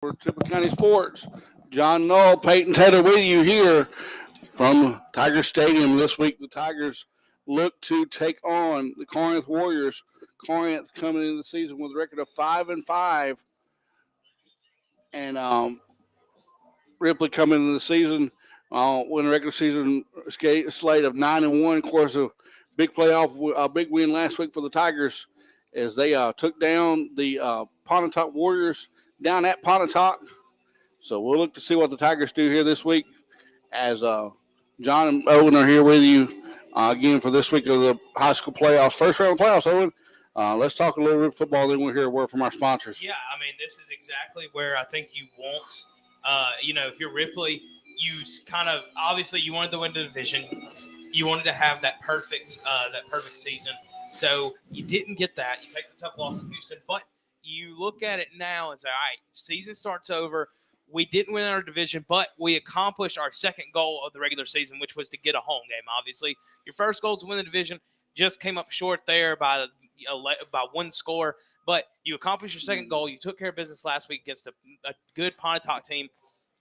For Triple County Sports, John Knoll, Peyton Taylor with you here from Tiger Stadium. This week, the Tigers look to take on the Corinth Warriors. Corinth coming into the season with a record of 5-5, and Ripley coming into the season with a regular season slate of 9-1. Of course, a big big win last week for the Tigers as they took down the Pontotoc Warriors down at Pontotoc. So we'll look to see what the Tigers do here this week as John and Owen are here with you again for this week of the high school playoffs. First round of playoffs, Owen. Let's talk a little bit of football, then we'll hear a word from our sponsors. Yeah, I mean, this is exactly where I think you want, if you're Ripley, you kind of, obviously you wanted to win the division. You wanted to have that perfect season. So you didn't get that. You take the tough loss to Houston, but you look at it now and say, all right, season starts over. We didn't win our division, but we accomplished our second goal of the regular season, which was to get a home game, obviously. Your first goal is to win the division. Just came up short there by one score, but you accomplished your second goal. You took care of business last week against a good Pontotoc team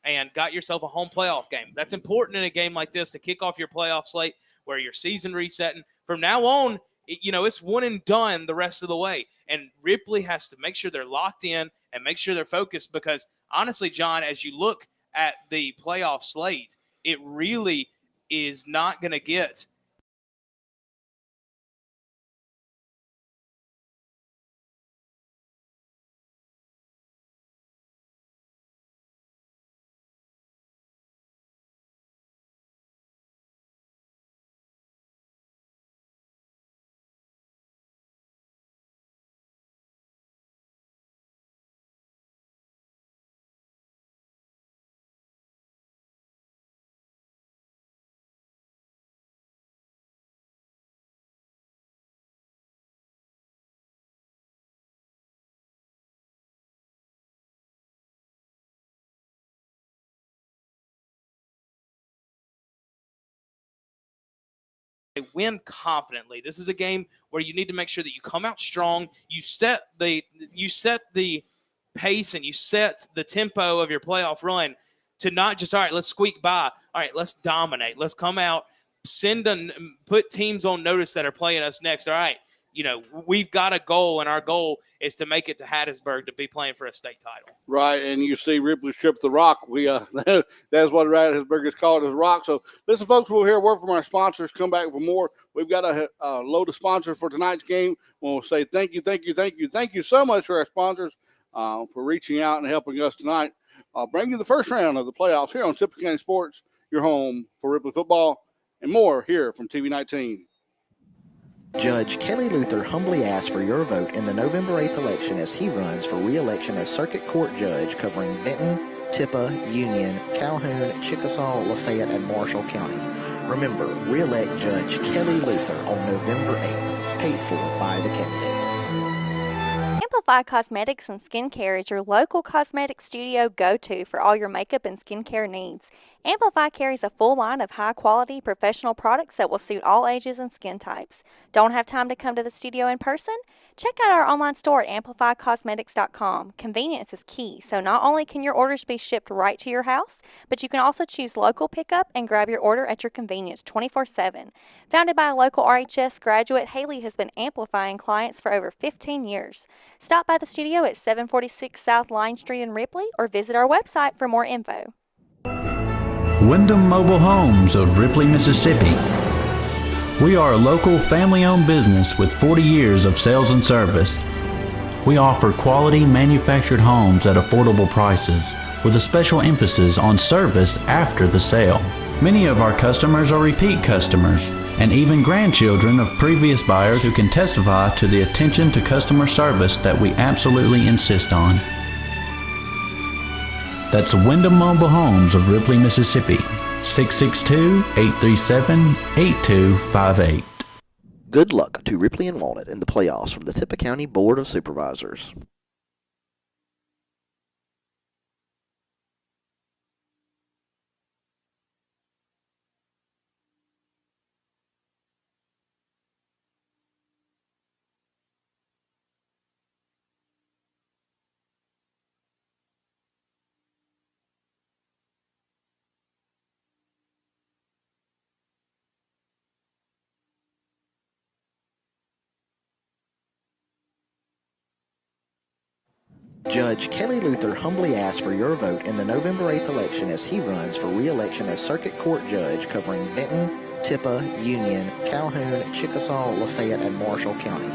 and got yourself a home playoff game. That's important in a game like this to kick off your playoff slate where your season resetting. From now on, it's one and done the rest of the way. And Ripley has to make sure they're locked in and make sure they're focused because, honestly, John, as you look at the playoff slate, it really is not going to get win confidently. This is a game where you need to make sure that you come out strong. You set the pace and you set the tempo of your playoff run to not just, all right, let's squeak by. All right, let's dominate. Let's come out, put teams on notice that are playing us next. All right, we've got a goal, and our goal is to make it to Hattiesburg to be playing for a state title. Right, and you see Ripley strip the rock. That's what Hattiesburg is called, as rock. So listen, folks, we'll hear a word from our sponsors. Come back for more. We've got a load of sponsors for tonight's game. We'll say thank you so much for our sponsors for reaching out and helping us tonight. Bring you the first round of the playoffs here on Tippecanoe County Sports, your home for Ripley football, and more here from TV 19. Judge Kelly Luther humbly asks for your vote in the November 8th election as he runs for re-election as Circuit Court Judge covering Benton, Tippah, Union, Calhoun, Chickasaw, Lafayette, and Marshall County. Remember, re-elect Judge Kelly Luther on November 8th, paid for by the candidate. Amplify Cosmetics and Skincare is your local cosmetic studio go-to for all your makeup and skincare needs. Amplify carries a full line of high-quality professional products that will suit all ages and skin types. Don't have time to come to the studio in person? Check out our online store at amplifycosmetics.com. Convenience is key, so not only can your orders be shipped right to your house, but you can also choose local pickup and grab your order at your convenience 24/7. Founded by a local RHS graduate, Haley has been amplifying clients for over 15 years. Stop by the studio at 746 South Line Street in Ripley or visit our website for more info. Wyndham Mobile Homes of Ripley, Mississippi. We are a local family-owned business with 40 years of sales and service. We offer quality manufactured homes at affordable prices with a special emphasis on service after the sale. Many of our customers are repeat customers and even grandchildren of previous buyers who can testify to the attention to customer service that we absolutely insist on. That's Wyndham Mobile Homes of Ripley, Mississippi, 662-837-8258. Good luck to Ripley and Walnut in the playoffs from the Tippah County Board of Supervisors. Judge Kelly Luther humbly asks for your vote in the November 8th election as he runs for re-election as Circuit Court Judge covering Benton, Tippah, Union, Calhoun, Chickasaw, Lafayette, and Marshall County.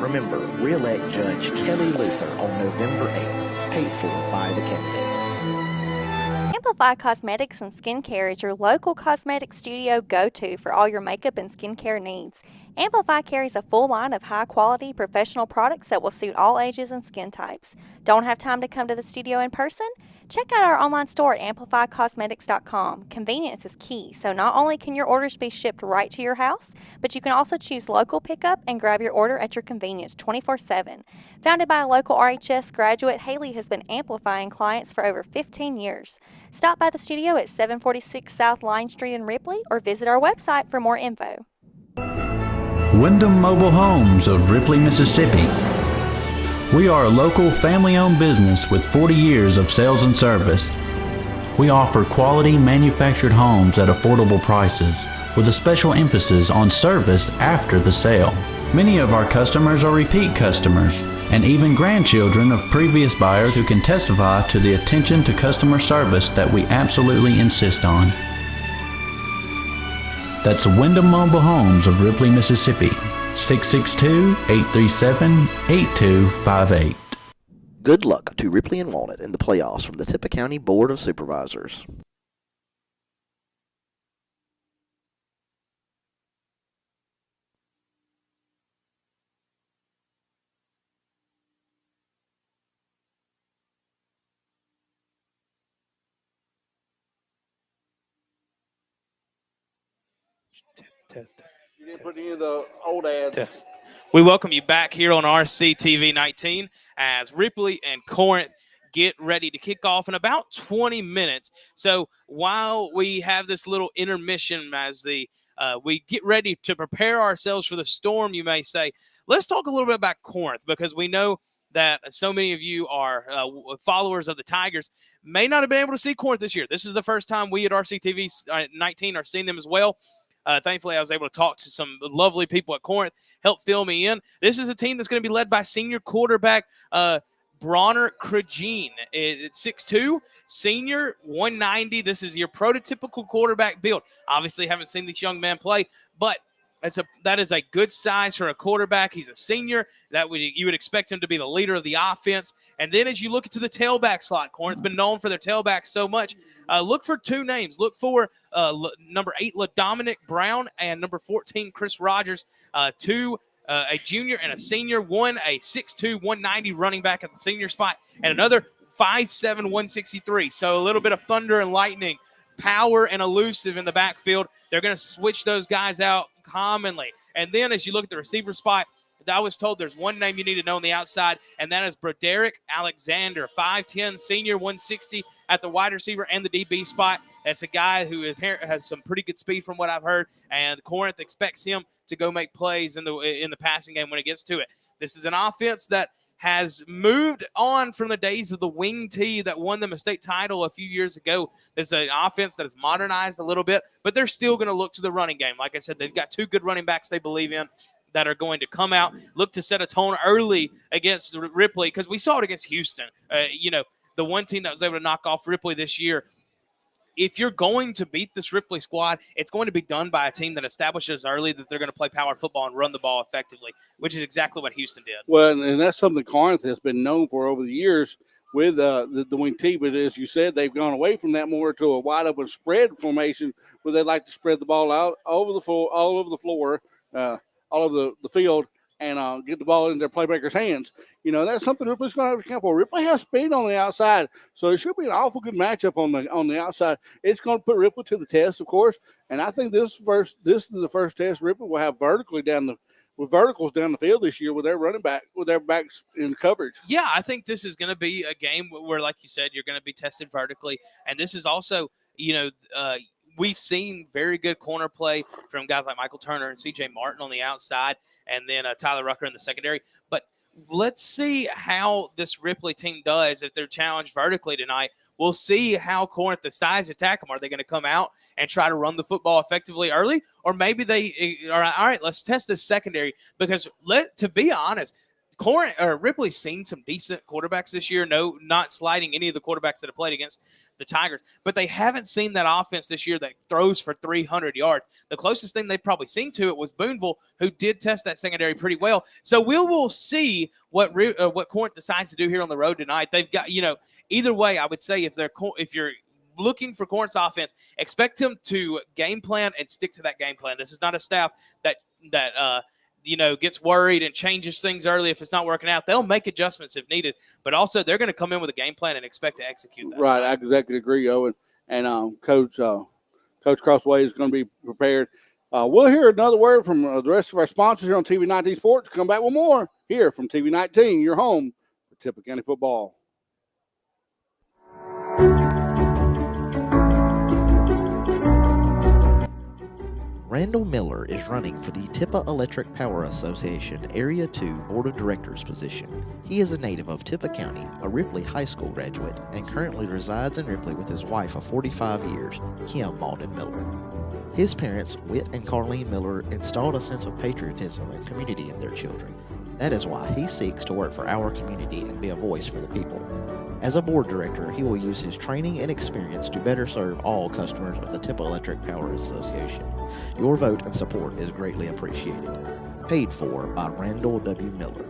Remember, re-elect Judge Kelly Luther on November 8th, paid for by the candidate. Amplify Cosmetics and Skincare is your local cosmetic studio go-to for all your makeup and skincare needs. Amplify carries a full line of high-quality professional products that will suit all ages and skin types. Don't have time to come to the studio in person? Check out our online store at amplifycosmetics.com. Convenience is key, so not only can your orders be shipped right to your house, but you can also choose local pickup and grab your order at your convenience 24/7. Founded by a local RHS graduate, Haley has been amplifying clients for over 15 years. Stop by the studio at 746 South Line Street in Ripley or visit our website for more info. Wyndham Mobile Homes of Ripley, Mississippi. We are a local family-owned business with 40 years of sales and service. We offer quality manufactured homes at affordable prices with a special emphasis on service after the sale. Many of our customers are repeat customers and even grandchildren of previous buyers who can testify to the attention to customer service that we absolutely insist on. That's Wyndham Mobile Homes of Ripley, Mississippi. 662-837-8258. Good luck to Ripley and Walnut in the playoffs from the Tippah County Board of Supervisors. Test. You didn't put any of the old ads. Test. We welcome you back here on RCTV 19 as Ripley and Corinth get ready to kick off in about 20 minutes. So while we have this little intermission as we get ready to prepare ourselves for the storm, you may say, let's talk a little bit about Corinth, because we know that so many of you are followers of the Tigers, may not have been able to see Corinth this year. This is the first time we at RCTV 19 are seeing them as well. Thankfully, I was able to talk to some lovely people at Corinth, help fill me in. This is a team that's going to be led by senior quarterback Bronner Krajine. It's 6'2", senior, 190. This is your prototypical quarterback build. Obviously, haven't seen this young man play, but that is a good size for a quarterback. He's a senior. You would expect him to be the leader of the offense. And then as you look into the tailback slot, Corinth's been known for their tailbacks so much. Look for two names. Look for number 8, Dominic Brown, and number 14, Chris Rogers. Two, a junior and a senior. One, a 6'2", 190 running back at the senior spot, and another 5'7", 163. So a little bit of thunder and lightning, power and elusive in the backfield. They're going to switch those guys out commonly. And then as you look at the receiver spot, I was told there's one name you need to know on the outside, and that is Broderick Alexander, 5'10", senior, 160 at the wide receiver and the DB spot. That's a guy who has some pretty good speed from what I've heard, and Corinth expects him to go make plays in the passing game when it gets to it. This is an offense that has moved on from the days of the wing tee that won them a state title a few years ago. This is an offense that has modernized a little bit, but they're still going to look to the running game. Like I said, they've got two good running backs they believe in that are going to come out, look to set a tone early against Ripley, because we saw it against Houston. The one team that was able to knock off Ripley this year. If you're going to beat this Ripley squad, it's going to be done by a team that establishes early that they're going to play power football and run the ball effectively, which is exactly what Houston did. Well, and that's something Corinth has been known for over the years with the wing T. But as you said, they've gone away from that more to a wide open spread formation where they like to spread the ball out all over the floor, all over the field, and get the ball in their playmakers' hands. That's something Ripley's going to have to account for. Ripley has speed on the outside, so it should be an awful good matchup on the outside. It's going to put Ripley to the test, of course, and I think this is the first test Ripley will have verticals down the field this year with their backs in coverage. Yeah, I think this is going to be a game where, like you said, you're going to be tested vertically, and this is also, we've seen very good corner play from guys like Michael Turner and C.J. Martin on the outside, and then Tyler Rucker in the secondary. But let's see how this Ripley team does if they're challenged vertically tonight. We'll see how Corinth decides to attack them. Are they going to come out and try to run the football effectively early? Or maybe they are, all right, let's test this secondary. Because to be honest, Ripley's seen some decent quarterbacks this year. No, not sliding any of the quarterbacks that have played against the Tigers, but they haven't seen that offense this year that throws for 300 yards. The closest thing they've probably seen to it was Boonville, who did test that secondary pretty well. So we will see what Corinth decides to do here on the road tonight. They've got, either way, I would say if you're looking for Corinth's offense, expect him to game plan and stick to that game plan. This is not a staff that gets worried and changes things early if it's not working out. They'll make adjustments if needed, but also they're going to come in with a game plan and expect to execute that. Right, I exactly agree, Owen. And Coach Crossway is going to be prepared. We'll hear another word from the rest of our sponsors here on TV19 Sports. Come back with more here from TV19, your home for Tippah County football. Randall Miller is running for the Tippah Electric Power Association Area 2 Board of Directors position. He is a native of Tippah County, a Ripley High School graduate, and currently resides in Ripley with his wife of 45 years, Kim Malden Miller. His parents, Whit and Carleen Miller, installed a sense of patriotism and community in their children. That is why he seeks to work for our community and be a voice for the people. As a board director, he will use his training and experience to better serve all customers of the Tippah Electric Power Association. Your vote and support is greatly appreciated. Paid for by Randall W. Miller.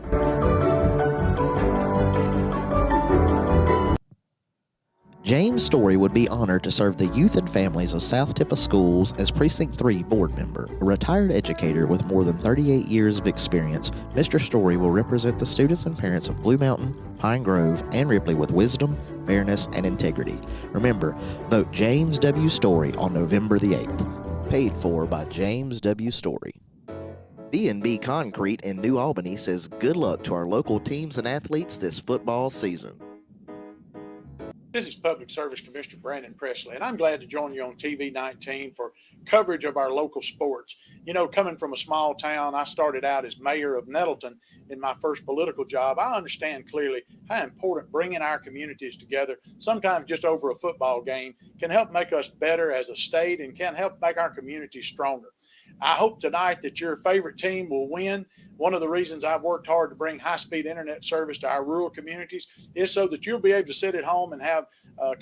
James Story would be honored to serve the youth and families of South Tippah Schools as Precinct 3 board member. A retired educator with more than 38 years of experience, Mr. Story will represent the students and parents of Blue Mountain, Pine Grove, and Ripley with wisdom, fairness, and integrity. Remember, vote James W. Story on November the 8th. Paid for by James W. Story. B&B Concrete in New Albany says good luck to our local teams and athletes this football season. This is Public Service Commissioner Brandon Presley, and I'm glad to join you on TV19 for coverage of our local sports. Coming from a small town, I started out as mayor of Nettleton in my first political job. I understand clearly how important bringing our communities together, sometimes just over a football game, can help make us better as a state and can help make our communities stronger. I hope tonight that your favorite team will win. One of the reasons I've worked hard to bring high-speed internet service to our rural communities is so that you'll be able to sit at home and have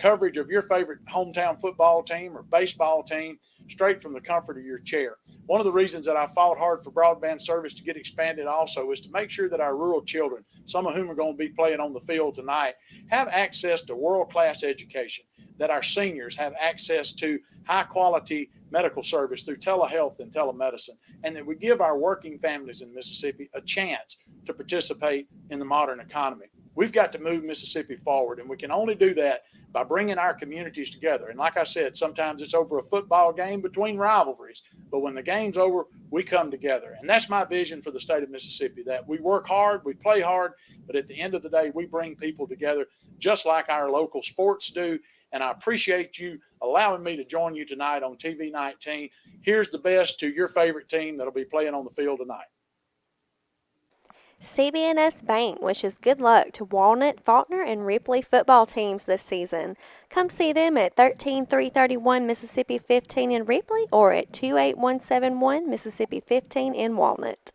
coverage of your favorite hometown football team or baseball team straight from the comfort of your chair. One of the reasons that I fought hard for broadband service to get expanded also is to make sure that our rural children, some of whom are going to be playing on the field tonight, have access to world-class education, that our seniors have access to high-quality medical service through telehealth and telemedicine, and that we give our working families in Mississippi a chance to participate in the modern economy. We've got to move Mississippi forward, and we can only do that by bringing our communities together. And like I said, sometimes it's over a football game between rivalries, but when the game's over, we come together. And that's my vision for the state of Mississippi, that we work hard, we play hard, but at the end of the day, we bring people together just like our local sports do. And I appreciate you allowing me to join you tonight on TV19. Here's the best to your favorite team that'll be playing on the field tonight. CB&S Bank wishes good luck to Walnut, Faulkner, and Ripley football teams this season. Come see them at 13331 Mississippi 15 in Ripley or at 28171 Mississippi 15 in Walnut.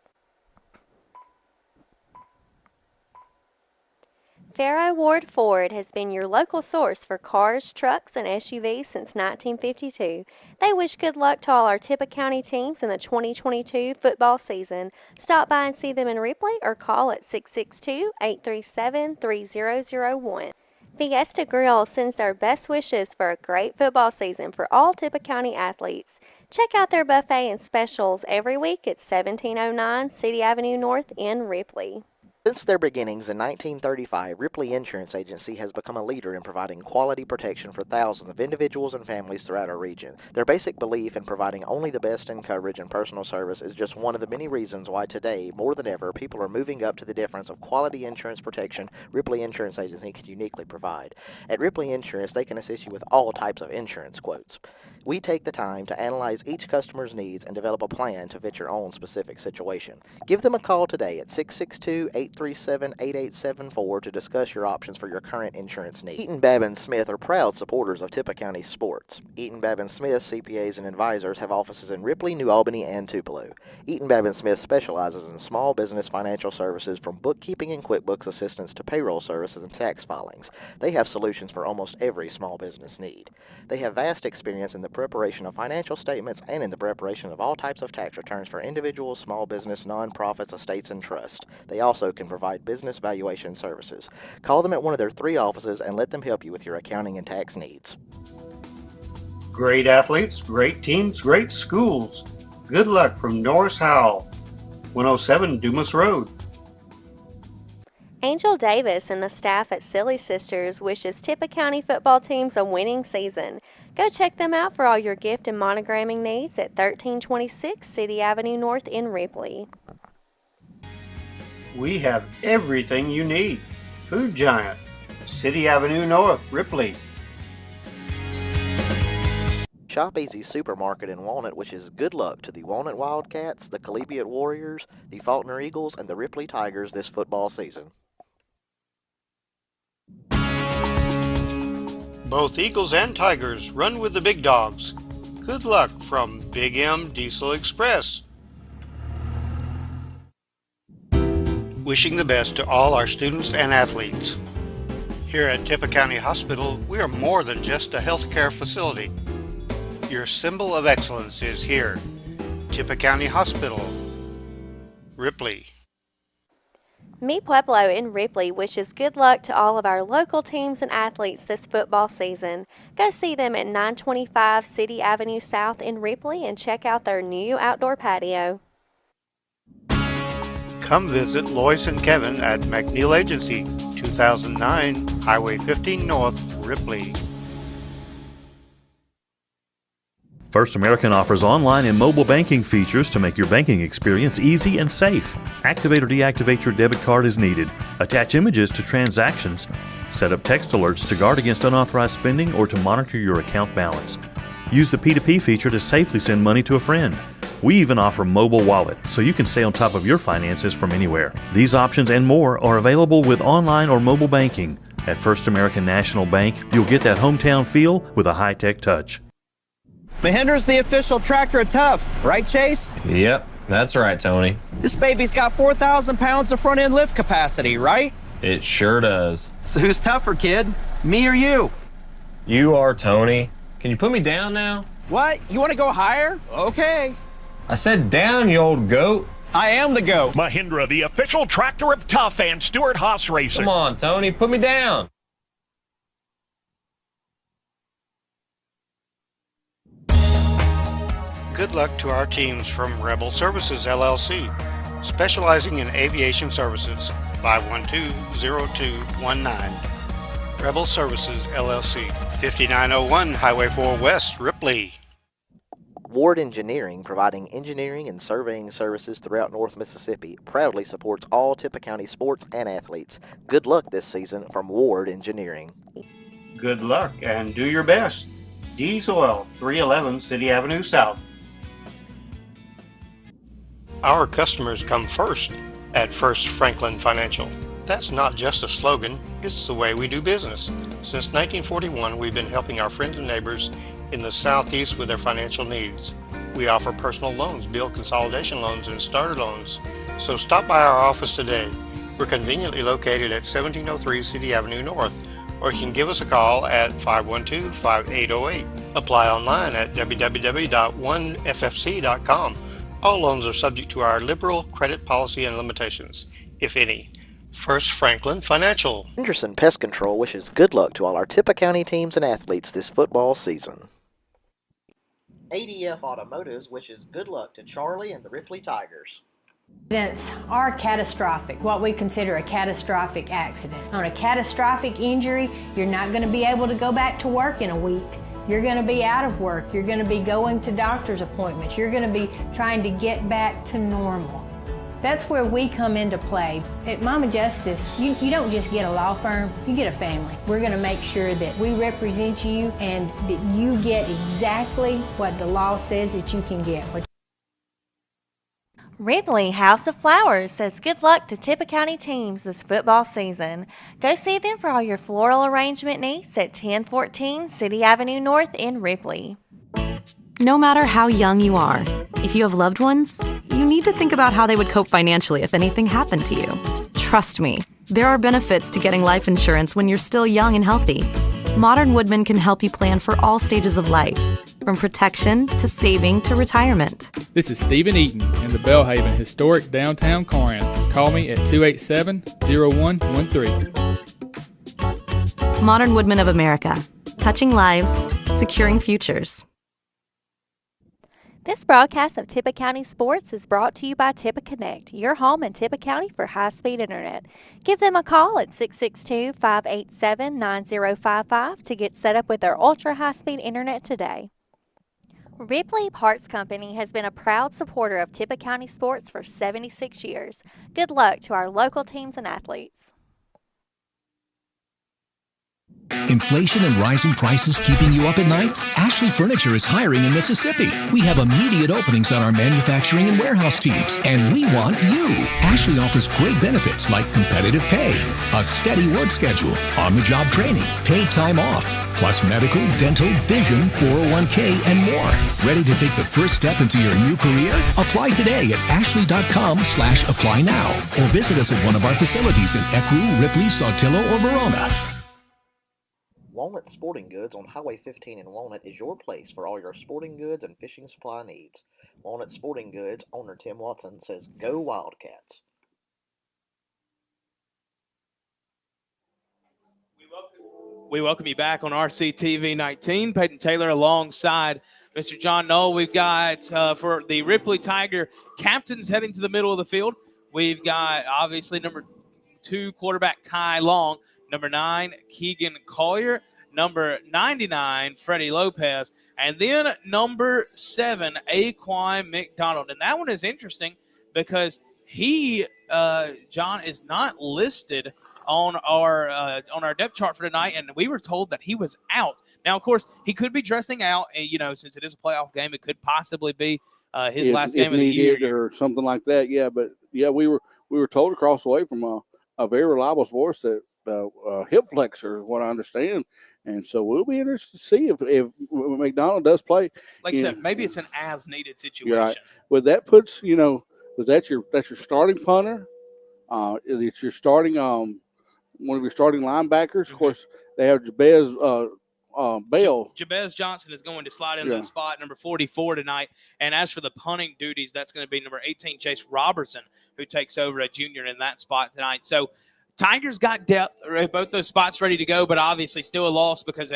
Farrow Ward Ford has been your local source for cars, trucks, and SUVs since 1952. They wish good luck to all our Tippah County teams in the 2022 football season. Stop by and see them in Ripley or call at 662-837-3001. Fiesta Grill sends their best wishes for a great football season for all Tippah County athletes. Check out their buffet and specials every week at 1709 City Avenue North in Ripley. Since their beginnings in 1935, Ripley Insurance Agency has become a leader in providing quality protection for thousands of individuals and families throughout our region. Their basic belief in providing only the best in coverage and personal service is just one of the many reasons why today, more than ever, people are moving up to the difference of quality insurance protection Ripley Insurance Agency can uniquely provide. At Ripley Insurance, they can assist you with all types of insurance quotes. We take the time to analyze each customer's needs and develop a plan to fit your own specific situation. Give them a call today at 662-837 837-8874 to discuss your options for your current insurance needs. Eaton Babin Smith are proud supporters of Tippah County sports. Eaton Babin Smith CPAs and advisors have offices in Ripley, New Albany, and Tupelo. Eaton Babin Smith specializes in small business financial services from bookkeeping and QuickBooks assistance to payroll services and tax filings. They have solutions for almost every small business need. They have vast experience in the preparation of financial statements and in the preparation of all types of tax returns for individuals, small business, nonprofits, estates, and trusts. They also can provide business valuation services. Call them at one of their 3 offices and let them help you with your accounting and tax needs. Great athletes, great teams, great schools. Good luck from Norris Howell, 107 Dumas Road. Angel Davis and the staff at Silly Sisters wishes Tippah County football teams a winning season. Go check them out for all your gift and monogramming needs at 1326 City Avenue North in Ripley. We have everything you need. Food Giant, City Avenue North, Ripley. Shop Easy Supermarket in Walnut wishes good luck to the Walnut Wildcats, the Collegiate Warriors, the Faulkner Eagles, and the Ripley Tigers this football season. Both Eagles and Tigers run with the big dogs. Good luck from Big M Diesel Express. Wishing the best to all our students and athletes. Here at Tippah County Hospital, we are more than just a healthcare facility. Your symbol of excellence is here. Tippah County Hospital, Ripley. Mi Pueblo in Ripley wishes good luck to all of our local teams and athletes this football season. Go see them at 925 City Avenue South in Ripley and check out their new outdoor patio. Come visit Lois and Kevin at McNeil Agency, 2009 Highway 15 North, Ripley. First American offers online and mobile banking features to make your banking experience easy and safe. Activate or deactivate your debit card as needed. Attach images to transactions. Set up text alerts to guard against unauthorized spending or to monitor your account balance. Use the P2P feature to safely send money to a friend. We even offer mobile wallet, so you can stay on top of your finances from anywhere. These options and more are available with online or mobile banking. At First American National Bank, you'll get that hometown feel with a high-tech touch. Mahindra's the official tractor of tough, right, Chase? Yep, that's right, Tony. This baby's got 4,000 pounds of front-end lift capacity, right? It sure does. So who's tougher, kid? Me or you? You are, Tony. Can you put me down now? What? You want to go higher? Okay. I said down, you old goat. I am the goat. Mahindra, the official tractor of Tough and Stewart Haas Racing. Come on, Tony, put me down. Good luck to our teams from Rebel Services LLC, specializing in aviation services, 512-0219. Rebel Services LLC, 5901 Highway 4 West, Ripley. Ward Engineering, providing engineering and surveying services throughout North Mississippi, proudly supports all Tippah County sports and athletes. Good luck this season from Ward Engineering. Good luck and do your best. Dee's Oil, 311 City Avenue South. Our customers come first at First Franklin Financial. That's not just a slogan, it's the way we do business. Since 1941, we've been helping our friends and neighbors in the Southeast with their financial needs. We offer personal loans, bill consolidation loans, and starter loans. So stop by our office today. We're conveniently located at 1703 City Avenue North, or you can give us a call at 512-5808. Apply online at www.oneffc.com. All loans are subject to our liberal credit policy and limitations, if any. First Franklin Financial. Henderson Pest Control wishes good luck to all our Tippah County teams and athletes this football season. ADF Automotives wishes good luck to Charlie and the Ripley Tigers. Accidents are catastrophic, what we consider a catastrophic accident. On a catastrophic injury, you're not going to be able to go back to work in a week. You're going to be out of work. You're going to be going to doctor's appointments. You're going to be trying to get back to normal. That's where we come into play. At Mama Justice, you don't just get a law firm, you get a family. We're going to make sure that we represent you and that you get exactly what the law says that you can get. Ripley House of Flowers says good luck to Tippah County teams this football season. Go see them for all your floral arrangement needs at 1014 City Avenue North in Ripley. No matter how young you are, if you have loved ones, you need to think about how they would cope financially if anything happened to you. Trust me, there are benefits to getting life insurance when you're still young and healthy. Modern Woodman can help you plan for all stages of life, from protection to saving to retirement. This is Stephen Eaton in the Bellhaven Historic Downtown Corinth. Call me at 287-0113. Modern Woodman of America, touching lives, securing futures. This broadcast of Tippah County Sports is brought to you by Tippah Connect, your home in Tippah County for high-speed internet. Give them a call at 662-587-9055 to get set up with their ultra-high-speed internet today. Ripley Parts Company has been a proud supporter of Tippah County sports for 76 years. Good luck to our local teams and athletes. Inflation and rising prices keeping you up at night? Ashley Furniture is hiring in Mississippi. We have immediate openings on our manufacturing and warehouse teams, and we want you. Ashley offers great benefits like competitive pay, a steady work schedule, on-the-job training, paid time off, plus medical, dental, vision, 401k, and more. Ready to take the first step into your new career? Apply today at ashley.com/apply now, or visit us at one of our facilities in Ecru, Ripley, Saltillo, or Verona. Walnut Sporting Goods on Highway 15 in Walnut is your place for all your sporting goods and fishing supply needs. Walnut Sporting Goods owner Tim Watson says, "Go Wildcats." We welcome you back on RCTV 19. Peyton Taylor alongside Mr. John Knoll. We've got for the Ripley Tiger captains heading to the middle of the field. We've got obviously number 2 quarterback Ty Long, number 9 Keegan Collier, number 99 Freddie Lopez, and then number 7 Aquan McDonald. And that one is interesting because he, John, is not listed on our depth chart for tonight, and we were told that he was out. Now, of course, he could be dressing out, and since it is a playoff game, it could possibly be his last game of the year or something like that. Yeah, but yeah, we were told across the way from a very reliable source that hip flexor is what I understand, and so we'll be interested to see if McDonald does play. Like I said, maybe it's an as-needed situation. Right. Well, that puts that's your starting punter. It's your starting one of your starting linebackers. Of course, they have Jabez Bell. Jabez Johnson is going to slide into the spot, number 44 tonight. And as for the punting duties, that's going to be number 18, Chase Robertson, who takes over a junior in that spot tonight. So Tigers got depth, both those spots ready to go, but obviously still a loss because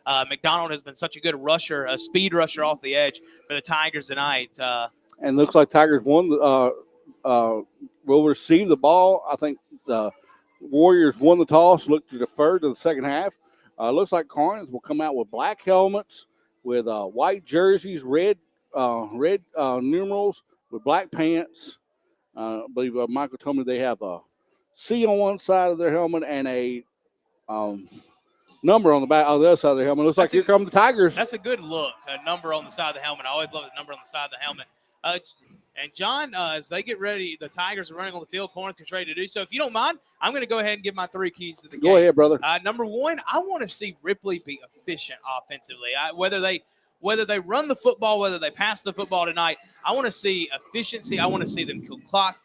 McDonald has been such a good rusher, a speed rusher off the edge for the Tigers tonight. And looks like Tigers won. Will receive the ball. I think the Warriors won the toss, look to defer to the second half. Looks like Corinth will come out with black helmets, with white jerseys, red numerals, with black pants. I believe Michael told me they have a C on one side of their helmet and a number on the back on the other side of the helmet. Looks like here come the Tigers. That's a good look, a number on the side of the helmet. I always love the number on the side of the helmet. And John, as they get ready, the Tigers are running on the field. Corinth is ready to do so. If you don't mind, I'm going to go ahead and give my 3 keys to the game. Go ahead, brother. Number 1, I want to see Ripley be efficient offensively. Whether they run the football, whether they pass the football tonight, I want to see efficiency. I want to see them kill clock,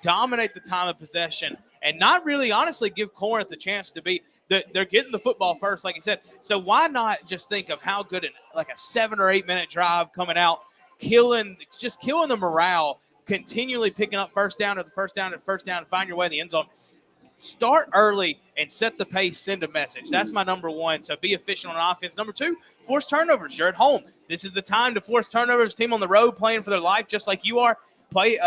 dominate the time of possession, and not really, honestly, give Corinth a chance to be. They're getting the football first, like you said. So why not just think of how good a 7 or 8 minute drive coming out, killing the morale, continually picking up first down to the first down and first down and find your way in the end zone. Start early and set the pace, send a message. That's my number 1. So be efficient on offense. Number 2, force turnovers. You're at home. This is the time to force turnovers. Team on the road playing for their life just like you are. Play,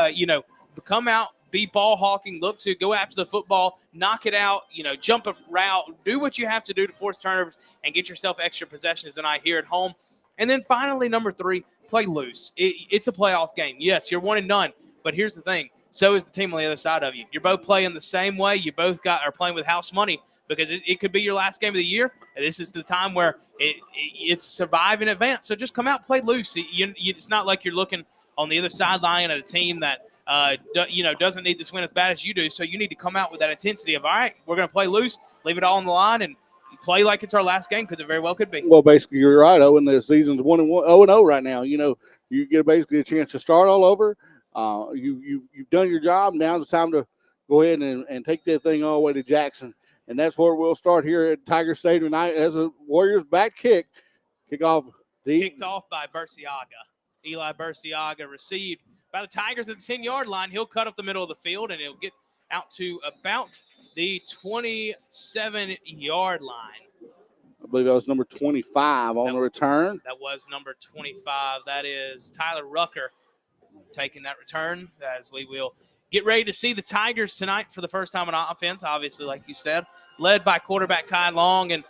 come out, be ball hawking, look to go after the football, knock it out, jump a route, do what you have to do to force turnovers and get yourself extra possessions tonight here at home. And then finally, number 3, play loose. It's a playoff game. Yes, you're 1-0, but here's the thing. So is the team on the other side of you. You're both playing the same way. You both are playing with house money because it could be your last game of the year. And this is the time where it's survive in advance. So just come out, play loose. It's not like you're looking on the other sideline at a team that doesn't need this win as bad as you do. So you need to come out with that intensity of, all right, we're going to play loose, leave it all on the line, and play like it's our last game, because it very well could be. Well, basically, you're right, Owen. The season's 1-1, 0-0 right now. You get basically a chance to start all over. You've done your job. Now it's time to go ahead and take that thing all the way to Jackson. And that's where we'll start here at Tiger Stadium tonight as a Warriors back kick. Kickoff Kicked off by Burciaga. Eli Burciaga received by the Tigers at the 10-yard line. He'll cut up the middle of the field, and he'll get out to about the 27-yard line. I believe that was number 25 on the return. That was number 25. That is Tyler Rucker taking that return, as we will get ready to see the Tigers tonight for the first time on offense, obviously, like you said, led by quarterback Ty Long. And,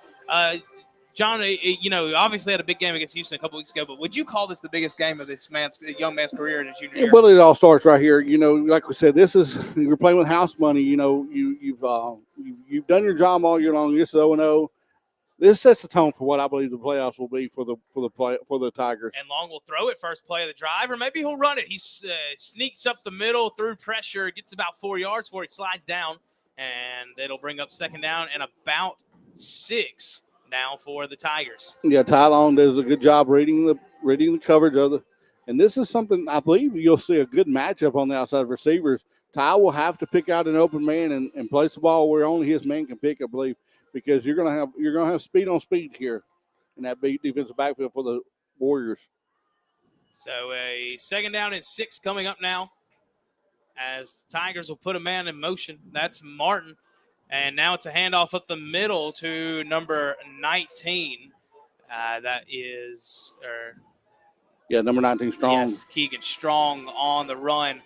John, obviously had a big game against Houston a couple weeks ago, but would you call this the biggest game of this young man's career in his junior year? Well, it all starts right here. Like we said, you're playing with house money. You've done your job all year long. This is 0-0. This sets the tone for what I believe the playoffs will be for the Tigers. And Long will throw it first play of the drive, or maybe he'll run it. He sneaks up the middle through pressure, gets about 4 yards for it, slides down, and it'll bring up second down and about 6 now for the Tigers. Yeah, Ty Long does a good job reading the coverage of and this is something I believe you'll see a good matchup on the outside receivers. Ty will have to pick out an open man and place the ball where only his man can pick, I believe, because you're gonna have speed on speed here in that big defensive backfield for the Warriors. So a second down and 6 coming up now, as the Tigers will put a man in motion. That's Martin. And now it's a handoff up the middle to number 19. That is number 19, Strong. Yes, Keegan Strong on the run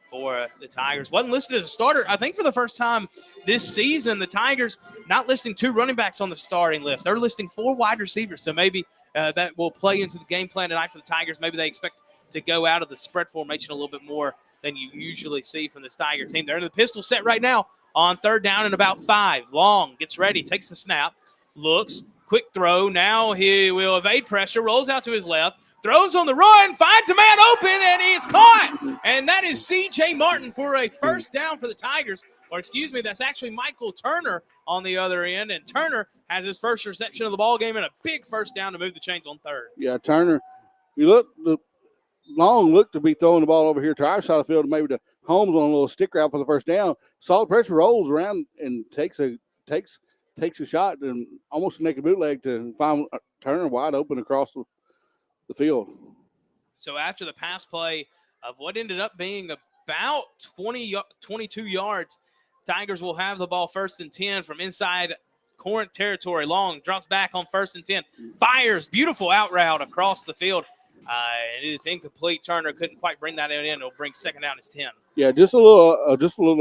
for the Tigers. Wasn't listed as a starter. I think for the first time this season, the Tigers not listing 2 running backs on the starting list. They're listing 4 wide receivers. So maybe that will play into the game plan tonight for the Tigers. Maybe they expect to go out of the spread formation a little bit more than you usually see from this Tiger team. They're in the pistol set right now on third down and about 5. Long gets ready, takes the snap, looks, quick throw. Now he will evade pressure, rolls out to his left, throws on the run, finds a man open, and he is caught. And that is C.J. Martin for a first down for the Tigers. Or excuse me, that's actually Michael Turner on the other end. And Turner has his first reception of the ball game and a big first down to move the chains on third. Yeah, Turner, Long looked to be throwing the ball over here to our side of the field, maybe to Holmes on a little stick route for the first down. Solid pressure, rolls around and takes a shot and almost a naked bootleg to find Turner wide open across the field. So after the pass play of what ended up being about 22 yards, Tigers will have the ball 1st and 10 from inside Corinth territory. Long drops back on 1st and 10, fires, beautiful out route across the field. It is incomplete. Turner couldn't quite bring that in. It'll bring second down as 10. Yeah, just a little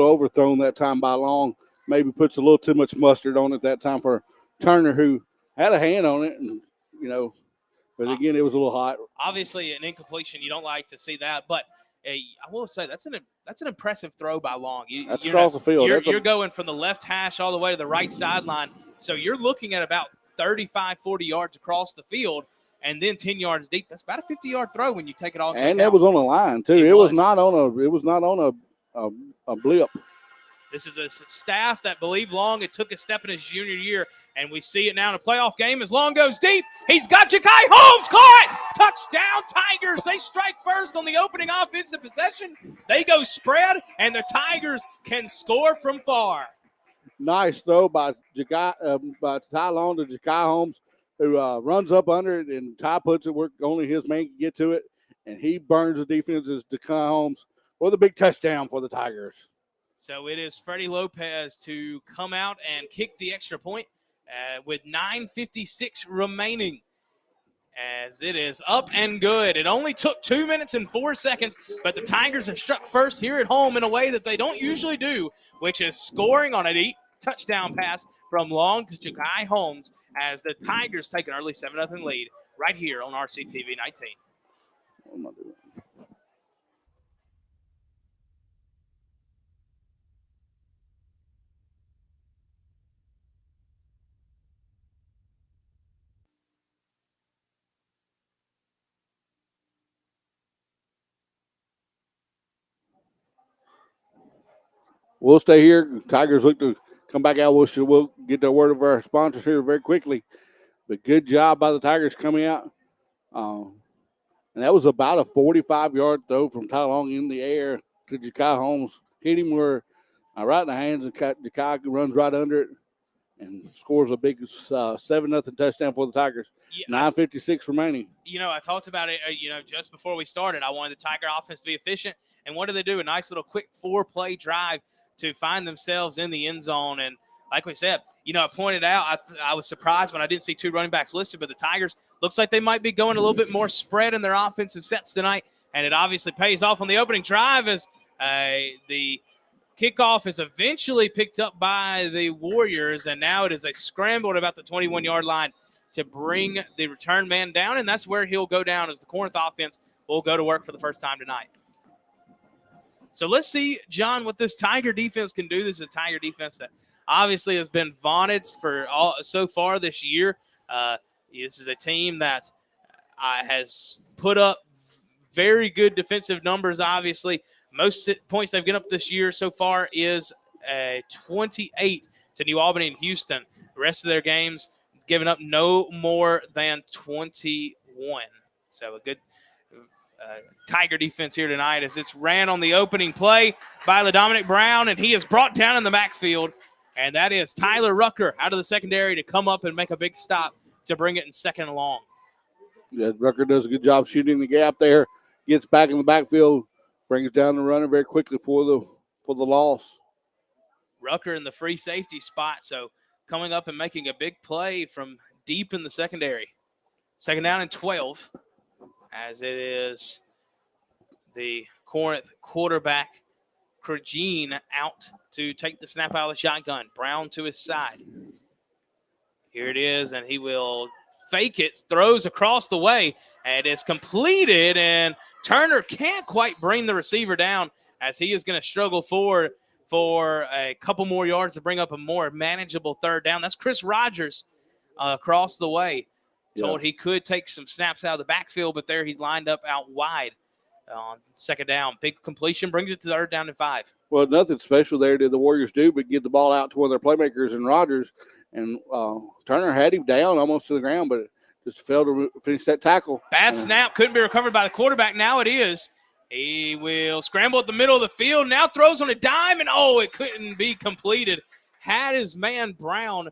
overthrown that time by Long. Maybe puts a little too much mustard on it that time for Turner, who had a hand on it, and but again, it was a little hot. Obviously, an incompletion, you don't like to see that, but I will say that's an impressive throw by Long. That's across the field. You're going from the left hash all the way to the right sideline, so you're looking at about 35, 40 yards across the field. And then 10 yards deep. That's about a 50-yard throw when you take it all. And that was on the line too. It was not on a blip. This is a staff that believed Long. It took a step in his junior year, and we see it now in a playoff game as Long goes deep. He's got Ja'Kai Holmes caught. Touchdown Tigers. They strike first on the opening offensive possession. They go spread, and the Tigers can score from far. Nice throw by Ty Long to Ja'Kai Holmes, who runs up under it, and Ty puts it where only his man can get to it, and he burns the defense's Ja'Kai Holmes for the big touchdown for the Tigers. So it is Freddie Lopez to come out and kick the extra point with 9:56 remaining, as it is up and good. It only took 2 minutes and 4 seconds, but the Tigers have struck first here at home in a way that they don't usually do, which is scoring on a deep touchdown pass from Long to Ja'Kai Holmes, as the Tigers take an early 7-0 lead right here on RCTV 19. we'll stay here. Tigers look to come back out. We'll get the word of our sponsors here very quickly. But good job by the Tigers coming out. And that was about a 45-yard throw from Ty Long in the air to Ja'Kai Holmes. Hit him right in the hands, and Ja'Kai runs right under it and scores a big 7-0 touchdown for the Tigers. Yeah, 9:56 remaining. I talked about it, just before we started. I wanted the Tiger offense to be efficient. And what do they do? A nice little quick 4-play drive to find themselves in the end zone. And like we said, I pointed out, I was surprised when I didn't see 2 running backs listed, but the Tigers looks like they might be going a little bit more spread in their offensive sets tonight. And it obviously pays off on the opening drive as the kickoff is eventually picked up by the Warriors, and now it is a scramble at about the 21-yard line to bring the return man down, and that's where he'll go down as the Corinth offense will go to work for the first time tonight. So let's see, John, what this Tiger defense can do. This is a Tiger defense that obviously has been vaunted for so far this year. This is a team that has put up very good defensive numbers, obviously. Most points they've given up this year so far is 28 to New Albany and Houston. The rest of their games giving up no more than 21. So a good Tiger defense here tonight as it's ran on the opening play by Dominic Brown, and he is brought down in the backfield. And that is Tyler Rucker out of the secondary to come up and make a big stop to bring it in second and long. Yeah, Rucker does a good job shooting the gap there. Gets back in the backfield, brings down the runner very quickly for the loss. Rucker in the free safety spot, so coming up and making a big play from deep in the secondary. Second down and 12, as it is the Corinth quarterback, Pregame, out to take the snap out of the shotgun. Brown to his side. Here it is, and he will fake it, throws across the way, and it's completed, and Turner can't quite bring the receiver down as he is going to struggle forward for a couple more yards to bring up a more manageable third down. That's Chris Rogers across the way. Told he could take some snaps out of the backfield, but there he's lined up out wide on second down. Big completion brings it to third down and 5. Well, nothing special there did the Warriors do but get the ball out to one of their playmakers and Rogers. And Turner had him down almost to the ground, but just failed to finish that tackle. Bad snap. Couldn't be recovered by the quarterback. Now it is. He will scramble at the middle of the field. Now throws on a dime, and it couldn't be completed. Had his man Brown,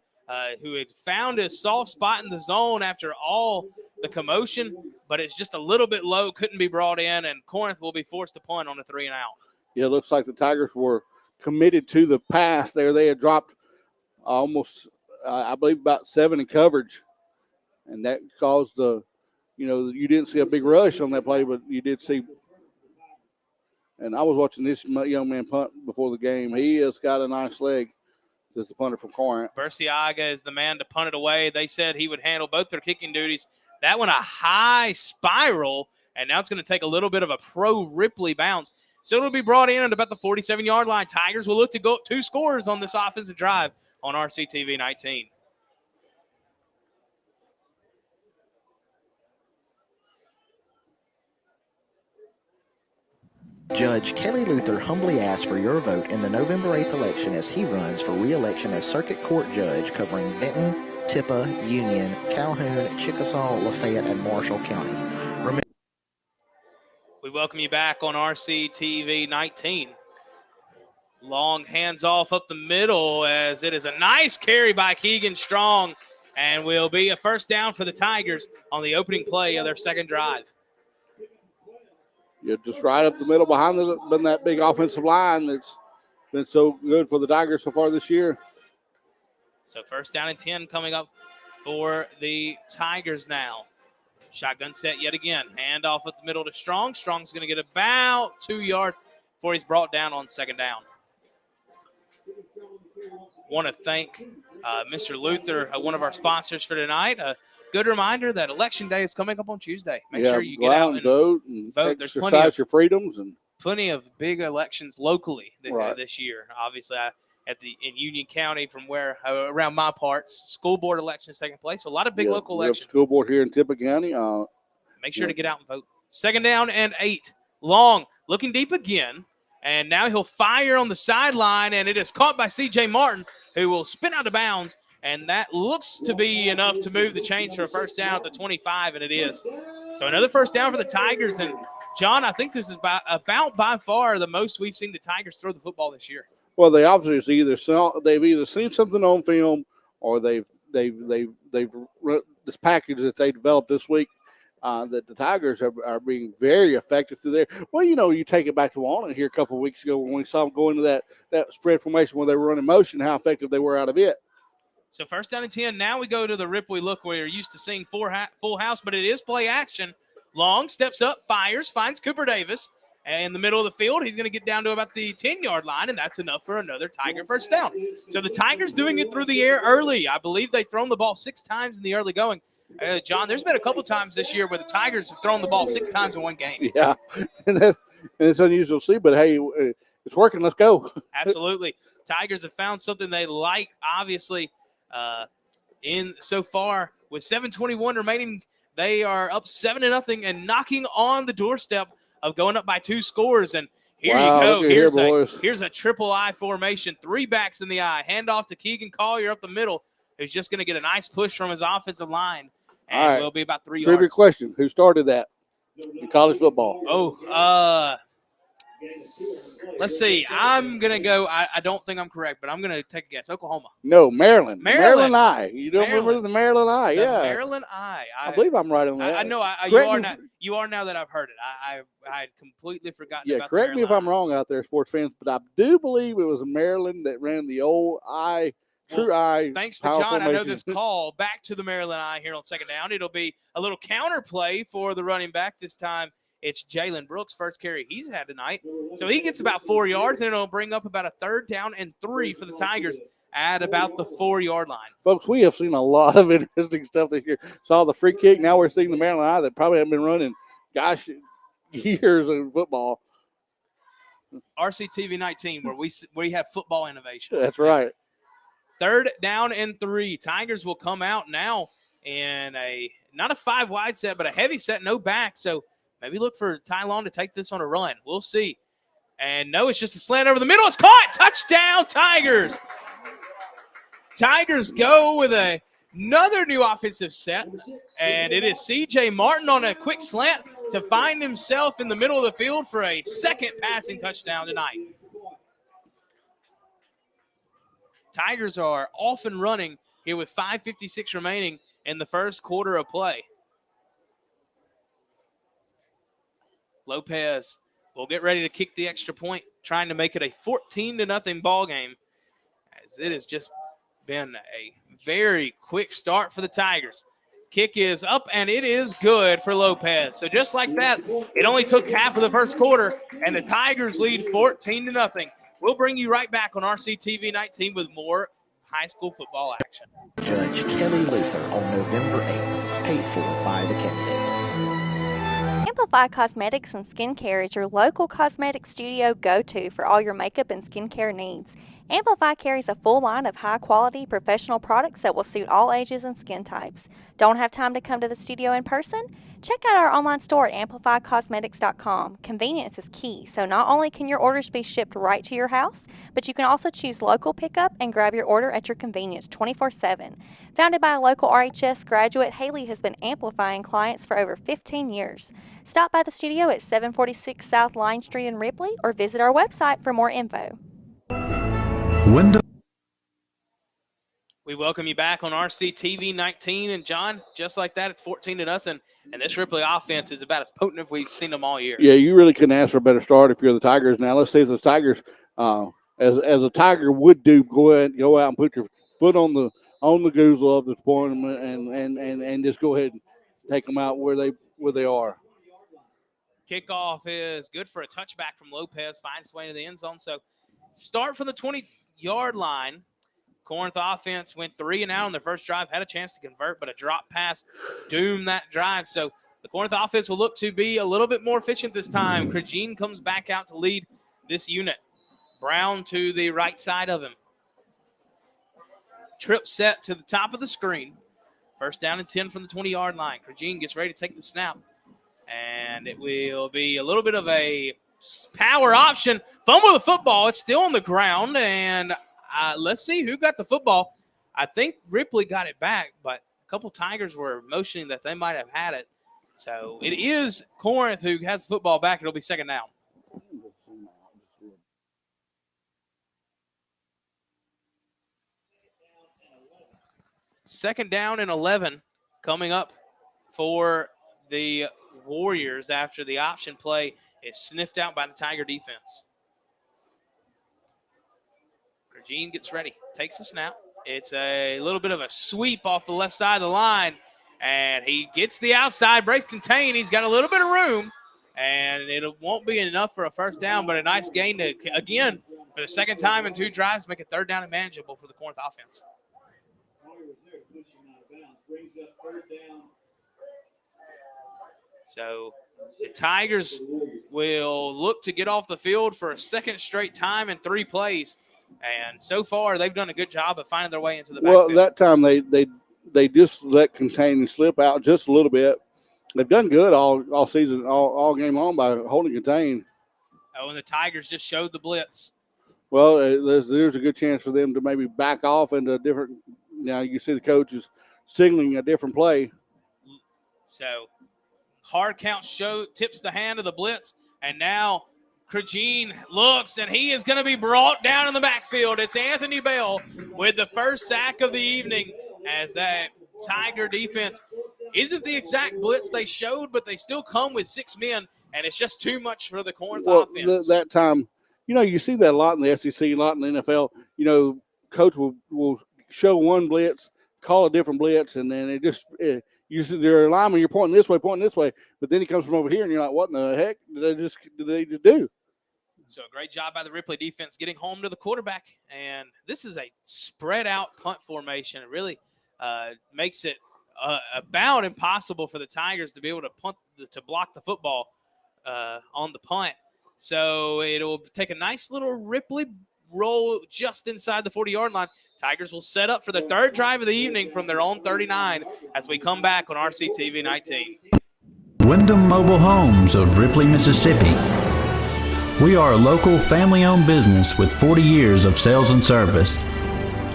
who had found his soft spot in the zone after all the commotion, but it's just a little bit low, couldn't be brought in, and Corinth will be forced to punt on a 3 and out. Yeah, it looks like the Tigers were committed to the pass there. They had dropped almost, I believe, about 7 in coverage, and that caused you didn't see a big rush on that play, but you did see. And I was watching this young man punt before the game. He has got a nice leg. This is the punter from Corinth. Burciaga is the man to punt it away. They said he would handle both their kicking duties. That one a high spiral, and now it's going to take a little bit of a pro Ripley bounce. So it'll be brought in at about the 47-yard line. Tigers will look to go up 2 scores on this offensive drive on RCTV 19. Judge Kelly Luther humbly asks for your vote in the November 8th election as he runs for re-election as Circuit Court Judge covering Benton, Tippah, Union, Calhoun, Chickasaw, Lafayette, and Marshall County. We welcome you back on RCTV 19. Long hands off up the middle as it is a nice carry by Keegan Strong and will be a first down for the Tigers on the opening play of their second drive. Yeah, just right up the middle behind that big offensive line that's been so good for the Tigers so far this year. So first down and 10 coming up for the Tigers now. Shotgun set yet again. Hand off at the middle to Strong. Strong's going to get about 2 yards before he's brought down on second down. Want to thank Mr. Luther, one of our sponsors for tonight. Good reminder that Election Day is coming up on Tuesday. Make sure you get out and vote. There's exercise your freedoms. And plenty of big elections locally this year. Obviously, in Union County, from where around my parts, school board elections taking place. So a lot of big local elections. School board here in Tippah County. Make sure to get out and vote. Second down and 8. Long looking deep again. And now he'll fire on the sideline, and it is caught by C.J. Martin, who will spin out of bounds. And that looks to be enough to move the chains for a first down at the 25, and it is. So another first down for the Tigers. And, John, I think this is about by far the most we've seen the Tigers throw the football this year. Well, they obviously they've either seen something on film or they've this package that they developed this week that the Tigers are being very effective through there. Well, you take it back to Walnut here a couple of weeks ago when we saw them go into that spread formation where they were running motion, how effective they were out of it. So first down and 10. Now we go to the Ripley look where you're used to seeing full house, but it is play action. Long steps up, fires, finds Cooper Davis. In the middle of the field, he's going to get down to about the 10-yard line, and that's enough for another Tiger first down. So the Tigers doing it through the air early. I believe they've thrown the ball 6 times in the early going. John, there's been a couple times this year where the Tigers have thrown the ball 6 times in one game. Yeah, and it's unusual to see, but, hey, it's working. Let's go. Absolutely. Tigers have found something they like, obviously, in so far. With 7:21 remaining, they are up 7-0 and knocking on the doorstep of going up by 2 scores. And here you go. Here's a triple I formation, 3 backs in the I. Handoff to Keegan Collier up the middle, who's just going to get a nice push from his offensive line. And will be about 3 yards. Trivia question. Who started that in college football? Let's see. I'm going to go. I don't think I'm correct, but I'm going to take a guess. Oklahoma. No, Maryland. Maryland I. You don't remember the Maryland I? Yeah. Maryland I. I believe I'm right on that. I know. You are now that I've heard it. I had completely forgotten about correct me if I'm wrong out there, sports fans, but I do believe it was Maryland that ran the old I. True I. Thanks to John, I know this call back to the Maryland I here on second down. It'll be a little counter play for the running back. This time it's Jalen Brooks, first carry he's had tonight. So he gets about 4 yards, and it'll bring up about a 3rd down and 3 for the Tigers at about the 4-yard line. Folks, we have seen a lot of interesting stuff this year. Saw the free kick. Now we're seeing the Maryland I that probably haven't been running, years in football. RCTV 19, where we have football innovation. That's right. 3rd down and 3. Tigers will come out now in not a 5 wide set, but a heavy set, no back. So maybe look for Ty Long to take this on a run. We'll see. And no, it's just a slant over the middle. It's caught. Touchdown, Tigers. Tigers go with another new offensive set. And it is C.J. Martin on a quick slant to find himself in the middle of the field for a 2nd passing touchdown tonight. Tigers are off and running here with 5:56 remaining in the first quarter of play. Lopez will get ready to kick the extra point, trying to make it a 14-0 ball game, as it has just been a very quick start for the Tigers. Kick is up, and it is good for Lopez. So just like that, it only took half of the first quarter, and the Tigers lead 14-0. We'll bring you right back on RCTV 19 with more high school football action. Judge Kelly Luther on November 8th, paid for by the candidate. Amplify Cosmetics and Skincare is your local cosmetic studio go-to for all your makeup and skincare needs. Amplify carries a full line of high-quality professional products that will suit all ages and skin types. Don't have time to come to the studio in person? Check out our online store at amplifycosmetics.com. Convenience is key, so not only can your orders be shipped right to your house, but you can also choose local pickup and grab your order at your convenience 24/7. Founded by a local RHS graduate, Haley has been amplifying clients for over 15 years. Stop by the studio at 746 South Line Street in Ripley or visit our website for more info. We welcome you back on RCTV 19. And, John, just like that, it's 14-0. And this Ripley offense is about as potent as we've seen them all year. Yeah, you really couldn't ask for a better start if you're the Tigers. Now, let's say if the Tigers, as a Tiger would do, go out and put your foot on the goozle of the tournament and just go ahead and take them out where they are. Kickoff is good for a touchback from Lopez. Finds way to the end zone. So start from the 20-yard line. Corinth offense went 3 and out on their first drive, had a chance to convert, but a drop pass doomed that drive. So the Corinth offense will look to be a little bit more efficient this time. Pregame comes back out to lead this unit. Brown to the right side of him. Trip set to the top of the screen. First down and 10 from the 20-yard line. Pregame gets ready to take the snap. And it will be a little bit of a power option. Fumble the football. It's still on the ground, and let's see who got the football. I think Ripley got it back, but a couple Tigers were motioning that they might have had it. So it is Corinth who has the football back. It'll be second down. Second down and 11 coming up for the Warriors after the option play is sniffed out by the Tiger defense. Gene gets ready, takes a snap. It's a little bit of a sweep off the left side of the line, and he gets the outside, breaks contain. He's got a little bit of room, and it won't be enough for a first down, but a nice gain to, again, for the second time in 2 drives, make it third down and manageable for the Corinth offense. So the Tigers will look to get off the field for a second straight time in 3 plays. And so far, they've done a good job of finding their way into the backfield. Well, that time they just let contain slip out just a little bit. They've done good all season, all game long by holding contain. Oh, and the Tigers just showed the blitz. Well, there's a good chance for them to maybe back off into a different. Now you see the coaches signaling a different play. So hard count tips the hand of the blitz, and now Cragene looks, and he is going to be brought down in the backfield. It's Anthony Bell with the first sack of the evening, as that Tiger defense isn't the exact blitz they showed, but they still come with 6 men, and it's just too much for the Corinth offense. That time, you see that a lot in the SEC, a lot in the NFL. Coach will show one blitz, call a different blitz, and then you see their lineman, you're pointing this way, but then he comes from over here, and you're like, what in the heck did they just do? So a great job by the Ripley defense getting home to the quarterback, and this is a spread-out punt formation. It really makes it about impossible for the Tigers to be able to block the football on the punt. So it'll take a nice little Ripley roll just inside the 40-yard line. Tigers will set up for the third drive of the evening from their own 39 as we come back on RCTV 19. Wyndham Mobile Homes of Ripley, Mississippi. We are a local family-owned business with 40 years of sales and service.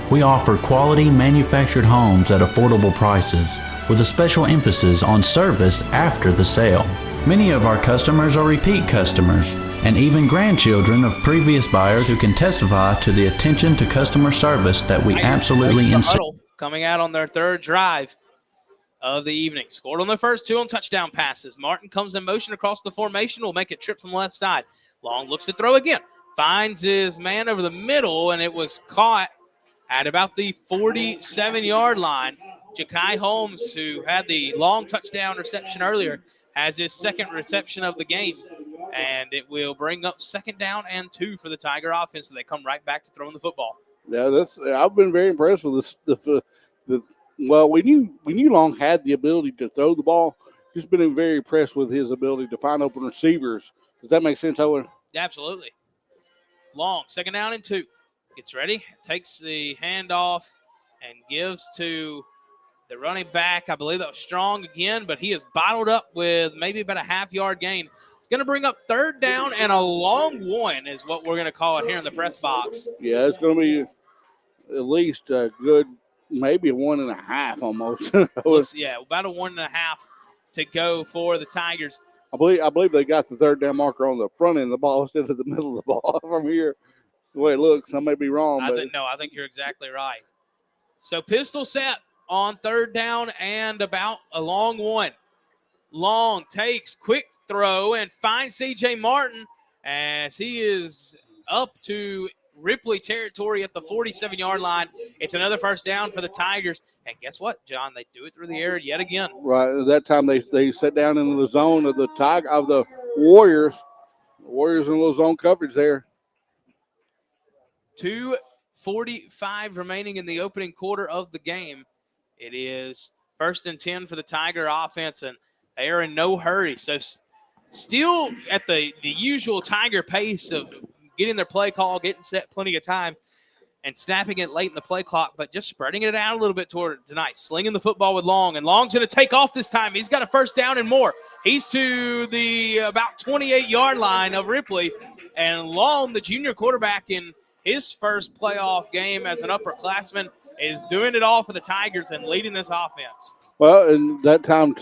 We offer quality manufactured homes at affordable prices with a special emphasis on service after the sale. Many of our customers are repeat customers and even grandchildren of previous buyers who can testify to the attention to customer service that we absolutely insist. Coming out on their third drive of the evening. Scored on their first 2 on touchdown passes. Martin comes in motion across the formation, will make it trips on the left side. Long looks to throw again. Finds his man over the middle, and it was caught at about the 47-yard line. Ja'Kai Holmes, who had the long touchdown reception earlier, has his second reception of the game. And it will bring up second down and 2 for the Tiger offense, so they come right back to throwing the football. Yeah, I've been very impressed with this. Well, we knew Long had the ability to throw the ball. Just been very impressed with his ability to find open receivers. Does that make sense, Owen? Absolutely. Long, second down and 2. Gets ready, takes the handoff, and gives to the running back. I believe that was Strong again, but he is bottled up with maybe about a half-yard gain. It's going to bring up third down and a long one is what we're going to call it here in the press box. Yeah, it's going to be at least a good, maybe a 1.5 almost. Yeah, about a 1.5 to go for the Tigers. I believe they got the third down marker on the front end of the ball instead of the middle of the ball from here. The way it looks, I may be wrong. I think you're exactly right. So pistol set on third down and about a long one. Long takes, quick throw, and finds C.J. Martin as he is up to Ripley territory at the 47-yard line. It's another first down for the Tigers. And guess what, John? They do it through the air yet again. Right. At that time, they set down in the zone of the Warriors. The Warriors in a little zone coverage there. 2:45 remaining in the opening quarter of the game. It is 1st and 10 for the Tiger offense, and they are in no hurry. So still at the usual Tiger pace of getting their play call, getting set, plenty of time. and snapping it late in the play clock, but just spreading it out a little bit toward tonight, slinging the football with Long, and Long's going to take off this time. He's got a first down and more. He's to the about 28-yard line of Ripley, and Long, the junior quarterback in his first playoff game as an upperclassman, is doing it all for the Tigers and leading this offense. Well, and that time,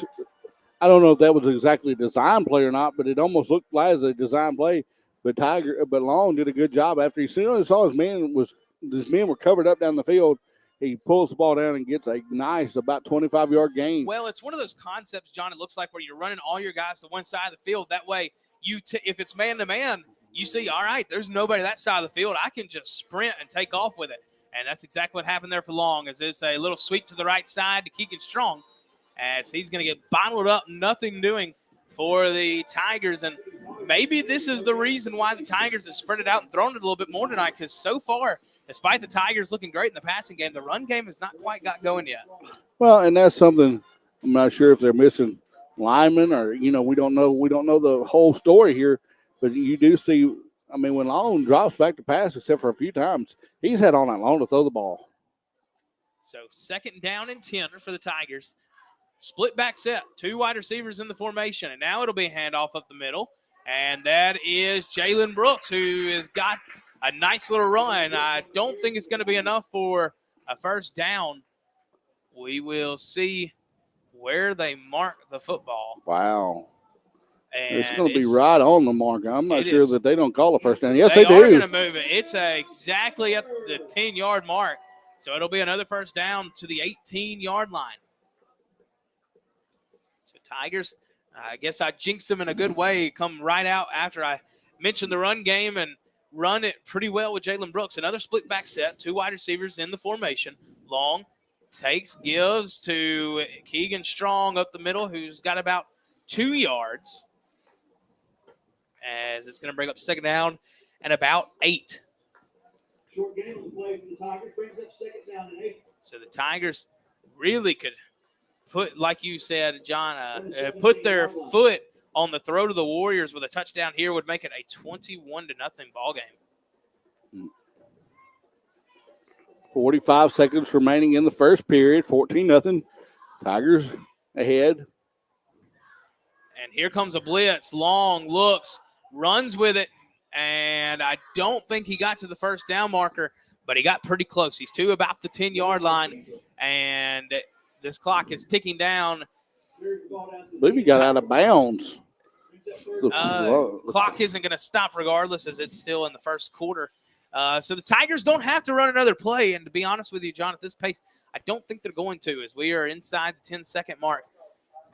I don't know if that was exactly a design play or not, but it almost looked like a design play. But Long did a good job after he saw his men were covered up down the field. He pulls the ball down and gets a nice about 25-yard gain. Well, it's one of those concepts, John, it looks like, where you're running all your guys to one side of the field. That way, if it's man-to-man, you see, all right, there's nobody that side of the field. I can just sprint and take off with it. And that's exactly what happened there for Long, as it's a little sweep to the right side to Keegan Strong, as he's going to get bottled up, nothing doing for the Tigers. And maybe this is the reason why the Tigers have spread it out and thrown it a little bit more tonight, because so far, despite the Tigers looking great in the passing game, the run game has not quite got going yet. Well, and that's something I'm not sure if they're missing linemen or, we don't know the whole story here, but you do see, when Long drops back to pass, except for a few times, he's had all night long to throw the ball. So 2nd down and 10 for the Tigers. Split back set, 2 wide receivers in the formation, and now it'll be a handoff up the middle, and that is Jalen Brooks, who has got a nice little run. I don't think it's going to be enough for a first down. We will see where they mark the football. Wow. And it's going to be right on the mark. I'm not sure that they don't call a first down. Yes, they do. They're going to move it. It's exactly at the 10-yard mark, so it'll be another first down to the 18-yard line. So Tigers, I guess I jinxed them in a good way, come right out after I mentioned the run game and run it pretty well with Jalen Brooks. Another split back set, 2 wide receivers in the formation. Long gives to Keegan Strong up the middle, who's got about 2 yards, as it's going to bring up 2nd down and about 8. Short game on the play from the Tigers brings up 2nd down and 8. So the Tigers really could put, like you said, John, put their foot on the throat of the Warriors with a touchdown here, would make it a 21-0 ball game. 45 seconds remaining in the first period, 14-0. Tigers ahead. And here comes a blitz. Long looks, runs with it, and I don't think he got to the first down marker, but he got pretty close. He's to about the 10-yard line, and this clock is ticking down. I believe he got out of bounds. Clock isn't going to stop regardless, as it's still in the first quarter. So the Tigers don't have to run another play. And to be honest with you, John, at this pace, I don't think they're going to, as we are inside the 10-second mark.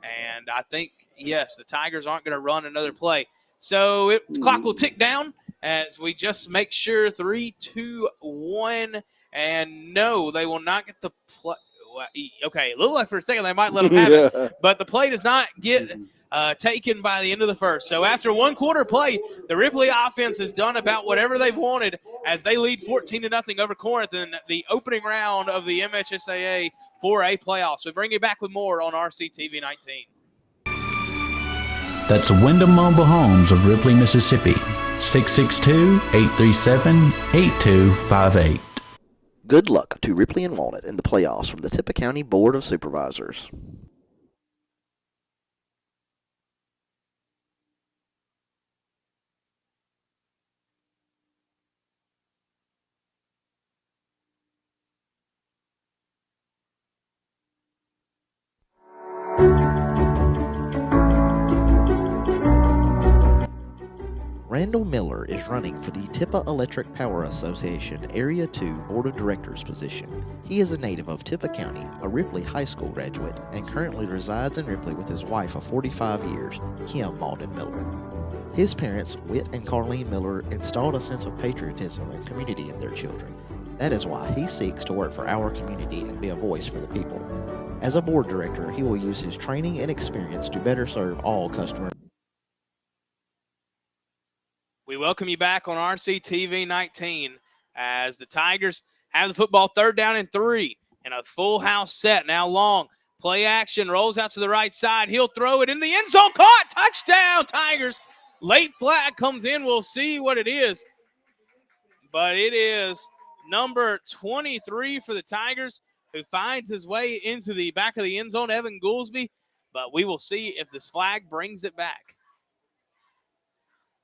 And I think, yes, the Tigers aren't going to run another play. So clock will tick down as we just make sure 3, 2, 1. And no, they will not get the play. Okay, it looked like for a second they might let them have it. But the play does not get taken by the end of the first. So after 1 quarter play, the Ripley offense has done about whatever they've wanted as they lead 14-0 over Corinth in the opening round of the MHSAA 4A playoffs. We bring you back with more on RCTV 19. That's Wyndham Mobile Homes of Ripley, Mississippi. 662-837-8258. Good luck to Ripley and Walnut in the playoffs from the Tippah County Board of Supervisors. Randall Miller is running for the Tippah Electric Power Association Area 2 Board of Directors position. He is a native of Tippah County, a Ripley High School graduate, and currently resides in Ripley with his wife of 45 years, Kim Malden Miller. His parents, Whit and Carlene Miller, installed a sense of patriotism and community in their children. That is why he seeks to work for our community and be a voice for the people. As a board director, he will use his training and experience to better serve all customers. We welcome you back on RCTV 19 as the Tigers have the football 3rd down and 3 and a full house set. Now Long, play action, rolls out to the right side. He'll throw it in the end zone. Caught! Touchdown, Tigers. Late flag comes in. We'll see what it is. But it is number 23 for the Tigers, who finds his way into the back of the end zone, Evan Goolsby. But we will see if this flag brings it back.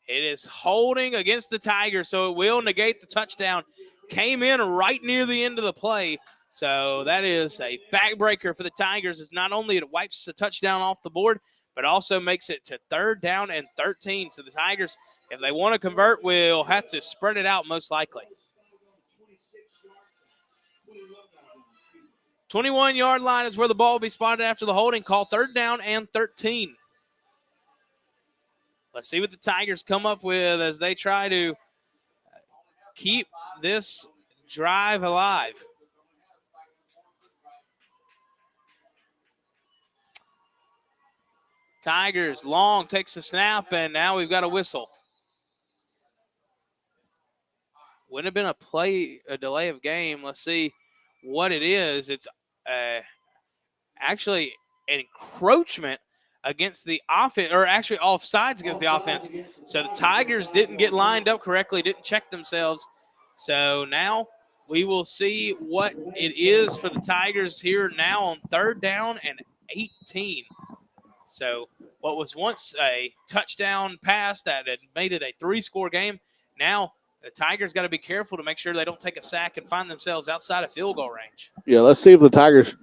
It is holding against the Tigers, so it will negate the touchdown. Came in right near the end of the play. So that is a backbreaker for the Tigers. It's not only it wipes the touchdown off the board, but also makes it to 3rd down and 13. So the Tigers, if they want to convert, will have to spread it out most likely. 21-yard line is where the ball will be spotted after the holding call. 3rd down and 13. Let's see what the Tigers come up with as they try to keep this drive alive. Tigers, Long takes the snap, and now we've got a whistle. Wouldn't have been a delay of game. Let's see what it is. It's actually an encroachment against the offense, or actually offsides against the offense. So the Tigers didn't get lined up correctly, didn't check themselves. So now we will see what it is for the Tigers here now on 3rd down and 18. So what was once a touchdown pass that had made it a 3-score game, now the Tigers got to be careful to make sure they don't take a sack and find themselves outside of field goal range. Yeah, let's see if the Tigers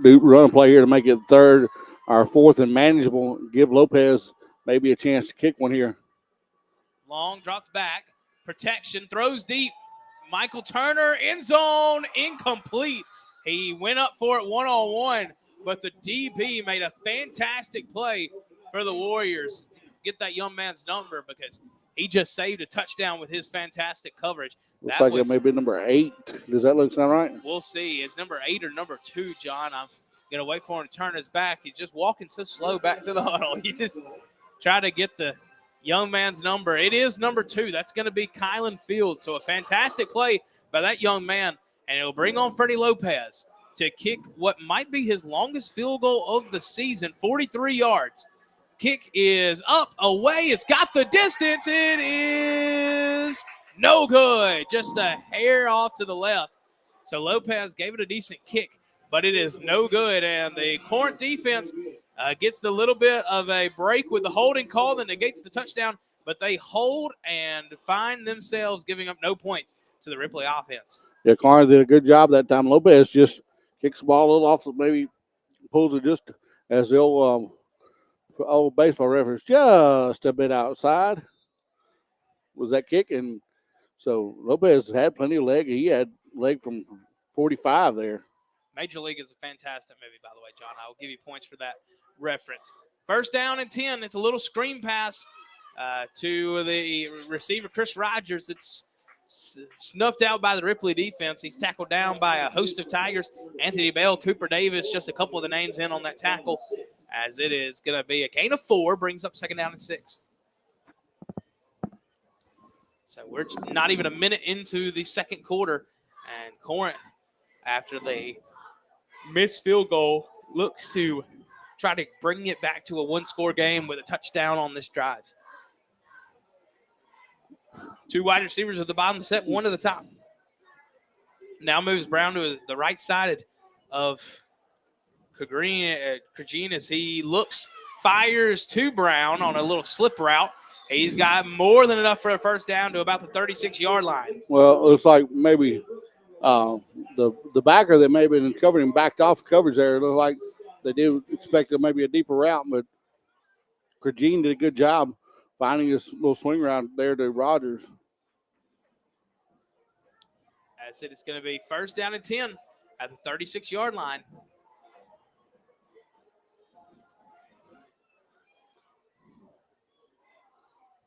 do run a play here to make it 3rd or 4th and manageable. Give Lopez maybe a chance to kick one here. Long drops back. Protection. Throws deep. Michael Turner, end zone, incomplete. He went up for it one-on-one, but the DB made a fantastic play for the Warriors. Get that young man's number because he just saved a touchdown with his fantastic coverage. Looks like it may be number 8. Does that sound right? We'll see. It's number 8 or number 2, John. I'm going to wait for him to turn his back. He's just walking so slow back to the huddle. He just tried to get the young man's number. It is number 2. That's going to be Kylan Field. So a fantastic play by that young man, and it will bring on Freddie Lopez to kick what might be his longest field goal of the season, 43 yards. Kick is up, away. It's got the distance. It is no good. Just a hair off to the left. So Lopez gave it a decent kick, but it is no good. And the Corinth defense gets the little bit of a break with the holding call that negates the touchdown, but they hold and find themselves giving up no points to the Ripley offense. Yeah, Corinth did a good job that time. Lopez just kicks the ball a little off, maybe pulls it just as the old baseball reference, just a bit outside was that kick. And so Lopez had plenty of leg. He had leg from 45 there. Major League is a fantastic movie, by the way, John. I will give you points for that reference. 1st down and 10. It's a little screen pass to the receiver, Chris Rogers. It's snuffed out by the Ripley defense. He's tackled down by a host of Tigers. Anthony Bell, Cooper Davis, just a couple of the names in on that tackle, as it is going to be a gain of 4, brings up 2nd down and 6. So we're not even a minute into the 2nd quarter, and Corinth, after the missed field goal, looks to try to bring it back to a 1-score game with a touchdown on this drive. 2 wide receivers at the bottom set, 1 to the top. Now moves Brown to the right side of Cregene as he fires to Brown on a little slip route. He's got more than enough for a 1st down to about the 36-yard line. Well, it looks like maybe the backer that may have been covering backed off coverage there. It looks like they did expect maybe a deeper route, but Cregene did a good job finding this little swing route there to Rogers. As it is going to be 1st down and 10 at the 36-yard line.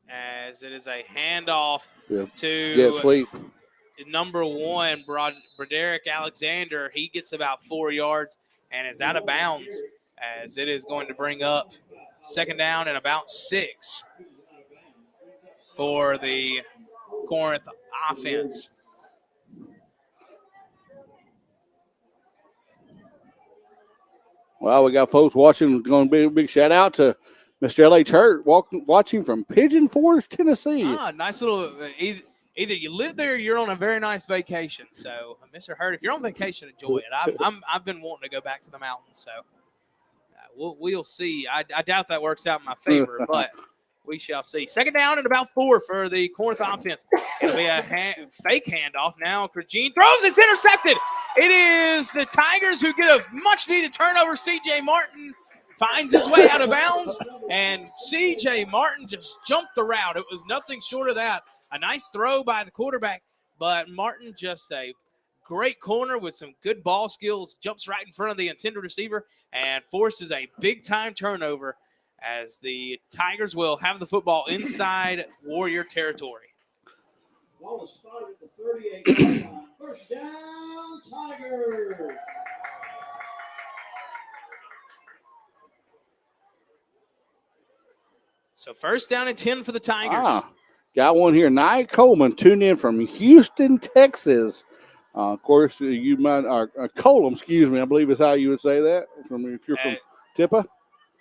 As it is a handoff to jet sweep. Number 1, Broderick Alexander. He gets about 4 yards and is out of bounds, as it is going to bring up 2nd down and about 6 for the Corinth offense. Well, we got folks watching. Going to be a big shout out to Mr. L.H. Hurt watching from Pigeon Forge, Tennessee. Nice little either you live there or you're on a very nice vacation. So, Mr. Hurd, if you're on vacation, enjoy it. I've been wanting to go back to the mountains, so we'll see. I doubt that works out in my favor, but we shall see. Second down and about 4 for the Corinth offense. It'll be a fake handoff now. Krajine throws. It's intercepted. It is the Tigers who get a much-needed turnover. C.J. Martin finds his way out of bounds, and C.J. Martin just jumped the route. It was nothing short of that. A nice throw by the quarterback, but Martin just a great corner with some good ball skills, jumps right in front of the intended receiver and forces a big-time turnover as the Tigers will have the football inside Warrior territory. Ball is spotted at the 38-yard line. First down, Tigers. So first down and 10 for the Tigers. Got one here. Nia Coleman tuned in from Houston, Texas. Of course, you might, Colum, excuse me, I believe is how you would say that if you're from Tippa.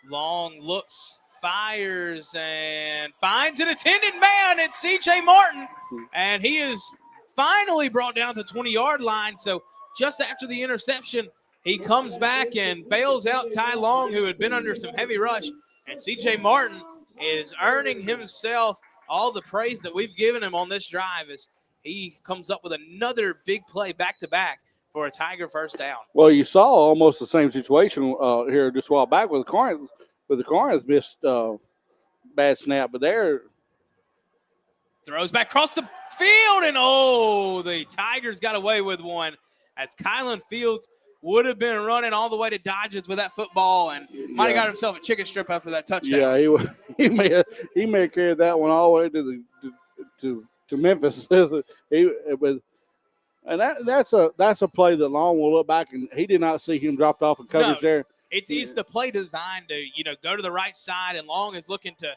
Long looks, fires, and finds an intended man. It's C.J. Martin, and he is finally brought down to the 20-yard line. So just after the interception, he comes back and bails out Ty Long, who had been under some heavy rush. And C.J. Martin is earning himself all the praise that we've given him on this drive as he comes up with another big play back-to-back for a Tiger first down. Well, you saw almost the same situation here just a while back with the Corinth. Missed bad snap, but there. Throws back across the field, and the Tigers got away with one as Kylan Fields would have been running all the way to Dodges with that football and might have got himself a chicken strip after that touchdown. Yeah, he may have carried that one all the way to Memphis. And that's a play that Long will look back and he did not see him dropped off in coverage there. It's the play designed to go to the right side, and Long is looking to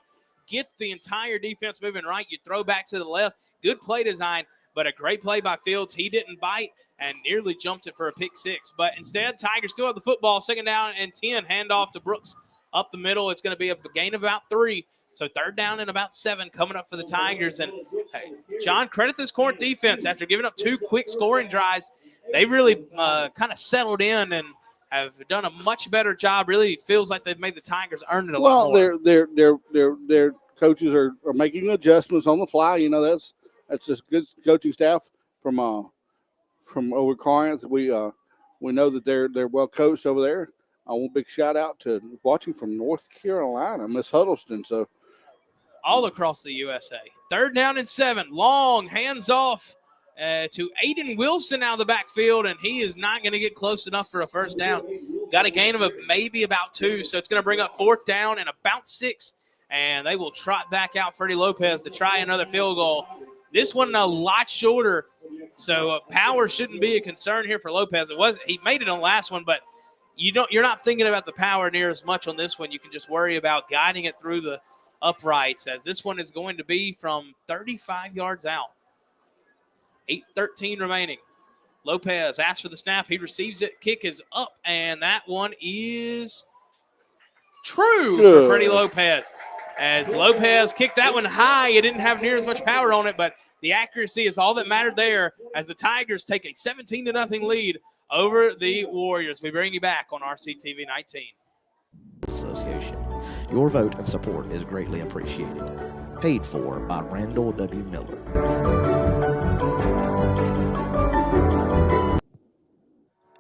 get the entire defense moving right. You throw back to the left. Good play design, but a great play by Fields. He didn't bite and nearly jumped it for a pick six. But instead, Tigers still have the football. Second down and 10. Handoff to Brooks up the middle. It's going to be a gain of about 3. So third down and about 7 coming up for the Tigers. And hey, John, credit this Corinth defense. After giving up 2 quick scoring drives, they really kind of settled in and have done a much better job. Really feels like they've made the Tigers earn it a lot more. Well, their coaches are making adjustments on the fly. That's just good coaching staff from over Corinth. We know that they're well coached over there. I want a big shout out to watching from North Carolina, Miss Huddleston. So all across the USA. Third down and 7. Long hands off to Aiden Wilson out of the backfield, and he is not going to get close enough for a first down. Got a gain of maybe about 2, so it's going to bring up fourth down and about 6, and they will trot back out Freddie Lopez to try another field goal. This one a lot shorter, so power shouldn't be a concern here for Lopez. He made it on the last one, but you're not thinking about the power near as much on this one. You can just worry about guiding it through the uprights, as this one is going to be from 35 yards out. 8:13 remaining. Lopez asks for the snap. He receives it. Kick is up, and that one is true for Freddie Lopez. As Lopez kicked that one high, it didn't have near as much power on it, but the accuracy is all that mattered there as the Tigers take a 17-0 lead over the Warriors. We bring you back on RCTV 19. Association. Your vote and support is greatly appreciated. Paid for by Randall W. Miller.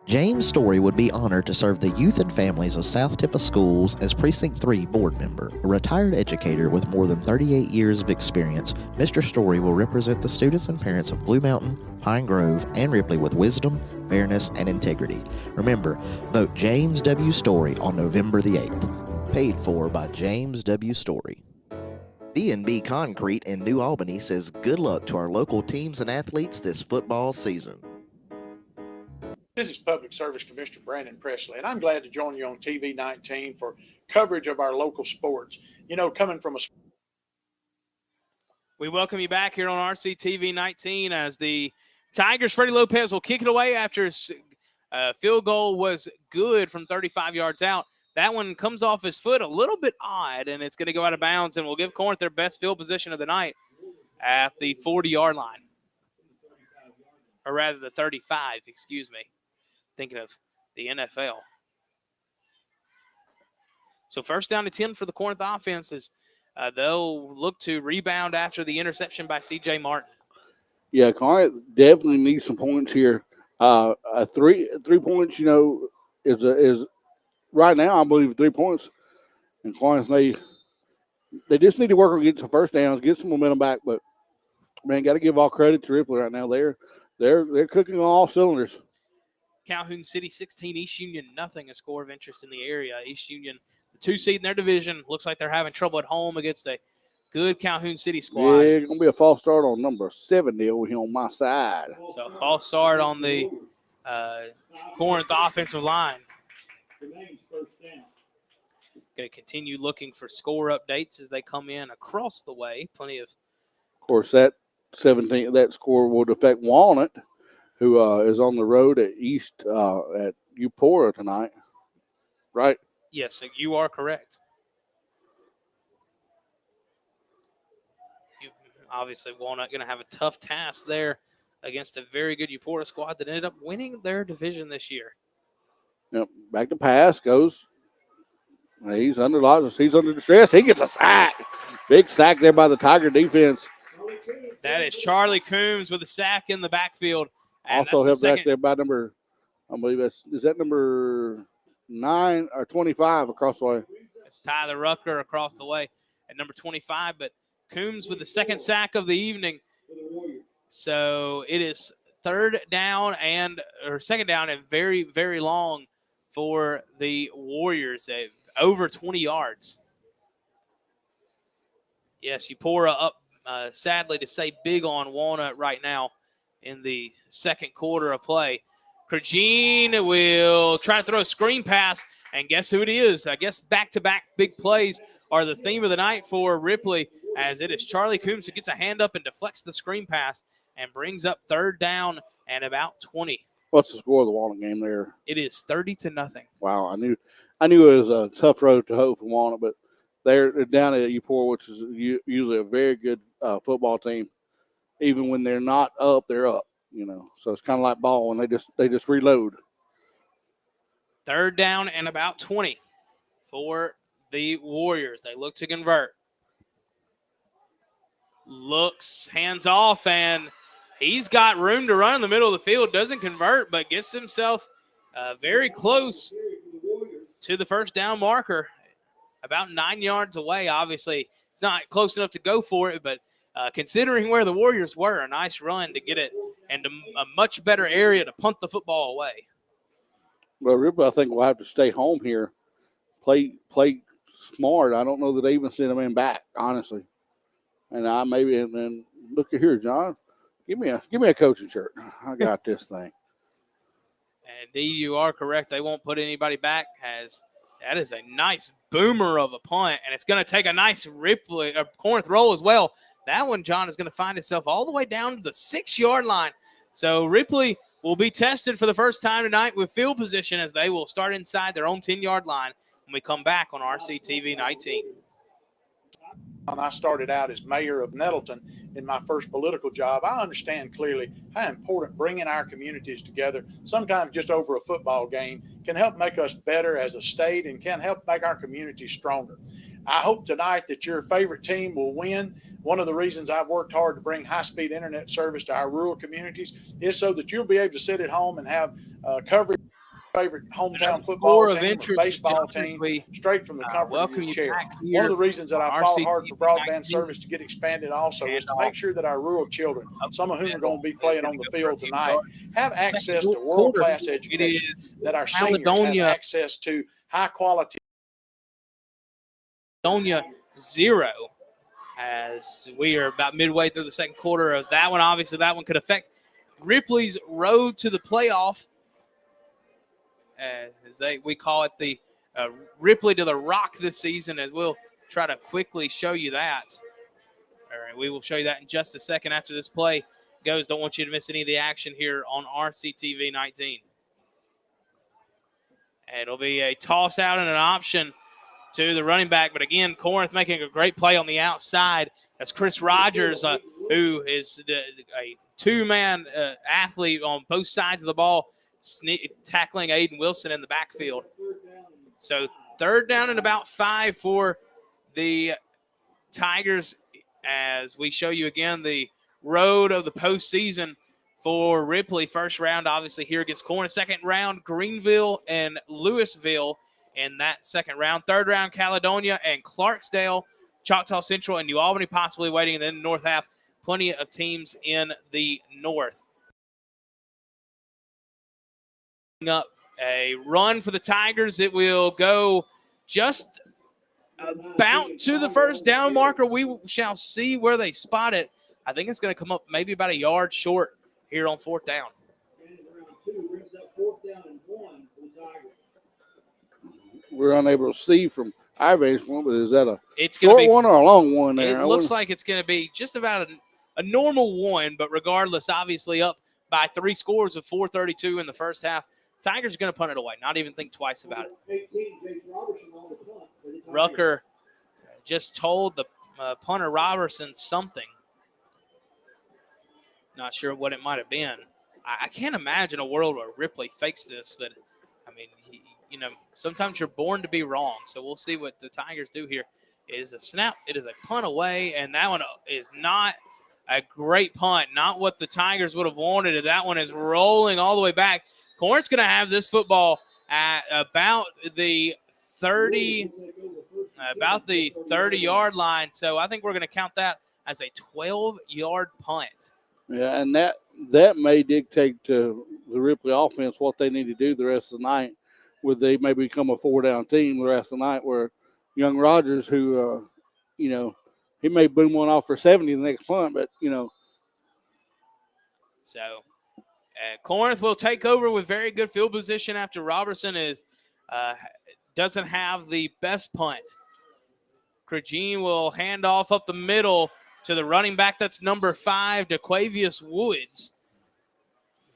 James Story would be honored to serve the youth and families of South Tippa Schools as Precinct 3 board member. A retired educator with more than 38 years of experience, Mr. Story will represent the students and parents of Blue Mountain, Pine Grove, and Ripley with wisdom, fairness, and integrity. Remember, vote James W. Story on November the 8th. Paid for by James W. Story. B&B Concrete in New Albany says good luck to our local teams and athletes this football season. This is Public Service Commissioner Brandon Presley, and I'm glad to join you on TV 19 for coverage of our local sports. Coming from We welcome you back here on RCTV 19 as the Tigers, Freddie Lopez will kick it away after a field goal was good from 35 yards out. That one comes off his foot a little bit odd, and it's going to go out of bounds, and will give Corinth their best field position of the night at the 40-yard line. or rather the 35, excuse me. Thinking of the NFL. So first down to 10 for the Corinth offense as they'll look to rebound after the interception by C.J. Martin. Yeah, Corinth definitely needs some points here. Three points, is right now, I believe, 3 points. And Corinth, they just need to work on getting some first downs, get some momentum back. But man, got to give all credit to Ripley right now. They're cooking on all cylinders. Calhoun City 16, East Union nothing. A score of interest in the area. East Union, the 2 seed in their division, looks like they're having trouble at home against a good Calhoun City squad. Yeah, going to be a false start on number 70 over here on my side. So false start on the Corinth offensive line. Going to continue looking for score updates as they come in across the way. Plenty of. Of course, that score would affect Walnut, who is on the road at East at Eupora tonight, right? Yes, you are correct. Obviously, Walnut going to have a tough task there against a very good Eupora squad that ended up winning their division this year. Yep, back to pass goes. He's under distress. He gets a sack. Big sack there by the Tiger defense. That is Charlie Coombs with a sack in the backfield. And also helped back there by number, I believe is that number 9 or 25 across the way. It's Tyler Rucker across the way at number 25, but Coombs with the second sack of the evening. So it is second down and very, very long for the Warriors. Over 20 yards. Yes, Eupora up, sadly to say, big on Walnut right now in the second quarter of play. Krajine will try to throw a screen pass, and guess who it is? I guess back-to-back big plays are the theme of the night for Ripley, as it is Charlie Coombs who gets a hand up and deflects the screen pass and brings up third down and about 20. What's the score of the Walnut game there? It is 30-0. Wow, I knew it was a tough road to hoe for Walnut, but they're down at Eupora, which is usually a very good football team. Even when they're not up, they're up. So it's kind of like ball, and they just reload. Third down and about 20 for the Warriors. They look to convert. Looks hands off, and he's got room to run in the middle of the field. Doesn't convert, but gets himself very close to the first down marker, about 9 yards away. Obviously, it's not close enough to go for it, but considering where the Warriors were, a nice run to get it into a much better area to punt the football away. Well, Ripley, I think we'll have to stay home here, play smart. I don't know that they even send them in back, honestly. And then look at here, John. Give me a coaching shirt. I got this thing. And indeed, you are correct. They won't put anybody back, as that is a nice boomer of a punt, and it's going to take a nice Corinth roll as well. That one, John, is going to find itself all the way down to the 6-yard line. So Ripley will be tested for the first time tonight with field position, as they will start inside their own 10-yard line when we come back on RCTV 19. I started out as mayor of Nettleton in my first political job. I understand clearly how important bringing our communities together, sometimes just over a football game, can help make us better as a state and can help make our communities stronger. I hope tonight that your favorite team will win. One of the reasons I've worked hard to bring high-speed internet service to our rural communities is so that you'll be able to sit at home and have coverage favorite hometown football team, or baseball team, straight from the comfort of your chair. One of the reasons that I fought hard for broadband service to get expanded also is to make sure that our rural children, some of whom are going to be playing on the field tonight, have access to world-class education, that our seniors have access to high-quality. Caledonia 0, as we are about midway through the second quarter of that one. Obviously, that one could affect Ripley's road to the playoff. We call it the Ripley to the Rock this season, as we'll try to quickly show you that. All right, we will show you that in just a second after this play goes. Don't want you to miss any of the action here on RCTV 19. And it'll be a toss out and an option to the running back. But again, Corinth making a great play on the outside as Chris Rogers who is a two-man athlete on both sides of the ball, tackling Aiden Wilson in the backfield. So 3rd down and about 5 for the Tigers as we show you again the road of the postseason for Ripley. First round, obviously, here against Corinth. Second round, Greenville and Louisville in that second round. 3rd round, Caledonia and Clarksdale, Choctaw Central and New Albany possibly waiting. And then the north half, plenty of teams in the north. Up a run for the Tigers. It will go just about to the first down marker. We shall see where they spot it. I think it's going to come up maybe about a yard short here on 4th down. We're unable to see from our vantage point, but is that a short one or a long one there? It looks like it's going to be just about a normal one, but regardless, obviously up by 3 scores with 4:32 in the first half. Tigers are going to punt it away, not even think twice about it. Rucker just told the punter Robertson something. Not sure what it might have been. I can't imagine a world where Ripley fakes this, but, I mean, sometimes you're born to be wrong. So we'll see what the Tigers do here. It is a snap. It is a punt away, and that one is not a great punt, not what the Tigers would have wanted. That one is rolling all the way back. Corinth's going to have this football at about the 30-yard line. So I think we're going to count that as a 12-yard punt. Yeah, and that may dictate to the Ripley offense what they need to do the rest of the night. Would they maybe become a 4-down team the rest of the night where young Rogers, who, he may boom one off for 70 the next punt, but, So Corinth will take over with very good field position after Robertson doesn't have the best punt. Cragene will hand off up the middle to the running back. That's number 5, DeQuavius Woods.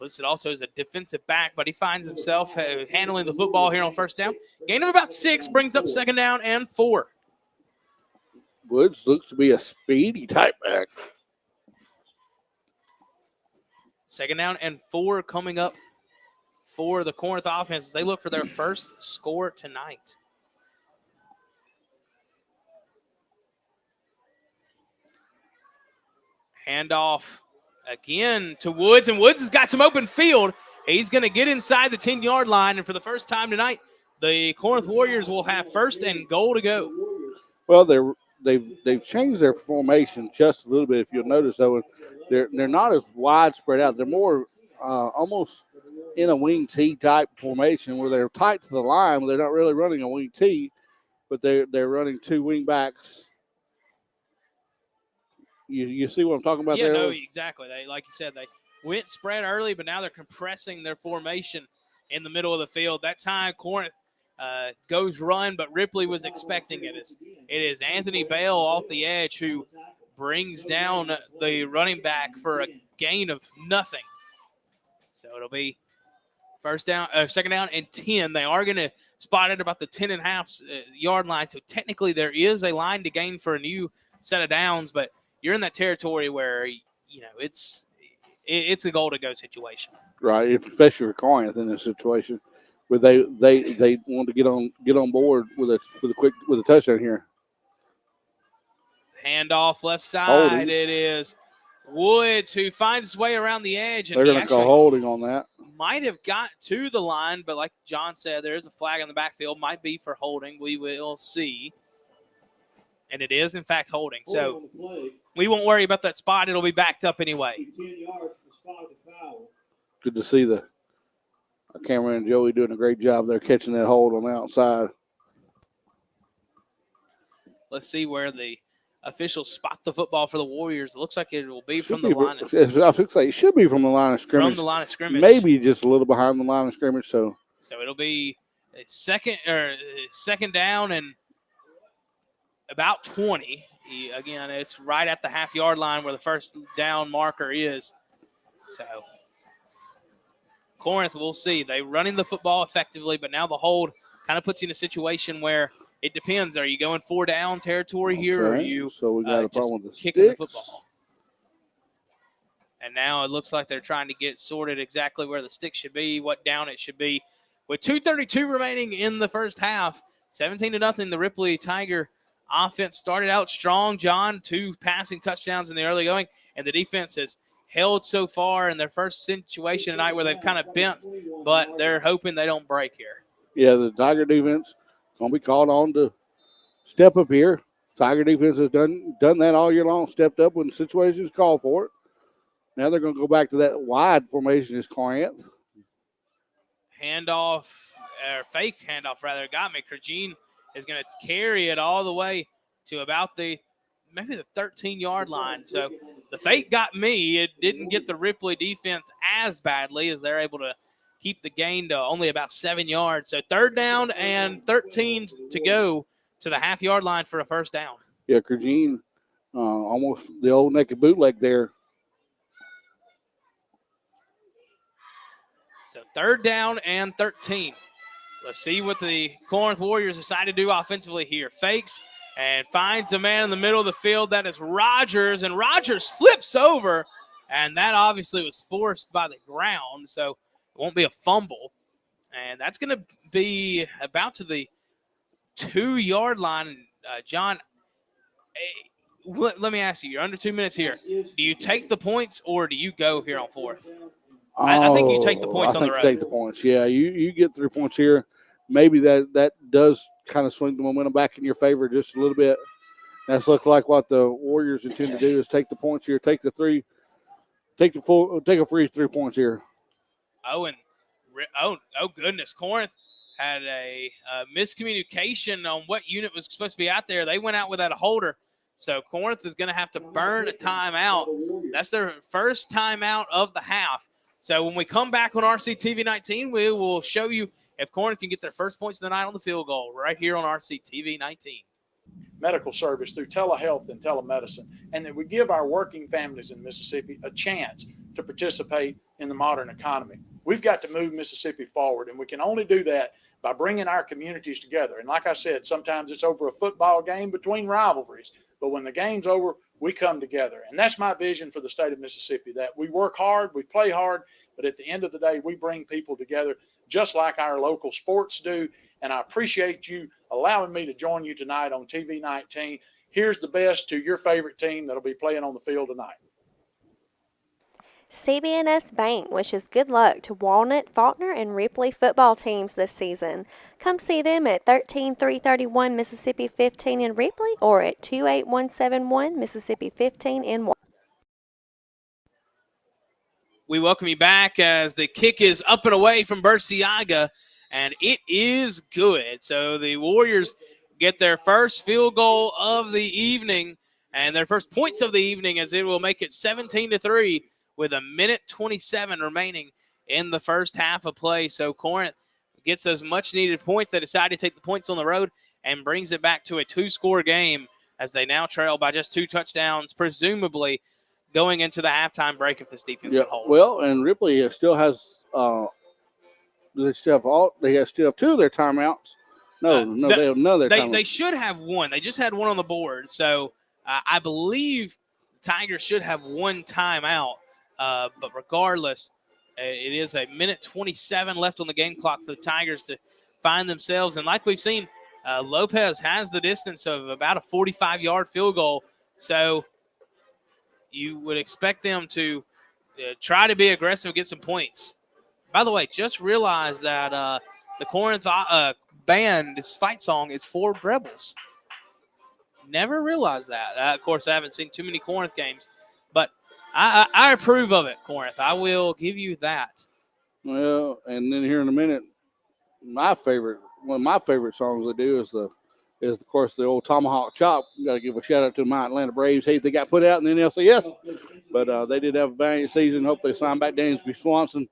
Listed also as a defensive back, but he finds himself handling the football here on first down. Gain of about 6 brings up 2nd down and 4. Woods looks to be a speedy type back. 2nd down and 4 coming up for the Corinth offense as they look for their first score tonight. Handoff again to Woods, and Woods has got some open field. He's going to get inside the 10-yard line, and for the first time tonight, the Corinth Warriors will have 1st and goal to go. Well, they've changed their formation just a little bit. If you'll notice, though, they're not as widespread out. They're more almost in a wing T type formation where they're tight to the line. They're not really running a wing T, but they're running 2 wing backs. You see what I'm talking about there? Yeah, no, exactly. They, like you said, they went spread early, but now they're compressing their formation in the middle of the field. That time, Corinth goes run, but Ripley was expecting it. It is Anthony Bale off the edge who brings down the running back for a gain of nothing. So it'll be 2nd down and 10. They are going to spot it about the 10.5 yard line. So technically there is a line to gain for a new set of downs, but you're in that territory where, it's a goal to go situation. Right, especially for Corinth in this situation where they want to get on board with a touchdown here. Handoff left side. Holding. It is Woods who finds his way around the edge. And they're going to call holding on that. Might have got to the line, but like John said, there is a flag in the backfield. Might be for holding. We will see. And it is, in fact, holding. So we won't worry about that spot. It'll be backed up anyway. Good to see our cameraman Joey doing a great job there catching that hold on the outside. Let's see where the officials spot the football for the Warriors. It looks like it will be from the line. line. I should say it should be from the line of scrimmage. From the line of scrimmage. Maybe just a little behind the line of scrimmage. So it'll be a second down and about 20. Again, it's right at the half-yard line where the first down marker is. So Corinth, we'll see. They're running the football effectively, but now the hold kind of puts you in a situation where it depends. Are you going 4-down territory here, or are you so we got a just problem with the kicking sticks. the football? And now it looks like they're trying to get sorted exactly where the stick should be, what down it should be. With 2:32 remaining in the first half, 17-0, the Ripley Tiger offense started out strong. John, 2 passing touchdowns in the early going, and the defense has held so far in their first situation tonight where they've kind of bent, but they're hoping they don't break here. Yeah, the Tiger defense going to be called on to step up here. Tiger defense has done that all year long, stepped up when situations call for it. Now they're going to go back to that wide formation as Corinth. Handoff, or fake handoff rather, got me. Krajine is going to carry it all the way to about maybe the 13-yard line. So the fake got me. It didn't get the Ripley defense as badly as they're able to keep the gain to only about 7 yards. So 3rd down and 13 to go to the half-yard line for a first down. Yeah, Krajine, almost the old naked bootleg there. So 3rd down and 13. Let's see what the Corinth Warriors decide to do offensively here. Fakes and finds a man in the middle of the field. That is Rogers, and Rogers flips over, and that obviously was forced by the ground, so it won't be a fumble. And that's going to be about to the 2-yard line. John, let me ask you, you're under 2 minutes here. Do you take the points or do you go here on 4th? I think you take the points on the road. I think you take the points. Yeah, you get 3 points here. Maybe that does kind of swing the momentum back in your favor just a little bit. That's look like what the Warriors intend to do is take the points here, take a free 3 points here. Oh goodness, Corinth had a miscommunication on what unit was supposed to be out there. They went out without a holder. So Corinth is going to have to burn a timeout. That's their first timeout of the half. So when we come back on RCTV 19, we will show you if Corinth can get their first points of the night on the field goal right here on RCTV 19. Medical service through telehealth and telemedicine, and that we give our working families in Mississippi a chance to participate in the modern economy. We've got to move Mississippi forward, and we can only do that by bringing our communities together. And like I said, sometimes it's over a football game between rivalries, but when the game's over, we come together. And that's my vision for the state of Mississippi, that we work hard, we play hard, but at the end of the day, we bring people together just like our local sports do. And I appreciate you allowing me to join you tonight on TV 19. Here's the best to your favorite team that'll be playing on the field tonight. CB&S Bank wishes good luck to Walnut, Faulkner, and Ripley football teams this season. Come see them at 13331 Mississippi 15 in Ripley or at 28171 Mississippi 15 in Walnut. We welcome you back as the kick is up and away from Berciaga, and it is good. So the Warriors get their first field goal of the evening and their first points of the evening, as it will make it 17-3 with 1:27 remaining in the first half of play. So Corinth gets those much-needed points. They decide to take the points on the road and brings it back to a 2-score game as they now trail by just 2 touchdowns, presumably going into the halftime break if this defense can hold. Well, and Ripley still has they still have 2 of their timeouts. They have none of their timeouts. They should have 1. They just had 1 on the board. So I believe the Tigers should have 1 timeout. But regardless, it is 1:27 left on the game clock for the Tigers to find themselves. And like we've seen, Lopez has the distance of about a 45-yard field goal. So you would expect them to try to be aggressive and get some points. By the way, just realized that the Corinth band's fight song is for Rebels. Never realized that. Of course, I haven't seen too many Corinth games, but I approve of it, Corinth. I will give you that. Well, and then here in a minute, one of my favorite songs they do is of course the old Tomahawk Chop. Got to give a shout out to my Atlanta Braves. Hey, they got put out in the NLCS, but they did have a valiant season. Hope they sign back Dansby Swanson.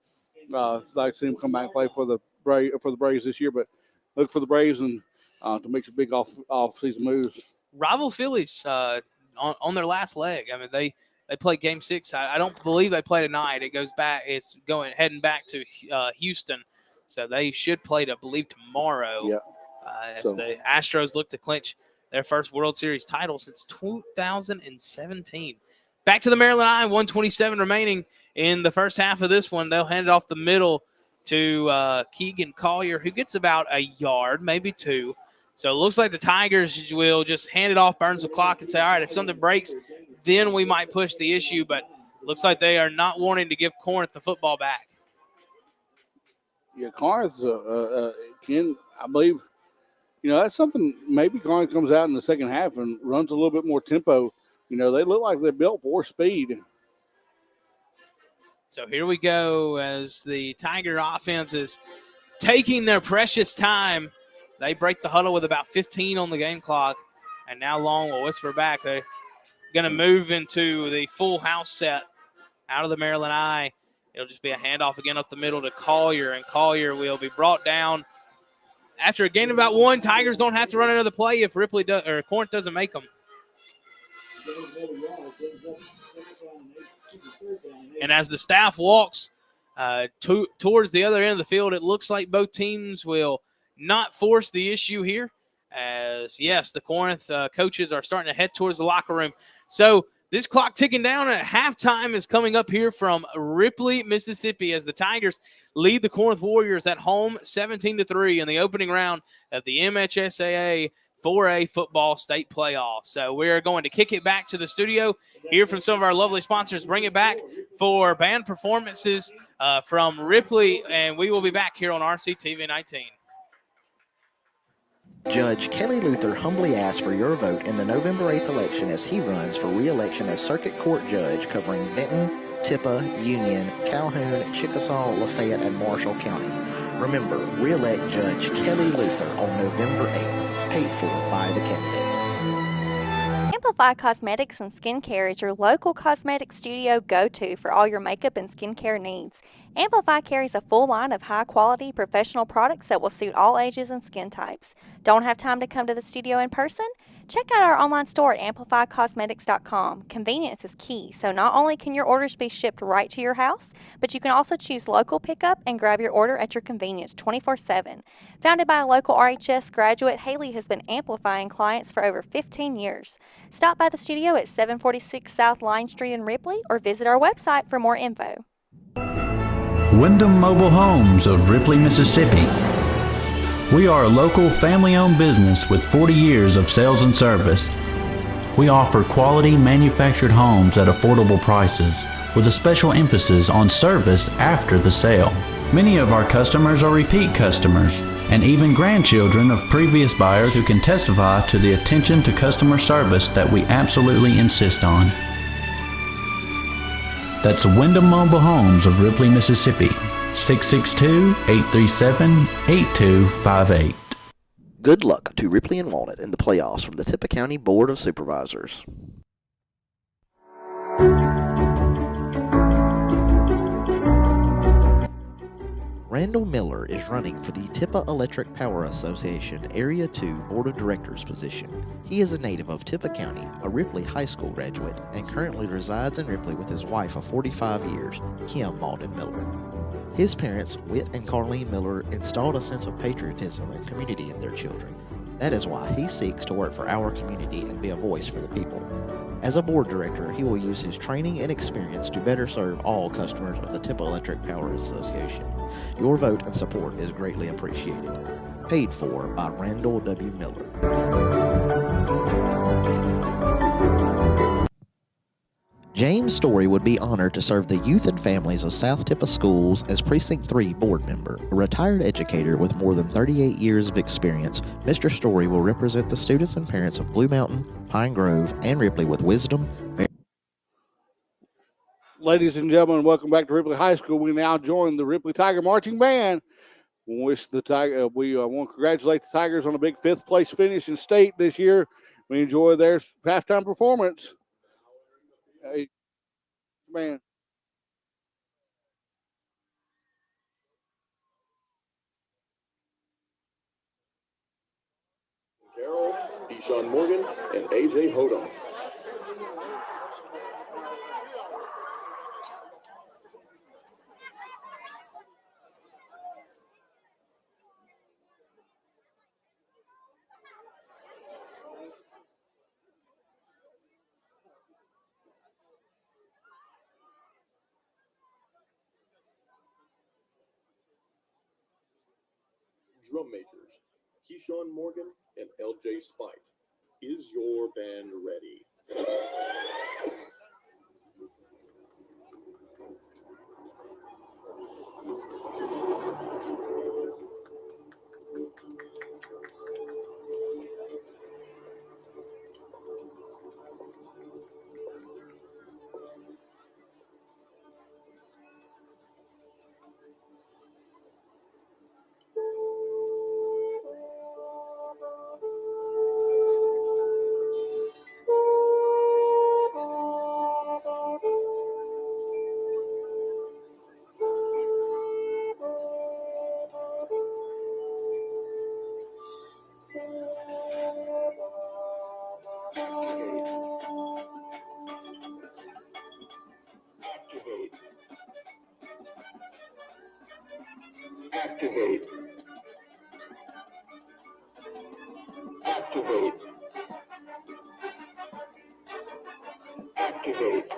Like to see him come back and play for the Braves this year, but look for the Braves and to make some big off-season moves. Rival Phillies on their last leg. I mean, they played Game 6. I don't believe they play tonight. It goes back. It's heading back to Houston, so they should play, I believe, tomorrow. Yeah. As the Astros look to clinch their first World Series title since 2017. back to the Maryland Eye, 127 remaining in the first half of this one. They'll hand it off the middle to Keegan Collier, who gets about a yard, maybe 2. So it looks like the Tigers will just hand it off, burns the clock, and say, all right, if something breaks, then we might push the issue. But looks like they are not wanting to give Corinth the football back. Yeah, Corinth can, I believe, that's something maybe Corinth comes out in the second half and runs a little bit more tempo. They look like they're built for speed. So here we go as the Tiger offense is taking their precious time. They break the huddle with about 15 on the game clock, and now Long will whisper back. They're going to move into the full house set out of the Maryland Eye. It'll just be a handoff again up the middle to Collier, and Collier will be brought down after a gain of about 1. Tigers don't have to run another play if Ripley or Corinth doesn't make them. And as the staff walks towards the other end of the field, it looks like both teams will not force the issue here. As, yes, the Corinth coaches are starting to head towards the locker room. So this clock ticking down at halftime is coming up here from Ripley, Mississippi, as the Tigers lead the Corinth Warriors at home 17-3 in the opening round of the MHSAA 4A football state playoff. So we're going to kick it back to the studio, hear from some of our lovely sponsors, bring it back for band performances from Ripley, and we will be back here on RCTV 19. Judge Kelly Luther humbly asks for your vote in the November 8th election as he runs for re-election as Circuit Court Judge covering Benton, Tippah, Union, Calhoun, Chickasaw, Lafayette, and Marshall County. Remember, re-elect Judge Kelly Luther on November 8th, paid for by the candidate. Amplify Cosmetics and Skincare is your local cosmetic studio go-to for all your makeup and skincare needs. Amplify carries a full line of high-quality professional products that will suit all ages and skin types. Don't have time to come to the studio in person? Check out our online store at amplifycosmetics.com. Convenience is key, so not only can your orders be shipped right to your house, but you can also choose local pickup and grab your order at your convenience 24/7. Founded by a local RHS graduate, Haley has been amplifying clients for over 15 years. Stop by the studio at 746 South Line Street in Ripley or visit our website for more info. Wyndham Mobile Homes of Ripley, Mississippi. We are a local family-owned business with 40 years of sales and service. We offer quality manufactured homes at affordable prices with a special emphasis on service after the sale. Many of our customers are repeat customers and even grandchildren of previous buyers who can testify to the attention to customer service that we absolutely insist on. That's Wyndham Mobile Homes of Ripley, Mississippi. 662-837-8258. Good luck to Ripley and Walnut in the playoffs from the Tippah County Board of Supervisors. Randall Miller is running for the Tippah Electric Power Association Area 2 Board of Directors position. He is a native of Tippah County, a Ripley High School graduate, and currently resides in Ripley with his wife of 45 years, Kim Malden Miller. His parents, Whit and Carlene Miller, installed a sense of patriotism and community in their children. That is why he seeks to work for our community and be a voice for the people. As a board director, he will use his training and experience to better serve all customers of the Tippah Electric Power Association. Your vote and support is greatly appreciated. Paid for by Randall W. Miller. James Story would be honored to serve the youth and families of South Tippah Schools as Precinct 3 board member. A retired educator with more than 38 years of experience, Mr. Story will represent the students and parents of Blue Mountain, Pine Grove, and Ripley with wisdom. Ladies and gentlemen, welcome back to Ripley High School. We now join the Ripley Tiger Marching Band. We want to congratulate the Tigers on a big 5th place finish in state this year. We enjoy their halftime performance. Hey, man. Carroll, Deshaun Morgan, and A.J. Hodum. drum majors, Keyshawn Morgan and LJ Spite. Is your band ready? Activate. Activate. Activate.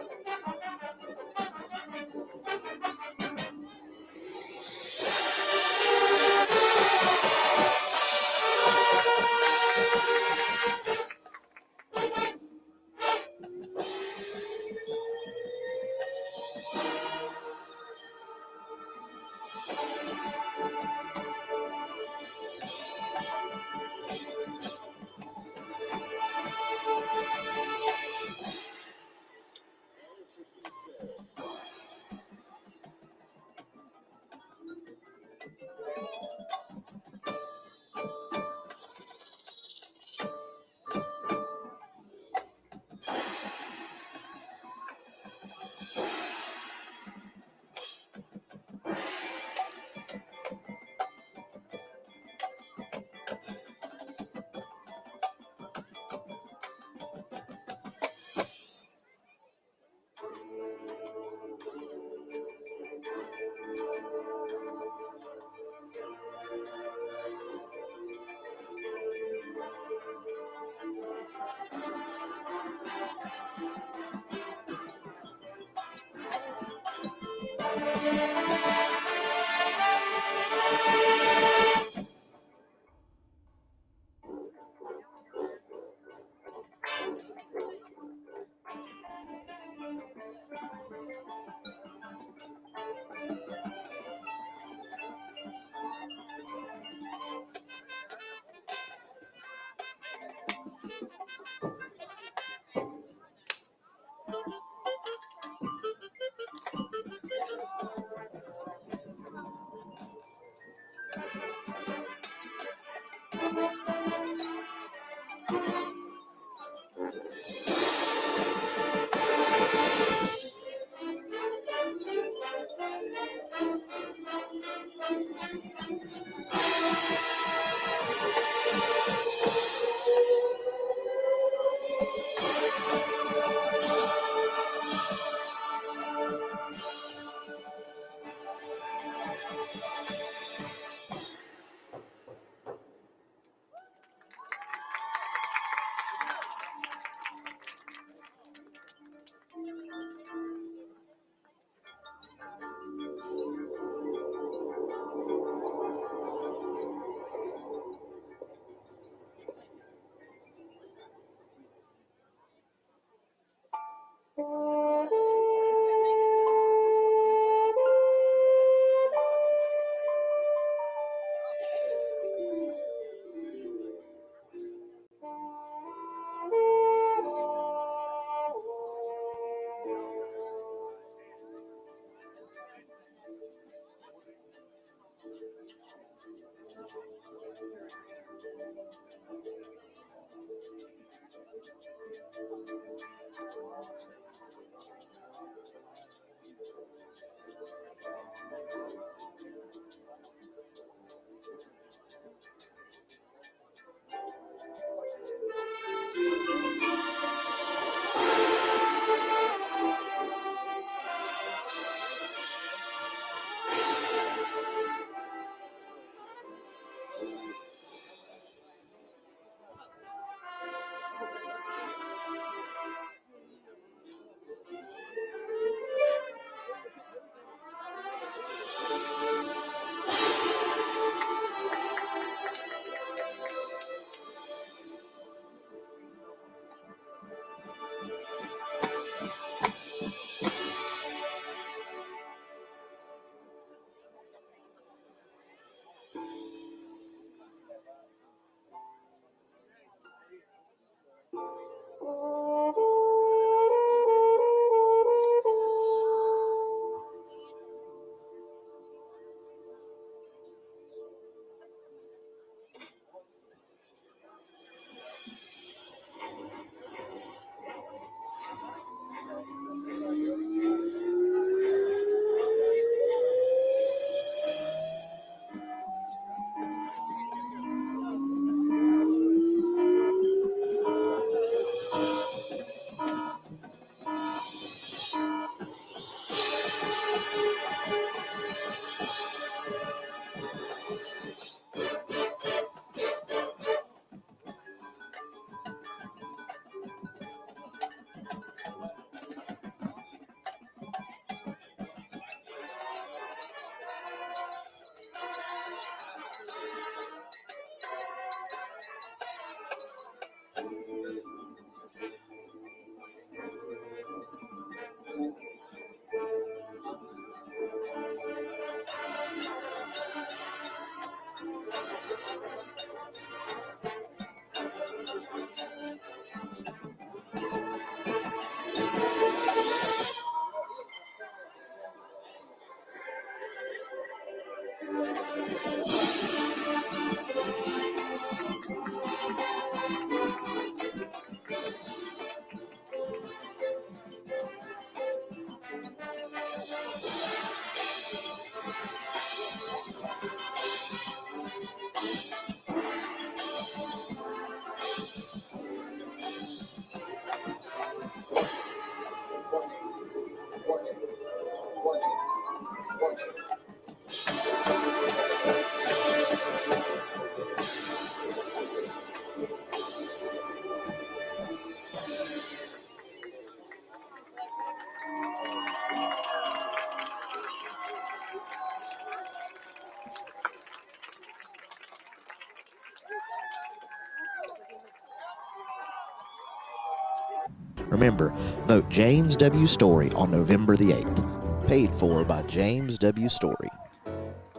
Remember, vote James W. Story on November the 8th. Paid for by James W. Story.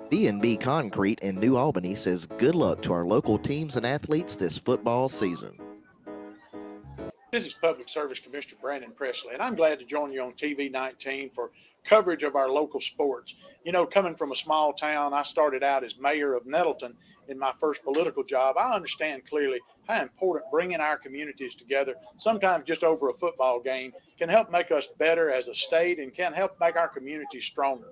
B&B Concrete in New Albany says good luck to our local teams and athletes this football season. This is Public Service Commissioner Brandon Presley, and I'm glad to join you on TV 19 for coverage of our local sports. You know, coming from a small town, I started out as mayor of Nettleton in my first political job. I understand clearly how important bringing our communities together, sometimes just over a football game, can help make us better as a state and can help make our communities stronger.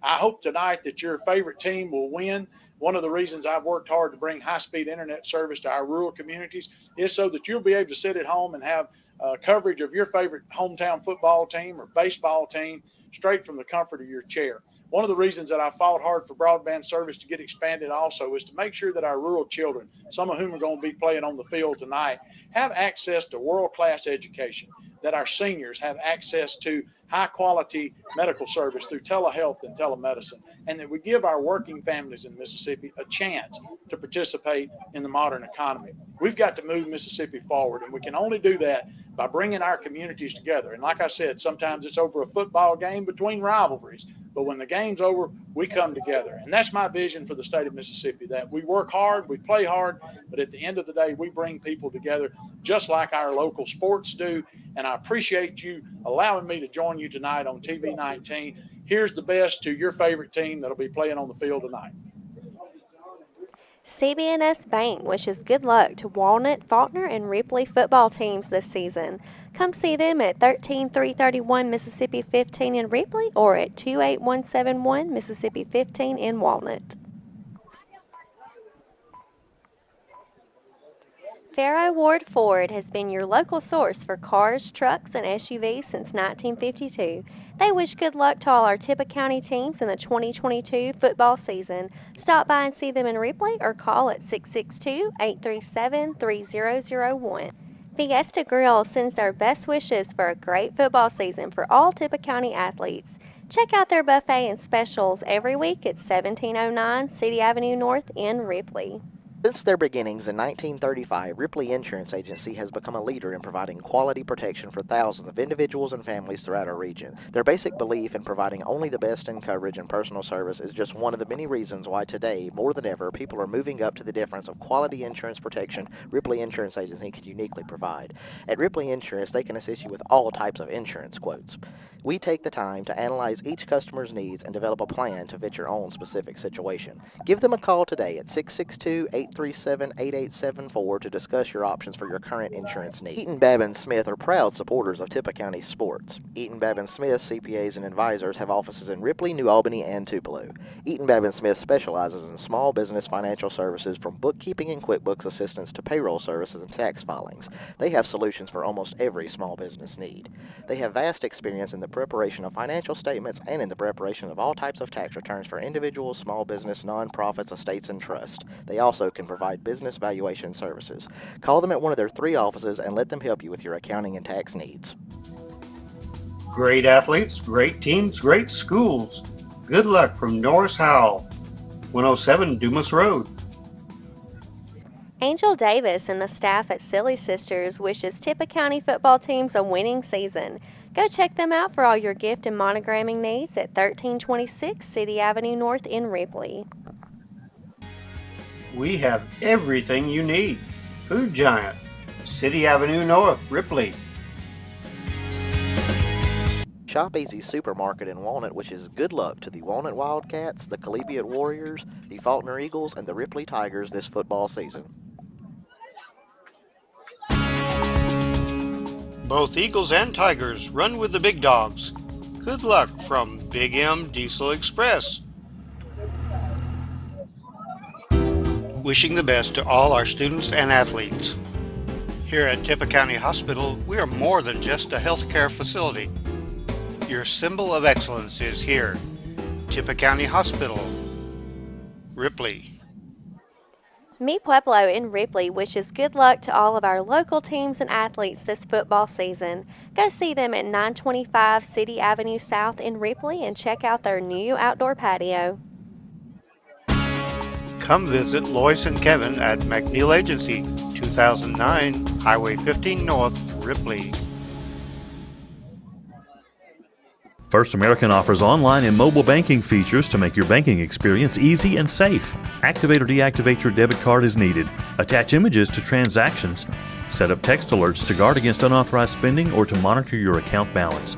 I hope tonight that your favorite team will win. One of the reasons I've worked hard to bring high-speed internet service to our rural communities is so that you'll be able to sit at home and have coverage of your favorite hometown football team or baseball team straight from the comfort of your chair. One of the reasons that I fought hard for broadband service to get expanded also is to make sure that our rural children, some of whom are going to be playing on the field tonight, have access to world-class education, that our seniors have access to high-quality medical service through telehealth and telemedicine, and that we give our working families in Mississippi a chance to participate in the modern economy. We've got to move Mississippi forward, and we can only do that by bringing our communities together. And like I said, sometimes it's over a football game between rivalries, but when the game's over, we come together. And that's my vision for the state of Mississippi, that we work hard, we play hard, but at the end of the day, we bring people together just like our local sports do. And I appreciate you allowing me to join you tonight on TV 19. Here's the best to your favorite team that'll be playing on the field tonight. CB&S Bank wishes good luck to Walnut, Faulkner, and Ripley football teams this season. Come see them at 13331 Mississippi 15 in Ripley or at 28171 Mississippi 15 in Walnut. Farrow Ward Ford has been your local source for cars, trucks, and SUVs since 1952. They wish good luck to all our Tippah County teams in the 2022 football season. Stop by and see them in Ripley or call at 662-837-3001. Fiesta Grill sends their best wishes for a great football season for all Tippah County athletes. Check out their buffet and specials every week at 1709 City Avenue North in Ripley. Since their beginnings in 1935, Ripley Insurance Agency has become a leader in providing quality protection for thousands of individuals and families throughout our region. Their basic belief in providing only the best in coverage and personal service is just one of the many reasons why today, more than ever, people are moving up to the difference of quality insurance protection Ripley Insurance Agency can uniquely provide. At Ripley Insurance, they can assist you with all types of insurance quotes. We take the time to analyze each customer's needs and develop a plan to fit your own specific situation. Give them a call today at 662-837-8874 to discuss your options for your current insurance needs. Eaton Babin Smith are proud supporters of Tippah County sports. Eaton Babin Smith CPAs and advisors have offices in Ripley, New Albany, and Tupelo. Eaton Babin Smith specializes in small business financial services from bookkeeping and QuickBooks assistance to payroll services and tax filings. They have solutions for almost every small business need. They have vast experience in the preparation of financial statements and in the preparation of all types of tax returns for individuals, small business, nonprofits, estates, and trusts. They also can provide business valuation services. Call them at one of their 3 offices and let them help you with your accounting and tax needs. Great athletes, great teams, great schools. Good luck from Norris Howell, 107 Dumas Road. Angel Davis and the staff at Silly Sisters wishes Tippah County football teams a winning season. Go check them out for all your gift and monogramming needs at 1326 City Avenue North in Ripley. We have everything you need. Food Giant, City Avenue North, Ripley. Shop Easy Supermarket in Walnut wishes good luck to the Walnut Wildcats, the Collegiate Warriors, the Faulkner Eagles, and the Ripley Tigers this football season. Both Eagles and Tigers run with the big dogs. Good luck from Big M Diesel Express. Wishing the best to all our students and athletes. Here at Tippah County Hospital, we are more than just a healthcare facility. Your symbol of excellence is here. Tippah County Hospital, Ripley. Mi Pueblo in Ripley wishes good luck to all of our local teams and athletes this football season. Go see them at 925 City Avenue South in Ripley and check out their new outdoor patio. Come visit Lois and Kevin at McNeil Agency, 2009 Highway 15 North, Ripley. First American offers online and mobile banking features to make your banking experience easy and safe. Activate or deactivate your debit card as needed. Attach images to transactions. Set up text alerts to guard against unauthorized spending or to monitor your account balance.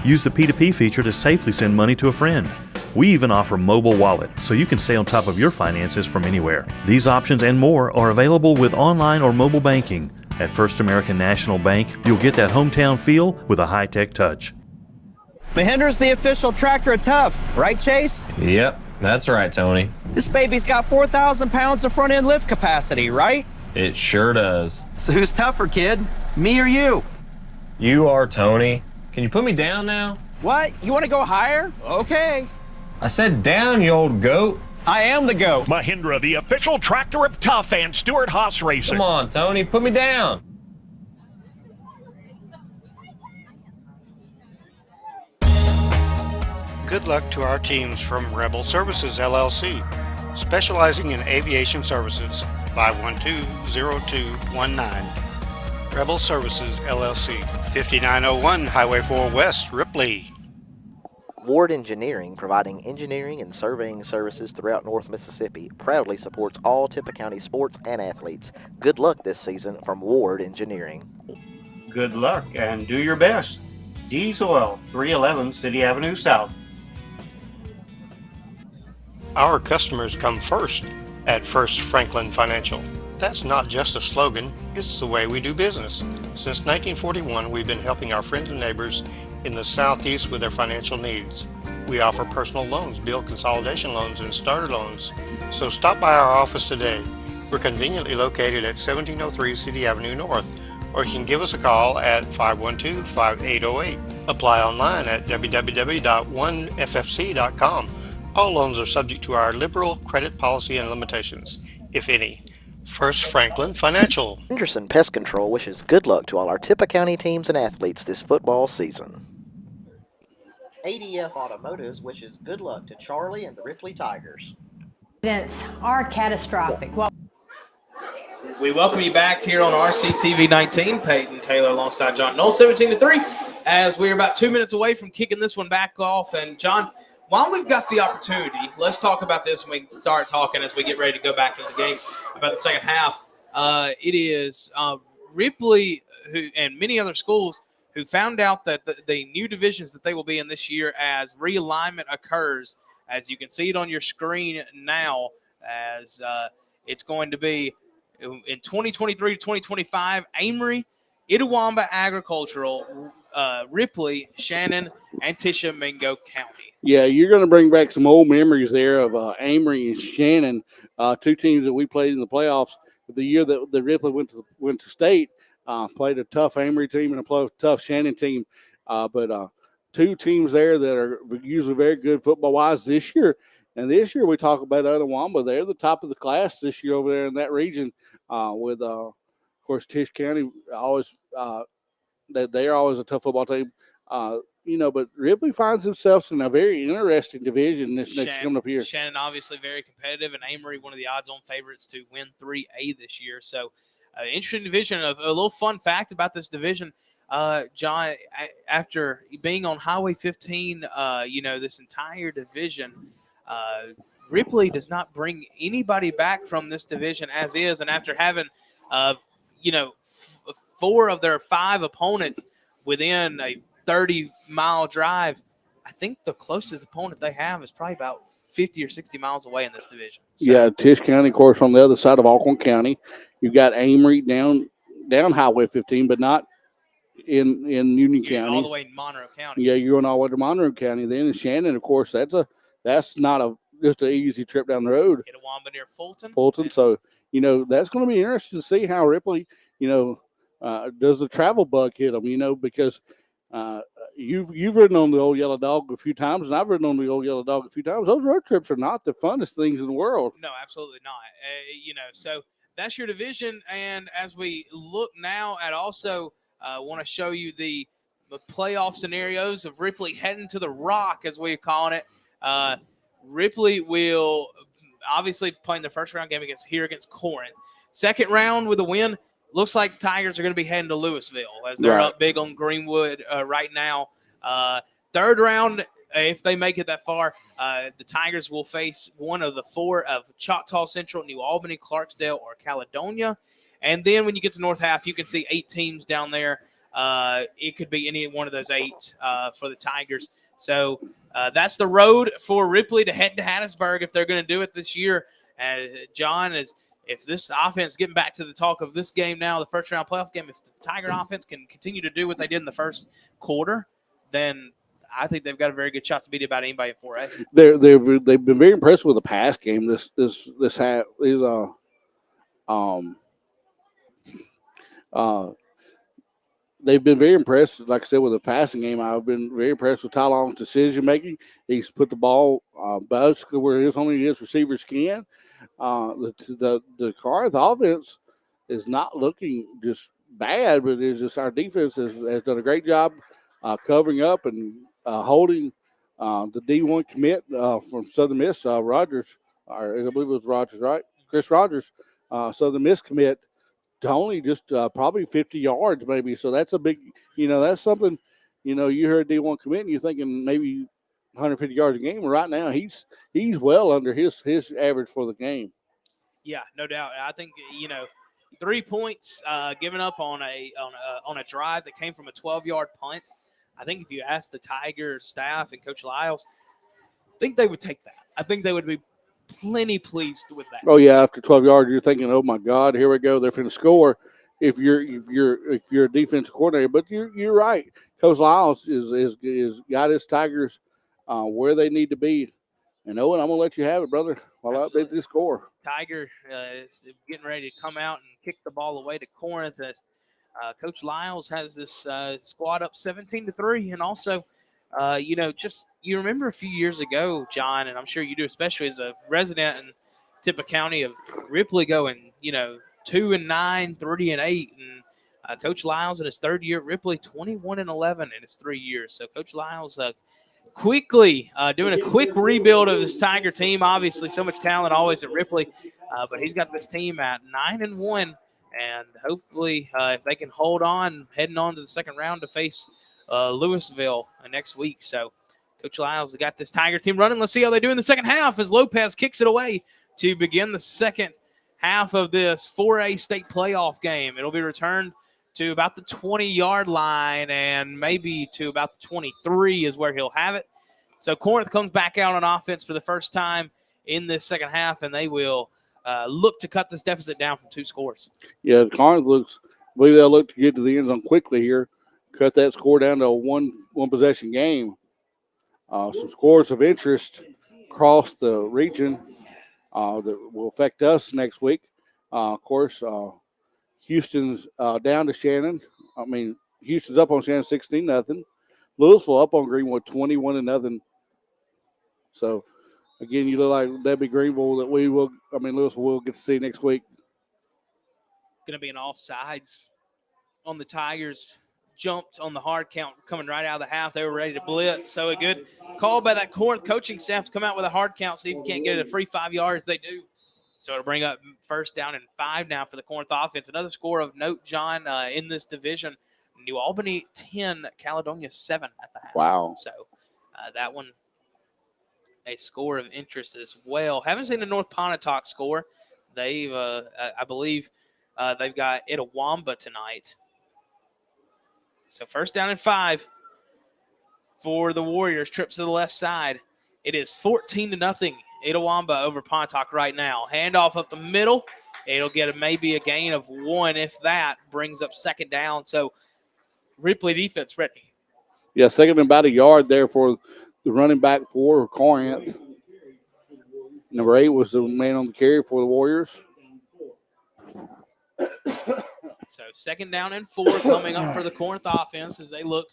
Use the P2P feature to safely send money to a friend. We even offer mobile wallet, so you can stay on top of your finances from anywhere. These options and more are available with online or mobile banking. At First American National Bank, you'll get that hometown feel with a high-tech touch. Mahindra's the official tractor of tough, right, Chase? Yep, that's right, Tony. This baby's got 4,000 pounds of front-end lift capacity, right? It sure does. So who's tougher, kid? Me or you? You are, Tony. Can you put me down now? What? You want to go higher? Okay. I said down, you old goat. I am the goat. Mahindra, the official tractor of Tough and Stewart Haas Racing. Come on, Tony, put me down. Good luck to our teams from Rebel Services LLC, specializing in aviation services. 512-0219. Rebel Services LLC, 5901 Highway 4 West, Ripley. Ward Engineering, providing engineering and surveying services throughout North Mississippi, proudly supports all Tippah County sports and athletes. Good luck this season from Ward Engineering. Good luck and do your best. D's Oil, 311 City Avenue South. Our customers come first at First Franklin Financial. That's not just a slogan, it's the way we do business. Since 1941, we've been helping our friends and neighbors in the Southeast with their financial needs. We offer personal loans, bill consolidation loans, and starter loans. So stop by our office today. We're conveniently located at 1703 City Avenue North, or you can give us a call at 512-5808. Apply online at www.oneffc.com. All loans are subject to our liberal credit policy and limitations, if any. First Franklin Financial. Henderson Pest Control wishes good luck to all our Tippah County teams and athletes this football season. ADF Automotives wishes good luck to Charlie and the Ripley Tigers. Incidents are catastrophic. Well, we welcome you back here on RCTV 19. Peyton Taylor alongside John Knoll, 17-3, as we're about 2 minutes away from kicking this one back off. And John, while we've got the opportunity, let's talk about this when we start talking as we get ready to go back into the game about the second half. It is Ripley and many other schools who found out that the new divisions that they will be in this year as realignment occurs, as you can see it on your screen now, as it's going to be in 2023 to 2025, Amory, Itawamba Agricultural, Ripley, Shannon, and Tishomingo County. Yeah, you're going to bring back some old memories there of Amory and Shannon, two teams that we played in the playoffs. The year that the Ripley went to state, played a tough Amory team and a tough Shannon team. But two teams there that are usually very good football-wise this year. And this year we talk about Itawamba. They're the top of the class this year over there in that region with, of course, Tish County always they're always a tough football team. But Ripley finds themselves in a very interesting division this next coming up here. Shannon obviously very competitive, and Amory one of the odds-on favorites to win 3A this year. So, interesting division. A little fun fact about this division, John, after being on Highway 15, this entire division, Ripley does not bring anybody back from this division as is, and after having, 4 of their 5 opponents within a 30-mile drive, I think the closest opponent they have is probably about 50 or 60 miles away in this division. So. Yeah, Tish County, of course, on the other side of Alcorn County. You've got Amory down Highway 15, but not in Union County. All the way in Monroe County. Yeah, you're going all the way to Monroe County. Then in Shannon, of course, that's not just an easy trip down the road. Itawamba near Fulton. So, that's going to be interesting to see how Ripley, does the travel bug hit them, because you've ridden on the old yellow dog a few times, and I've ridden on the old yellow dog a few times. Those road trips are not the funnest things in the world. No, absolutely not. So that's your division. And as we look now at also want to show you the playoff scenarios of Ripley heading to the Rock, as we're calling it. Ripley will obviously playing their first round game against Corinth. Second round with a win. Looks like Tigers are going to be heading to Louisville as they're up big on Greenwood right now. third round, if they make it that far, the Tigers will face one of the 4 of Choctaw Central, New Albany, Clarksdale, or Caledonia. And then when you get to North Half, you can see 8 teams down there. It could be any one of those 8 for the Tigers. So that's the road for Ripley to head to Hattiesburg if they're going to do it this year. John, if this offense, getting back to the talk of this game now, the first round playoff game, if the Tiger offense can continue to do what they did in the first quarter, then I think they've got a very good shot to beat about anybody in 4A. They've been very impressed with the pass game. They've been very impressed, like I said, with the passing game. I've been very impressed with Ty Long's decision making. He's put the ball basically where his receivers can. The Corinth offense is not looking just bad, but it's just our defense has done a great job covering up and holding the D1 commit from Southern Miss, Rogers, or I believe it was Rogers, right? Chris Rogers, Southern Miss commit to only just probably 50 yards maybe. So that's a big, that's something, you heard D1 commit and you're thinking maybe 150 yards a game. Right now he's well under his average for the game. Yeah, no doubt. I think 3 points given up on a drive that came from a 12-yard punt. I think if you ask the Tiger staff and Coach Lyles, I think they would take that. I think they would be plenty pleased with that. Oh yeah, after 12 yards, you're thinking, "Oh my God, here we go! They're going to score." If you're a defensive coordinator, but you're right. Coach Lyles is got his Tigers where they need to be. And Owen, I'm going to let you have it, brother, while I update the score. Tiger is getting ready to come out and kick the ball away to Corinth. As Coach Lyles has this squad up 17-3, and also, you remember a few years ago, John, and I'm sure you do, especially as a resident in Tippah County, of Ripley going, 2-9, 3-8, and Coach Lyles in his third year at Ripley, 21-11 in his 3 years. So Coach Lyles quickly doing a quick rebuild of this Tiger team. Obviously, so much talent always at Ripley, but he's got this team at 9-1, and hopefully, if they can hold on, heading on to the second round to face Louisville next week. So Coach Lyles has got this Tiger team running. Let's see how they do in the second half as Lopez kicks it away to begin the second half of this 4A state playoff game. It'll be returned to about the 20-yard line, and maybe to about the 23 is where he'll have it. So Corinth comes back out on offense for the first time in this second half, and they will look to cut this deficit down from 2 scores. Yeah, Corinth believe they'll look to get to the end zone quickly here, cut that score down to a one possession game. Some scores of interest across the region that will affect us next week. Of course, Houston's down to Shannon. Houston's up on Shannon 16-0. Louisville up on Greenwood 21-0. So, again, you look like Debbie Greenville that Louisville will get to see next week. Going to be an offsides on the Tigers. Jumped on the hard count coming right out of the half. They were ready to blitz. So a good call by that Corinth coaching staff to come out with a hard count, see if you can't get it a free 5 yards. They do. So it'll bring up first down and 5 now for the Corinth offense. Another score of note, John, in this division. New Albany 10, Caledonia 7 at the half. Wow. So that one, a score of interest as well. Haven't seen the North Pontotoc score. They've, I believe, they've got Itawamba tonight. So first down and 5 for the Warriors. Trips to the left side. It is 14-0. Itawamba over Pontotoc right now. Handoff up the middle. It'll get maybe a gain of 1 if that. Brings up second down. So Ripley defense ready. Yeah, second and about a yard there for the running back for Corinth. Number 8 was the man on the carry for the Warriors. So second down and 4 coming up for the Corinth offense as they look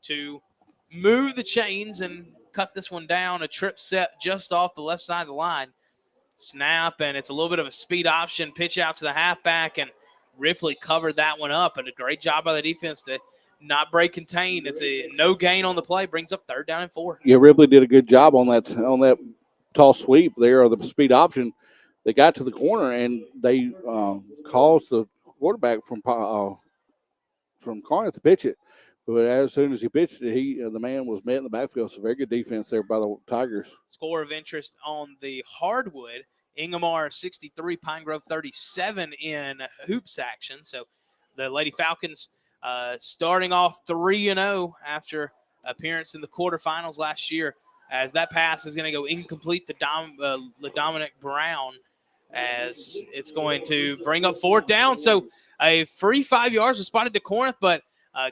to move the chains and cut this one down. A trip set just off the left side of the line. Snap, and it's a little bit of a speed option. Pitch out to the halfback, and Ripley covered that one up. And a great job by the defense to not break contain. It's a no gain on the play. Brings up third down and 4. Yeah, Ripley did a good job on that toss sweep there, or the speed option. They got to the corner, and they caused the quarterback from Corinth to pitch it. But as soon as he pitched it, the man was met in the backfield. So very good defense there by the Tigers. Score of interest on the hardwood. Ingomar 63, Pine Grove 37 in hoops action. So the Lady Falcons starting off 3-0 after appearance in the quarterfinals last year, as that pass is going to go incomplete to Dominic Brown, as it's going to bring up fourth down. So a free 5 yards was spotted to Corinth, but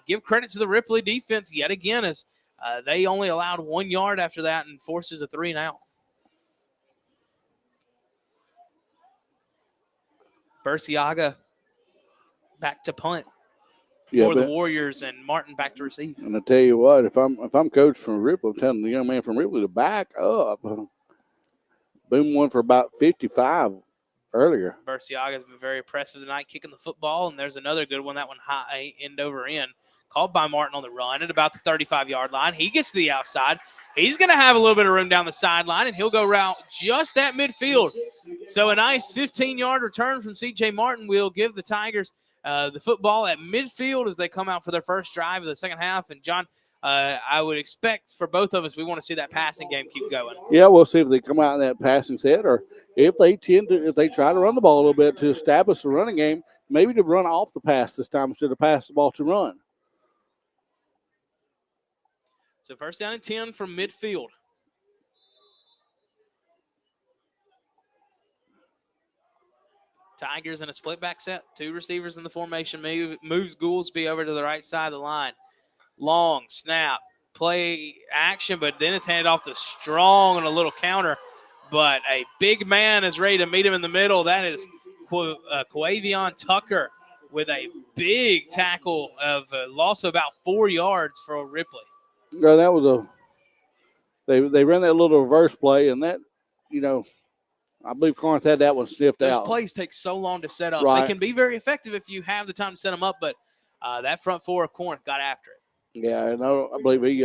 give credit to the Ripley defense yet again, as they only allowed 1 yard after that and forces a 3-and-out. Burciaga back to punt for the Warriors, and Martin back to receive. And I tell you what, if I'm coach from Ripley, I'm telling the young man from Ripley to back up. Boom won for about 55 earlier. Burciaga has been very impressive tonight, kicking the football, and there's another good one. That one high, end over end, called by Martin on the run at about the 35-yard line. He gets to the outside. He's going to have a little bit of room down the sideline, and he'll go route just at midfield. So a nice 15-yard return from C.J. Martin will give the Tigers the football at midfield as they come out for their first drive of the second half. And, John, I would expect for both of us, we want to see that passing game keep going. Yeah, we'll see if they come out in that passing set, or if they try to run the ball a little bit to establish the running game, maybe to run off the pass this time instead of pass the ball to run. So first down and 10 from midfield. Tigers in a split back set. 2 receivers in the formation. Moves Goolsby over to the right side of the line. Long snap. Play action, but then it's handed off to Strong on a little counter. But a big man is ready to meet him in the middle. That is Quavion Tucker with a big tackle of loss of about 4 yards for Ripley. Yeah, that was they ran that little reverse play, and that, I believe Corinth had that one sniffed out. Those plays take so long to set up. Right. They can be very effective if you have the time to set them up, but that front four of Corinth got after it. Yeah, and I believe he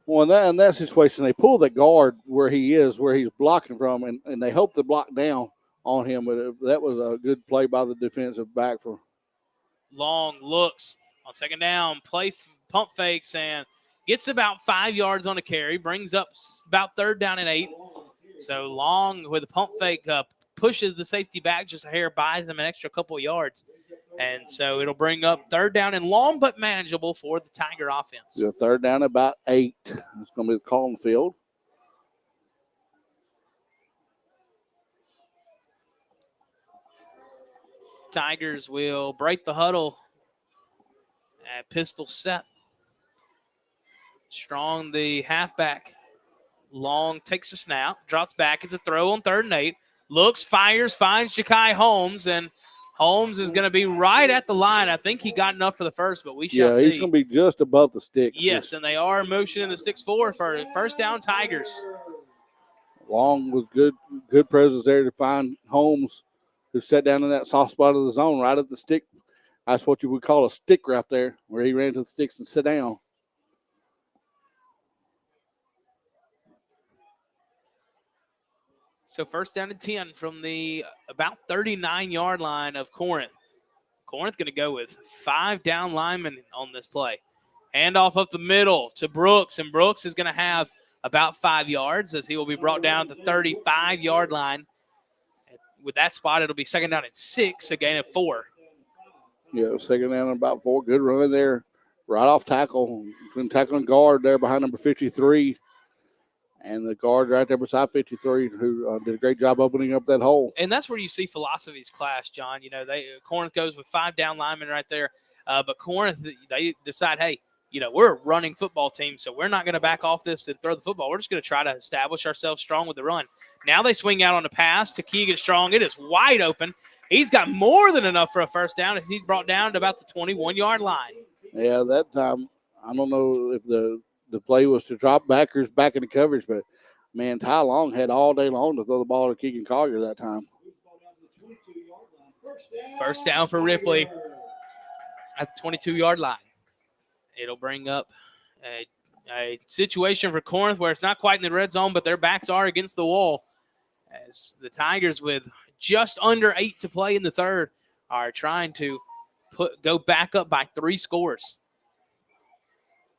in that situation, they pull the guard where he's blocking from, and they hope to block down on him, but that was a good play by the defensive back. For Long looks on second down, pump fakes, and gets about 5 yards on a carry, brings up about third down and 8. So Long with a pump fake pushes the safety back just a hair, buys him an extra couple of yards. And so it'll bring up third down and long but manageable for the Tiger offense. Yeah, third down about 8. It's going to be the call on the field. Tigers will break the huddle at pistol set. Strong, the halfback. Long takes a snap, drops back. It's a throw on 3rd and 8. Looks, fires, finds Ja'Kai Holmes, and Holmes is going to be right at the line. I think he got enough for the first, but we shall see. Yeah, he's going to be just above the sticks. Yes, and they are motioning the sticks forward for first down Tigers. Long with good presence there to find Holmes, who sat down in that soft spot of the zone right at the stick. That's what you would call a stick right there, where he ran to the sticks and sat down. So first down and 10 from the about 39-yard line of Corinth. Corinth going to go with 5 down linemen on this play. Handoff up the middle to Brooks, and Brooks is going to have about 5 yards as he will be brought down to the 35-yard line. With that spot, it'll be second down and 6, a gain of 4. Yeah, second down and about 4. Good run there. Right off tackle. Between tackle and guard there behind number 53. And the guard right there beside 53, who did a great job opening up that hole. And that's where you see philosophies clash, John. Corinth goes with 5 down linemen right there. But Corinth, they decide, hey, we're a running football team, so we're not going to back off this and throw the football. We're just going to try to establish ourselves strong with the run. Now they swing out on the pass to Keegan Strong. It is wide open. He's got more than enough for a first down as he's brought down to about the 21-yard line. Yeah, that time, I don't know if the play was to drop backers back into coverage, but, man, Ty Long had all day long to throw the ball to Keegan Collier that time. First down for Ripley at the 22-yard line. It'll bring up a situation for Corinth where it's not quite in the red zone, but their backs are against the wall as the Tigers, with just under 8 to play in the third, are trying to go back up by 3 scores.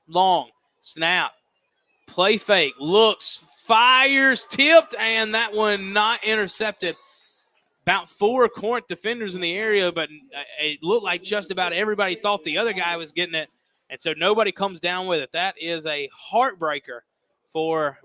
Long snap, play fake, looks, fires, tipped, and that one not intercepted. About 4 Corinth defenders in the area, but it looked like just about everybody thought the other guy was getting it, and so nobody comes down with it. That is a heartbreaker for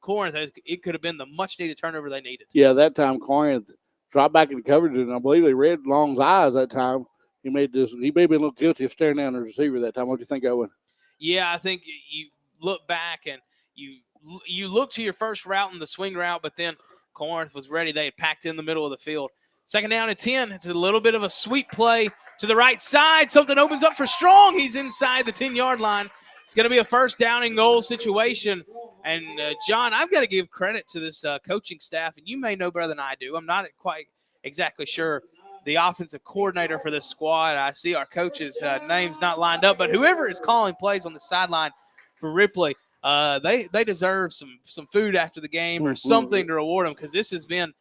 Corinth. It could have been the much-needed turnover they needed. Yeah, that time Corinth dropped back in coverage, and I believe they read Long's eyes that time. He may be a little guilty of staring down the receiver that time. What do you think, Owen? Yeah, I think you look back and you look to your first route in the swing route, but then Corinth was ready. They had packed in the middle of the field. 2nd down and 10. It's a little bit of a sweep play to the right side. Something opens up for Strong. He's inside the 10-yard line. It's going to be a 1st down and goal situation. And, John, I've got to give credit to this coaching staff, and you may know better than I do. I'm not quite exactly sure the offensive coordinator for this squad. I see our coach's names not lined up, but whoever is calling plays on the sideline for Ripley, they deserve some food after the game or something to reward them, because this has been,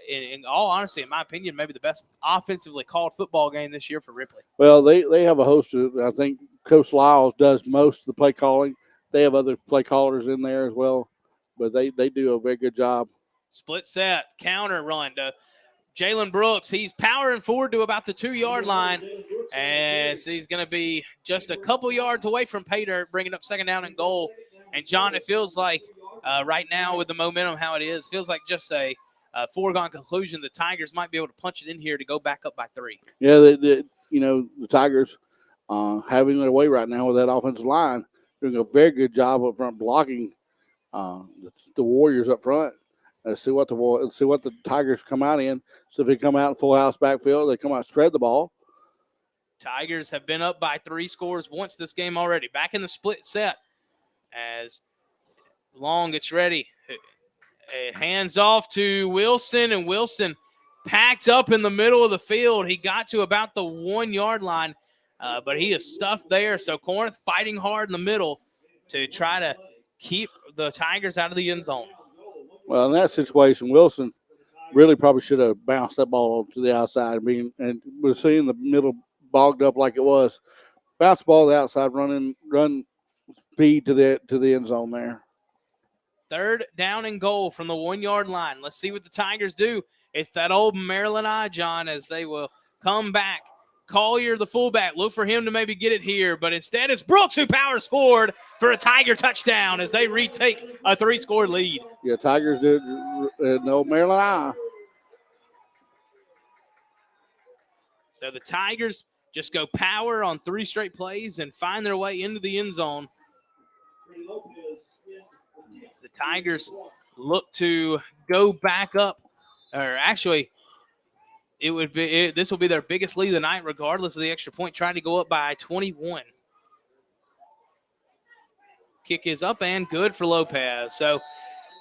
in all honesty, in my opinion, maybe the best offensively called football game this year for Ripley. Well, they have a host of, I think Coach Lyles does most of the play calling. They have other play callers in there as well, but they do a very good job. Split set, counter run to Jalen Brooks. He's powering forward to about the 2-yard line, as he's going to be just a couple yards away from pay dirt, bringing up 2nd down and goal. And, John, it feels like right now with the momentum how it is, feels like just a foregone conclusion. The Tigers might be able to punch it in here to go back up by 3. Yeah, the Tigers having their way right now with that offensive line, doing a very good job up front blocking the Warriors up front. See what the Tigers come out in. So if they come out in full house backfield, they come out and spread the ball. Tigers have been up by 3 scores once this game already. Back in the split set as Long gets ready. Hands off to Wilson, and Wilson packed up in the middle of the field. He got to about the 1-yard line, but he is stuffed there. So Corinth fighting hard in the middle to try to keep the Tigers out of the end zone. Well, in that situation, Wilson really probably should have bounced that ball to the outside. And we're seeing the middle bogged up like it was. Bounce the ball to the outside, run speed to the end zone there. 3rd down and goal from the 1-yard line. Let's see what the Tigers do. It's that old Maryland eye, John, as they will come back. Collier, the fullback, look for him to maybe get it here, but instead it's Brooks who powers forward for a Tiger touchdown as they retake a 3-score lead. Yeah, Tigers did no Maryland eye. So the Tigers just go power on 3 straight plays and find their way into the end zone. The Tigers look to go back up, or actually this will be their biggest lead of the night regardless of the extra point, trying to go up by 21. Kick is up and good for Lopez. So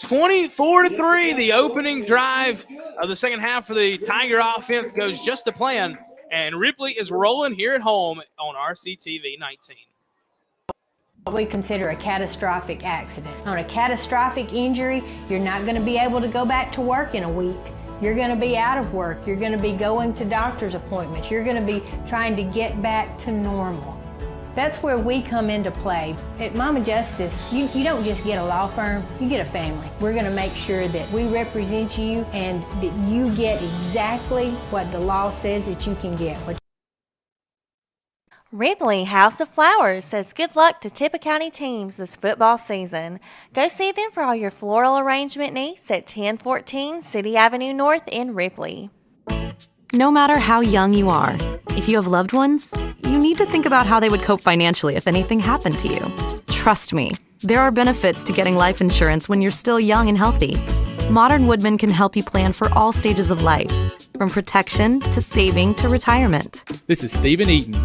24-3, the opening drive of the second half for the Tiger offense goes just to plan, and Ripley is rolling here at home on RCTV 19. What we consider a catastrophic accident. On a catastrophic injury, you're not going to be able to go back to work in a week. You're going to be out of work. You're going to be going to doctor's appointments. You're going to be trying to get back to normal. That's where we come into play. At Mama Justice, you don't just get a law firm, you get a family. We're going to make sure that we represent you and that you get exactly what the law says that you can get. Ripley House of Flowers says good luck to Tippah County teams this football season. Go see them for all your floral arrangement needs at 1014 City Avenue North in Ripley. No matter how young you are, if you have loved ones, you need to think about how they would cope financially if anything happened to you. Trust me, there are benefits to getting life insurance when you're still young and healthy. Modern Woodman can help you plan for all stages of life, from protection to saving to retirement. This is Stephen Eaton.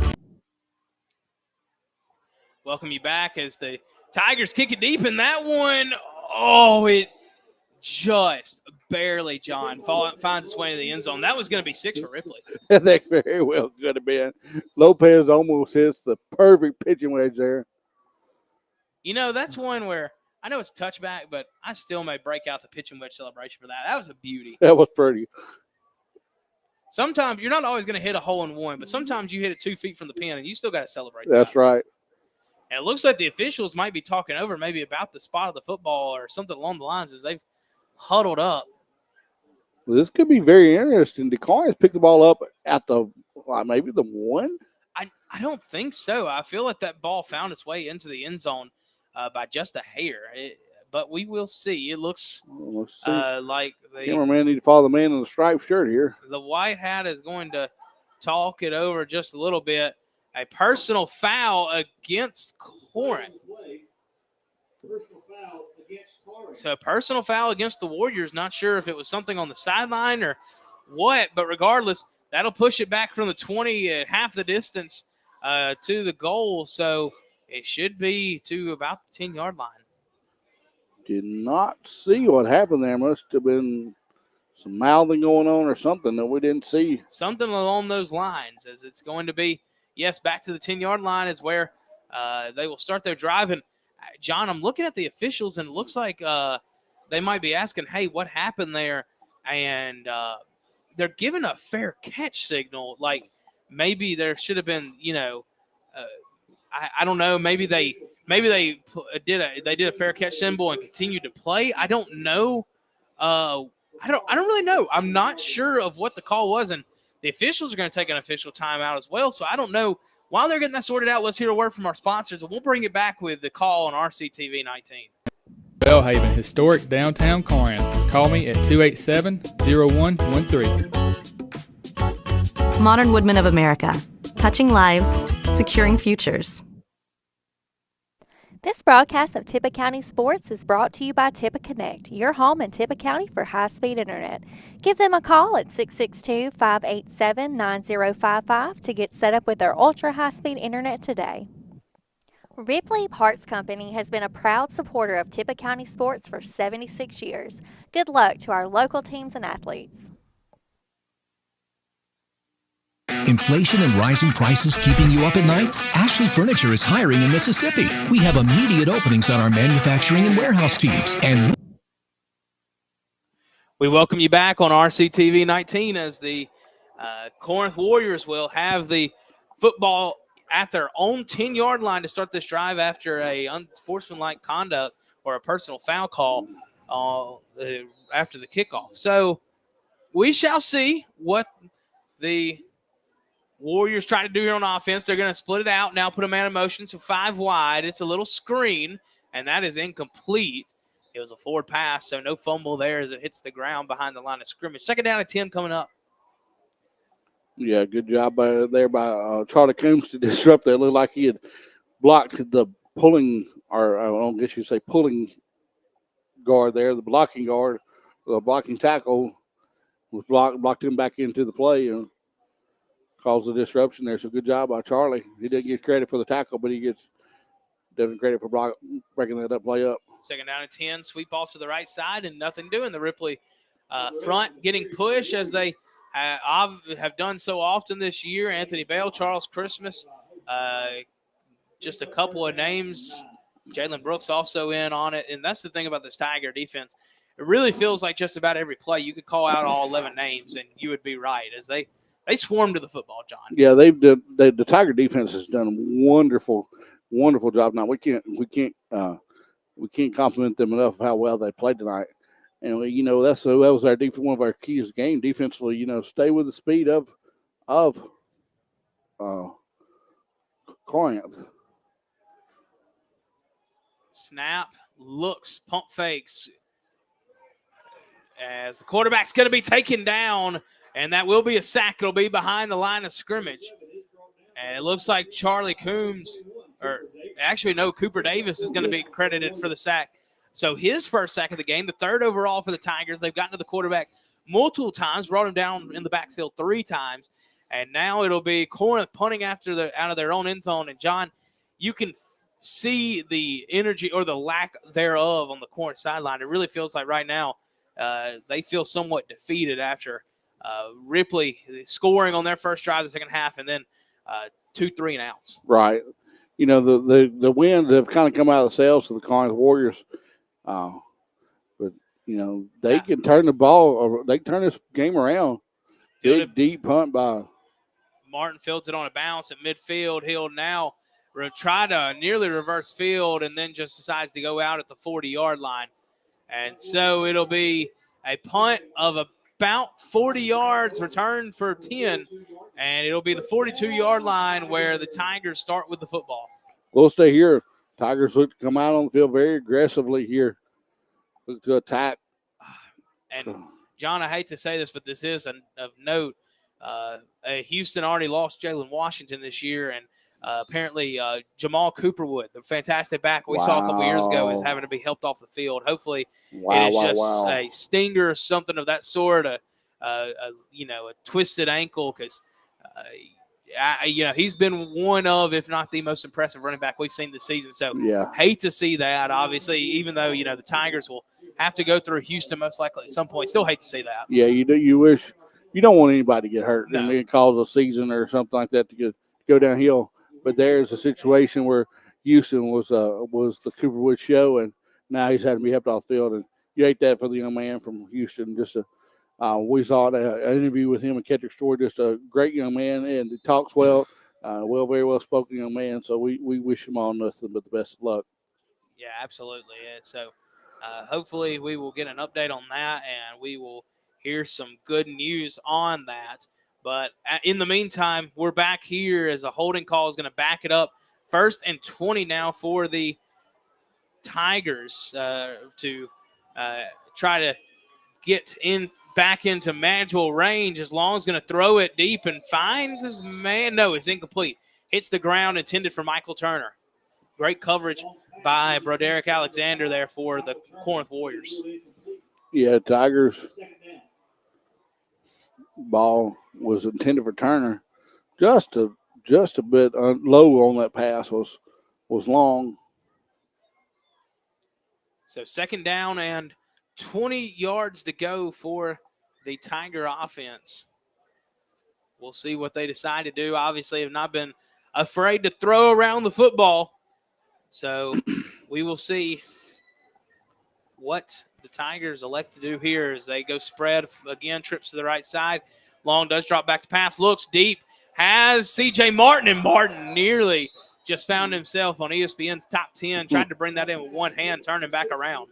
Welcome you back as the Tigers kick it deep, and that one, it just barely, John, finds its way to the end zone. That was going to be 6 for Ripley. That very well could have been. Lopez almost hits the perfect pitching wedge there. You know, that's one where I know it's a touchback, but I still may break out the pitching wedge celebration for that. That was a beauty. That was pretty. Sometimes you're not always going to hit a hole in one, but sometimes you hit it 2 feet from the pin and you still got to celebrate. That's right. And it looks like the officials might be talking over maybe about the spot of the football or something along the lines as they've huddled up. Well, this could be very interesting. The Corinth picked the ball up at maybe the 1. I don't think so. I feel like that ball found its way into the end zone by just a hair. But we will see. It looks like the cameraman need to follow the man in the striped shirt here. The white hat is going to talk it over just a little bit. A personal foul against Corinth. So personal foul against the Warriors. Not sure if it was something on the sideline or what, but regardless, that'll push it back from the 20 at half the distance to the goal. So it should be to about the 10-yard line. Did not see what happened there. Must have been some mouthing going on or something that we didn't see. Something along those lines, as it's going to be, yes, back to the 10-yard line is where they will start their drive. And, John, I'm looking at the officials, and it looks like they might be asking, hey, what happened there? And they're giving a fair catch signal. Like maybe there should have been, I don't know, maybe they did a fair catch symbol and continued to play. I don't know. I don't really know. I'm not sure of what the call was, and the officials are going to take an official timeout as well. So I don't know. While they're getting that sorted out, let's hear a word from our sponsors, and we'll bring it back with the call on RCTV 19. Belhaven, historic downtown Corinth. Call me at 287-0113. Modern Woodmen of America, touching lives, securing futures. This broadcast of Tippah County Sports is brought to you by Tippah Connect, your home in Tippah County for high-speed internet. Give them a call at 662-587-9055 to get set up with their ultra-high-speed internet today. Ripley Parts Company has been a proud supporter of Tippah County sports for 76 years. Good luck to our local teams and athletes. Inflation and rising prices keeping you up at night? Ashley Furniture is hiring in Mississippi. We have immediate openings on our manufacturing and warehouse teams. And we welcome you back on RCTV 19 as the Corinth Warriors will have the football at their own 10-yard line to start this drive after a unsportsmanlike conduct or a personal foul call after the kickoff. So we shall see what the Warriors trying to do here on offense. They're going to split it out now, put a man in motion, so 5 wide. It's a little screen, and that is incomplete. It was a forward pass, so no fumble there as it hits the ground behind the line of scrimmage. 2nd down and 10 coming up. Yeah, good job there by Charlie Coombs to disrupt that. It looked like he had blocked the pulling, or I don't guess you'd say pulling guard there, the blocking guard, the blocking tackle was blocked him back into the play and caused the disruption there. So good job by Charlie. He didn't get credit for the tackle, but he doesn't credit for breaking that play up. 2nd down and 10, sweep off to the right side, and nothing doing. The Ripley front getting pushed as they have done so often this year. Anthony Bale, Charles Christmas, just a couple of names. Jalen Brooks also in on it. And that's the thing about this Tiger defense. It really feels like just about every play you could call out all 11 names, and you would be right as they swarm to the football, John. Yeah, the Tiger defense has done a wonderful job. Now we can't compliment them enough of how well they played tonight. And that was our one of our keys game defensively. Stay with the speed of Corinth. Snap, looks, pump fakes. As the quarterback's going to be taken down, and that will be a sack. It'll be behind the line of scrimmage. And it looks like Charlie Coombs, or actually no, Cooper Davis is going to be credited for the sack. So his first sack of the game, the 3rd overall for the Tigers. They've gotten to the quarterback multiple times, brought him down in the backfield 3 times. And now it'll be Corinth punting out of their own end zone. And, John, you can see the energy or the lack thereof on the Corinth sideline. It really feels like right now they feel somewhat defeated after Ripley scoring on their first drive of the 2nd half and then 2 3-and-outs. Right. The wind have kind of come out of the sails of the Corinth Warriors. But they can turn the ball, or they can turn this game around. Big, deep punt by Martin. Fields it on a bounce at midfield. He'll now try to nearly reverse field and then just decides to go out at the 40-yard line. And so it'll be a punt of about 40 yards, return for 10, and it'll be the 42-yard line where the Tigers start with the football. We'll stay here. Tigers look to come out on the field very aggressively here. Look to attack. And, John, I hate to say this, but this is of note. Houston already lost Jalen Washington this year, and apparently Jamal Cooperwood, the fantastic back we saw a couple years ago, is having to be helped off the field. Hopefully it is just a stinger or something of that sort, a twisted ankle, because he's been one of, if not the most impressive running back we've seen this season. So hate to see that, obviously, even though, the Tigers will have to go through Houston most likely at some point. Still hate to see that. Yeah, you do. You wish you don't want anybody to get hurt. No. And it cause a season or something like that to go downhill. But there's a situation where Houston was the Cooperwood show, and now he's had to be helped off the field. And you hate that for the young man from Houston. We saw an interview with him in Kettrick Store. Just a great young man, and he talks well, very well spoken young man. So we wish him all nothing but the best of luck. Yeah, absolutely. Yeah, so hopefully we will get an update on that, and we will hear some good news on that. But in the meantime, we're back here as a holding call is going to back it up. 1st and 20 now for the Tigers to try to get back into manageable range. As long as going to throw it deep and finds his man. No, it's incomplete. Hits the ground, intended for Michael Turner. Great coverage by Broderick Alexander there for the Corinth Warriors. Yeah, Tigers ball was intended for Turner. Just a bit low on that pass was long. So 2nd down and 20 yards to go for the Tiger offense. We'll see what they decide to do. Obviously, have not been afraid to throw around the football. So we will see what the Tigers elect to do here as they go spread again, trips to the right side. Long does drop back to pass, looks deep, has C.J. Martin, and Martin nearly just found himself on ESPN's top 10, tried to bring that in with one hand, turning back around.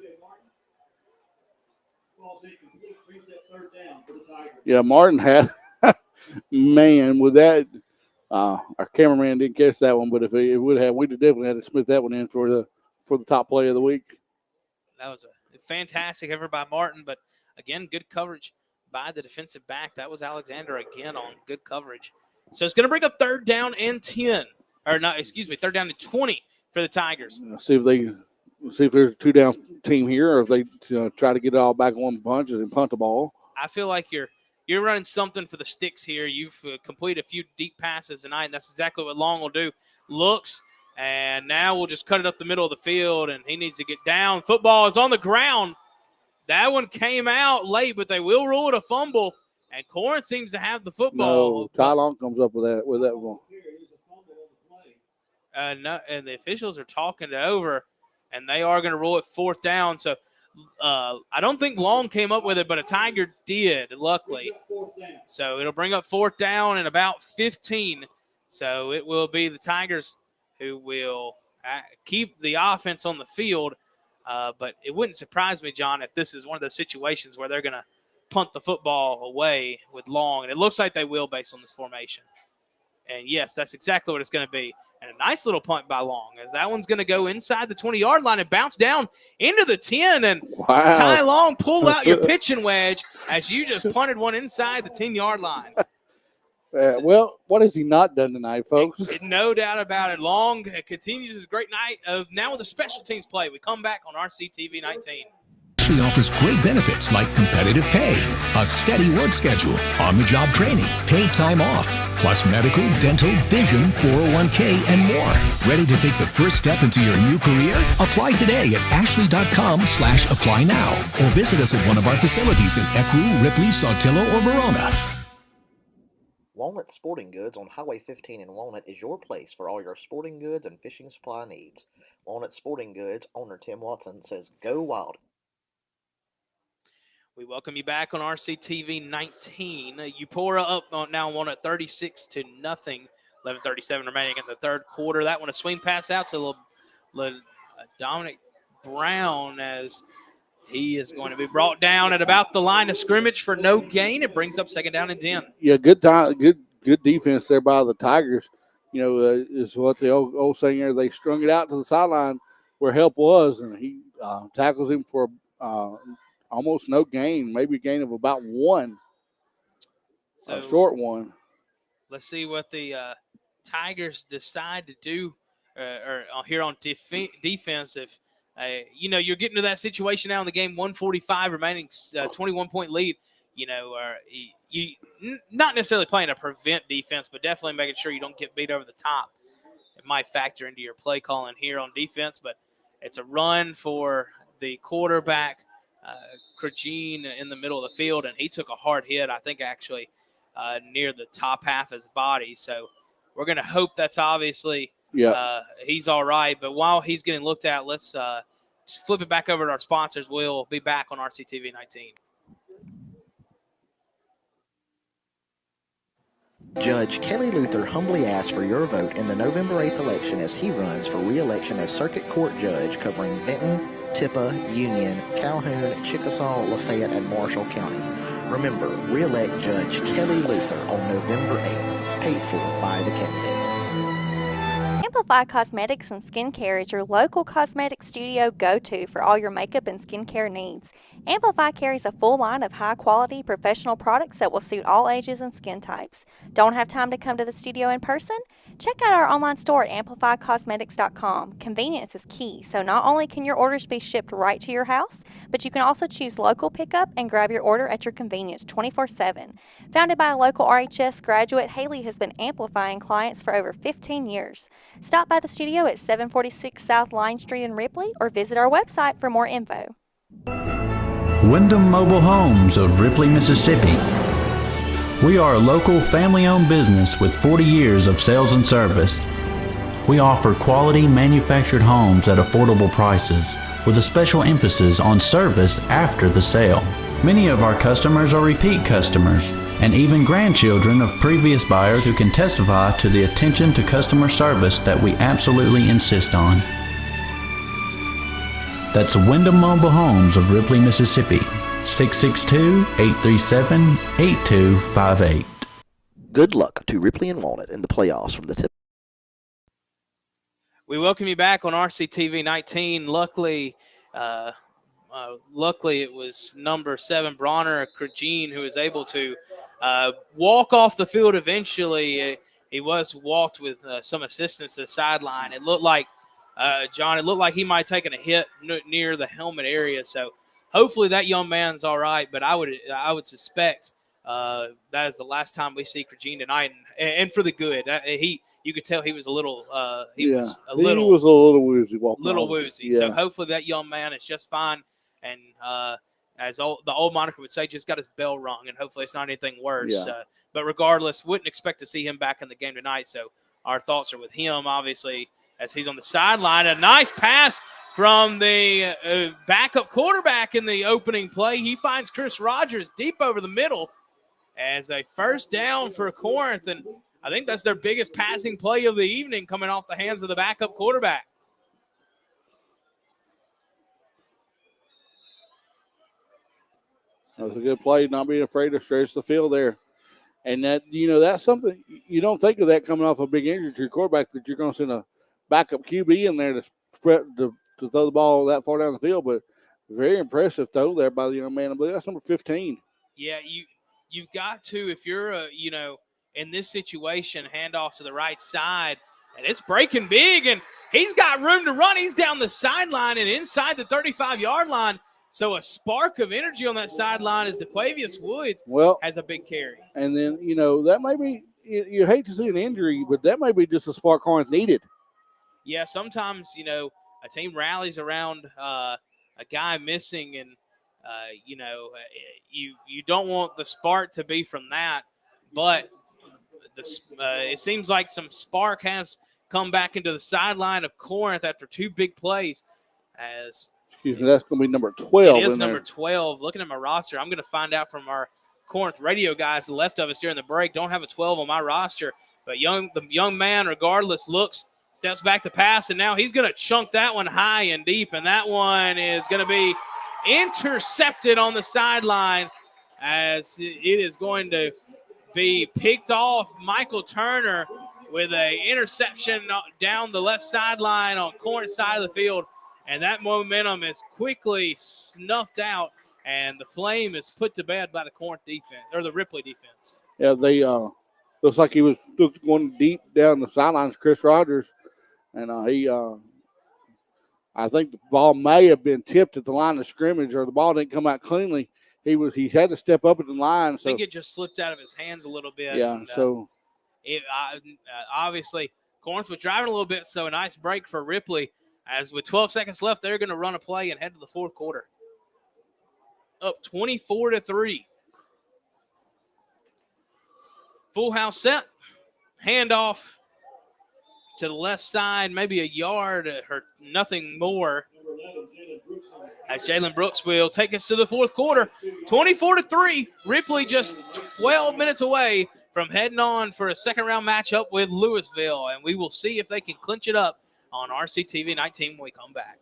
Yeah, Martin had, man, with that, our cameraman didn't catch that one, but if it would have, we'd have definitely had to split that one in for the top play of the week. That was a fantastic effort by Martin, but again, good coverage by the defensive back. That was Alexander again on good coverage. So it's going to bring up 3rd down and 10, or not, 3rd down and 20 for the Tigers. See if there's a 2-down team here, or if they try to get it all back on one punch and punt the ball. I feel like you're running something for the sticks here. You've completed a few deep passes tonight, and that's exactly what Long will do. Looks, and now we'll just cut it up the middle of the field, and he needs to get down. Football is on the ground. That one came out late, but they will rule it a fumble, and Corinth seems to have the football. No, Ty Long comes up with that one. No, and the officials are talking it over, and they are going to rule it 4th down. So I don't think Long came up with it, but a Tiger did, luckily. So it'll bring up 4th down and about 15. So it will be the Tigers who will keep the offense on the field. But it wouldn't surprise me, John, if this is one of those situations where they're going to punt the football away with Long. And it looks like they will based on this formation. And, yes, that's exactly what it's going to be. And a nice little punt by Long, as that one's going to go inside the 20-yard line and bounce down into the 10. And Ty Long, pull out your pitching wedge as you just punted one inside the 10-yard line. Well, what has he not done tonight, folks? No doubt about it. Long continues his great night of now with the special teams play. We come back on RCTV 19. Ashley offers great benefits like competitive pay, a steady work schedule, on-the-job training, paid time off, plus medical, dental, vision, 401k, and more. Ready to take the first step into your new career? Apply today at ashley.com/apply now, or visit us at one of our facilities in Ecru, Ripley, Saltillo, or Verona. Walnut Sporting Goods on Highway 15 in Walnut is your place for all your sporting goods and fishing supply needs. Walnut Sporting Goods owner Tim Watson says, "Go Wild." We welcome you back on RCTV 19. Eupora up now one at 36-0. 11:37 remaining in the third quarter. That one a swing pass out to Dominic Brown as he is going to be brought down at about the line of scrimmage for no gain. It brings up second down and 10. Yeah, good time, good defense there by the Tigers. Is what the old saying there. They strung it out to the sideline where help was, and he tackles him for almost no gain, maybe a gain of about one, a short one. Let's see what the Tigers decide to do here on defense. If you're getting to that situation now in the game, 1:45 remaining, 21-point lead. You not necessarily playing a prevent defense, but definitely making sure you don't get beat over the top. It might factor into your play calling here on defense, but it's a run for the quarterback, Krajine, in the middle of the field, and he took a hard hit, I think actually near the top half of his body. So we're going to hope that's obviously he's all right. But while he's getting looked at, let's just flip it back over to our sponsors. We'll be back on RCTV 19. Judge Kelly Luther humbly asks for your vote in the November 8th election as he runs for re-election as Circuit Court Judge covering Benton, Tippah, Union, Calhoun, Chickasaw, Lafayette, and Marshall County. Remember, re-elect Judge Kelly Luther on November 8th, paid for by the candidate. Amplify Cosmetics and Skincare is your local cosmetic studio go-to for all your makeup and skincare needs. Amplify carries a full line of high-quality professional products that will suit all ages and skin types. Don't have time to come to the studio in person? Check out our online store at amplifycosmetics.com. Convenience is key, so not only can your orders be shipped right to your house, but you can also choose local pickup and grab your order at your convenience 24/7. Founded by a local RHS graduate, Haley has been amplifying clients for over 15 years. Stop by the studio at 746 South Line Street in Ripley or visit our website for more info. Wyndham Mobile Homes of Ripley, Mississippi. We are a local family-owned business with 40 years of sales and service. We offer quality manufactured homes at affordable prices with a special emphasis on service after the sale. Many of our customers are repeat customers and even grandchildren of previous buyers who can testify to the attention to customer service that we absolutely insist on. That's Wyndham Mobile Homes of Ripley, Mississippi. 662-837-8258. Good luck to Ripley and Walnut in the playoffs from the tip. We welcome you back on RCTV 19. Luckily, it was number 7, Bronner Krajine, who was able to walk off the field eventually. He was walked with some assistance to the sideline. It looked like, John, he might have taken a hit near the helmet area. So hopefully that young man's all right. But I would suspect that is the last time we see Krajine tonight, and for the good. You could tell he was a little was a little woozy woozy. So hopefully that young man is just fine. And as the old moniker would say, just got his bell rung, and hopefully it's not anything worse. Yeah. But regardless, wouldn't expect to see him back in the game tonight. So our thoughts are with him, obviously, as he's on the sideline. A nice pass from the backup quarterback in the opening play. He finds Chris Rogers deep over the middle as a first down for Corinth. And I think that's their biggest passing play of the evening, coming off the hands of the backup quarterback. That was a good play, not being afraid to stretch the field there. And that's something you don't think of, that coming off a big injury to your quarterback, that you're going to send a backup QB in there to throw the ball that far down the field. But very impressive throw there by the young man. I believe that's number 15. Yeah, you've got to, if you're in this situation, hand off to the right side, and it's breaking big, and he's got room to run. He's down the sideline and inside the 35-yard line. So a spark of energy on that sideline as DeQuavius Woods has a big carry. And then, that may be, you hate to see an injury, but that may be just a spark Corinth needed. Yeah, sometimes, a team rallies around a guy missing, and, you don't want the spark to be from that. But it seems like some spark has come back into the sideline of Corinth after 2 big plays, as Excuse me, that's going to be number 12. It is in number there. 12. Looking at my roster, I'm going to find out from our Corinth radio guys left of us during the break. Don't have a 12 on my roster, but the young man, regardless, steps back to pass, and now he's going to chunk that one high and deep, and that one is going to be intercepted on the sideline as it is going to be picked off. Michael Turner with an interception down the left sideline on Corinth side of the field, and that momentum is quickly snuffed out, and the flame is put to bed by the Corinth defense, or the Ripley defense. Yeah, they looks like he was going deep down the sidelines, Chris Rogers, and I think the ball may have been tipped at the line of scrimmage, or the ball didn't come out cleanly. He had to step up at the line. So I think it just slipped out of his hands a little bit. Yeah, and, so obviously Corinth was driving a little bit, so a nice break for Ripley. As with 12 seconds left, they're going to run a play and head to the fourth quarter. Up 24-3. Full house set. Handoff to the left side, maybe a yard or nothing more. As Jalen Brooks will take us to the fourth quarter. 24-3. Ripley just 12 minutes away from heading on for a second-round matchup with Louisville, and we will see if they can clinch it up on RCTV 19 when we come back.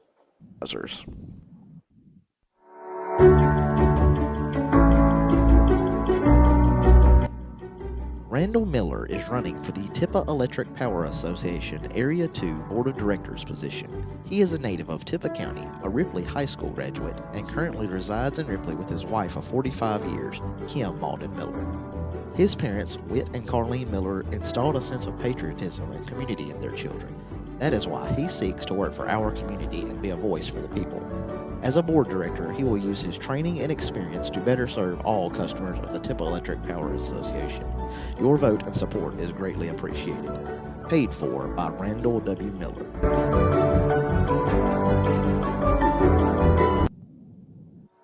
Randall Miller is running for the Tippa Electric Power Association Area 2 Board of Directors position. He is a native of Tippa County, a Ripley High School graduate, and currently resides in Ripley with his wife of 45 years, Kim Malden Miller. His parents, Whit and Carlene Miller, installed a sense of patriotism and community in their children. That is why he seeks to work for our community and be a voice for the people. As a board director, he will use his training and experience to better serve all customers of the Tippa Electric Power Association. Your vote and support is greatly appreciated. Paid for by Randall W. Miller.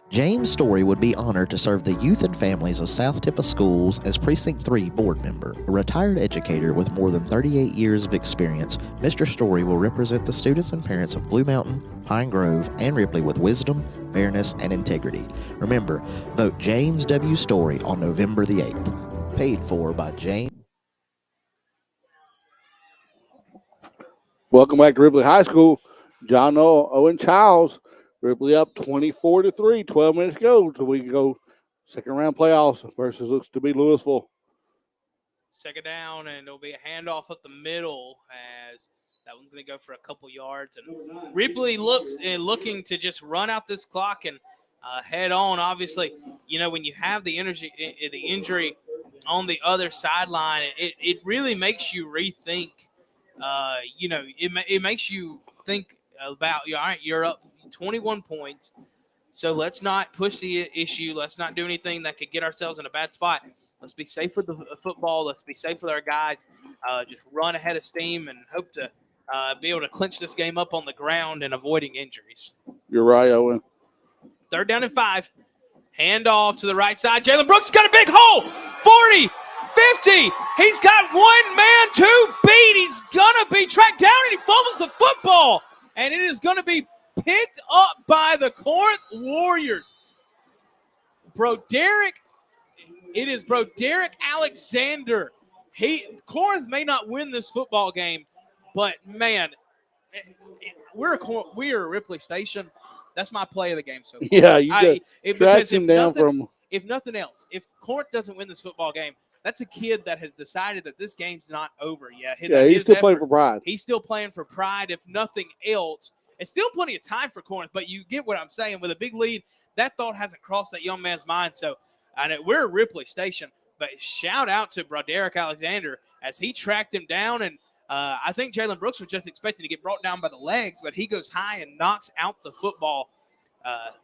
James Story would be honored to serve the youth and families of South Tippa Schools as Precinct 3 board member. A retired educator with more than 38 years of experience, Mr. Story will represent the students and parents of Blue Mountain, Pine Grove, and Ripley with wisdom, fairness, and integrity. Remember, vote James W. Story on November the 8th. Paid for by James. welcome back to Ripley High School. John Owen Childs. Ripley up 24-3, 12 minutes to go till we go second round playoffs versus looks to be Louisville. Second down, and it'll be a handoff up the middle as that one's going to go for a couple yards. And Ripley looking to just run out this clock and head on. Obviously, when you have the injury on the other sideline, it really makes you rethink. It makes you think about, all right, you're up 21 points. So let's not push the issue. Let's not do anything that could get ourselves in a bad spot. Let's be safe with the football. Let's be safe with our guys. Just run ahead of steam and hope to be able to clinch this game up on the ground and avoiding injuries. You're right, Owen. Third down and 5. Handoff to the right side. Jalen Brooks got a big hole. 40, 50. He's got one man to beat. He's going to be tracked down, and he fumbles the football. And it is going to be picked up by the Corinth Warriors. It is Broderick Alexander. Corinth may not win this football game, but man, we're a Ripley Station. That's my play of the game so far. Yeah, tracked him down from. If nothing else, if Corinth doesn't win this football game, that's a kid that has decided that this game's not over yet. He's still playing for pride. He's still playing for pride, if nothing else. It's still plenty of time for Corinth, but you get what I'm saying. With a big lead, that thought hasn't crossed that young man's mind. So I know we're a Ripley Station, but shout out to Broderick Alexander as he tracked him down. And I think Jalen Brooks was just expecting to get brought down by the legs, but he goes high and knocks out the football.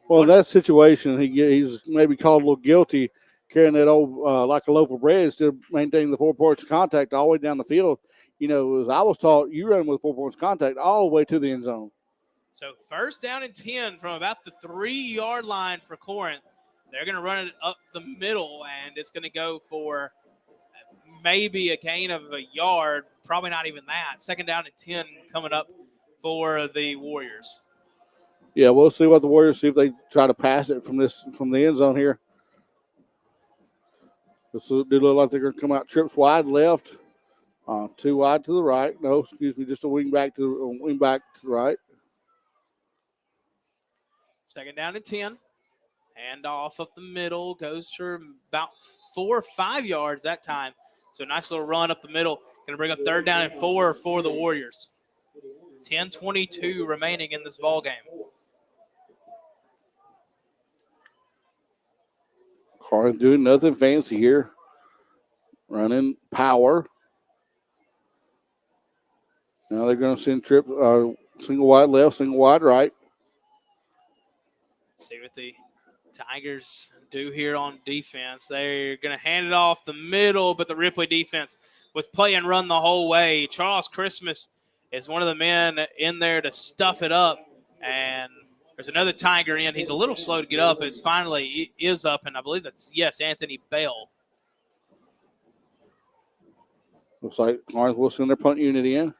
In that situation, he's maybe called a little guilty carrying that old like a loaf of bread instead of maintaining the 4 points of contact all the way down the field. As I was taught, you run with 4 points of contact all the way to the end zone. So first down and 10 from about the 3-yard line for Corinth. They're going to run it up the middle, and it's going to go for maybe a gain of a yard, probably not even that. Second down and 10 coming up for the Warriors. Yeah, we'll see what the Warriors see if they try to pass it from the end zone here. This do look like they're going to come out trips wide left, 2 wide to the right. No, excuse me, just a wing back to the right. Second down and 10. Hand off up the middle, goes for about 4 or 5 yards that time. So nice little run up the middle. Going to bring up third down and 4 for the Warriors. 10:22 remaining in this ball game. Corinth doing nothing fancy here. Running power. Now they're going to send single wide left, single wide right. Let's see what the Tigers do here on defense. They're going to hand it off the middle, but the Ripley defense was play and run the whole way. Charles Christmas is one of the men in there to stuff it up, and there's another Tiger in. He's a little slow to get up. It's finally is up, and I believe that's, yes, Anthony Bell. Looks like Corinth will send their punt unit in.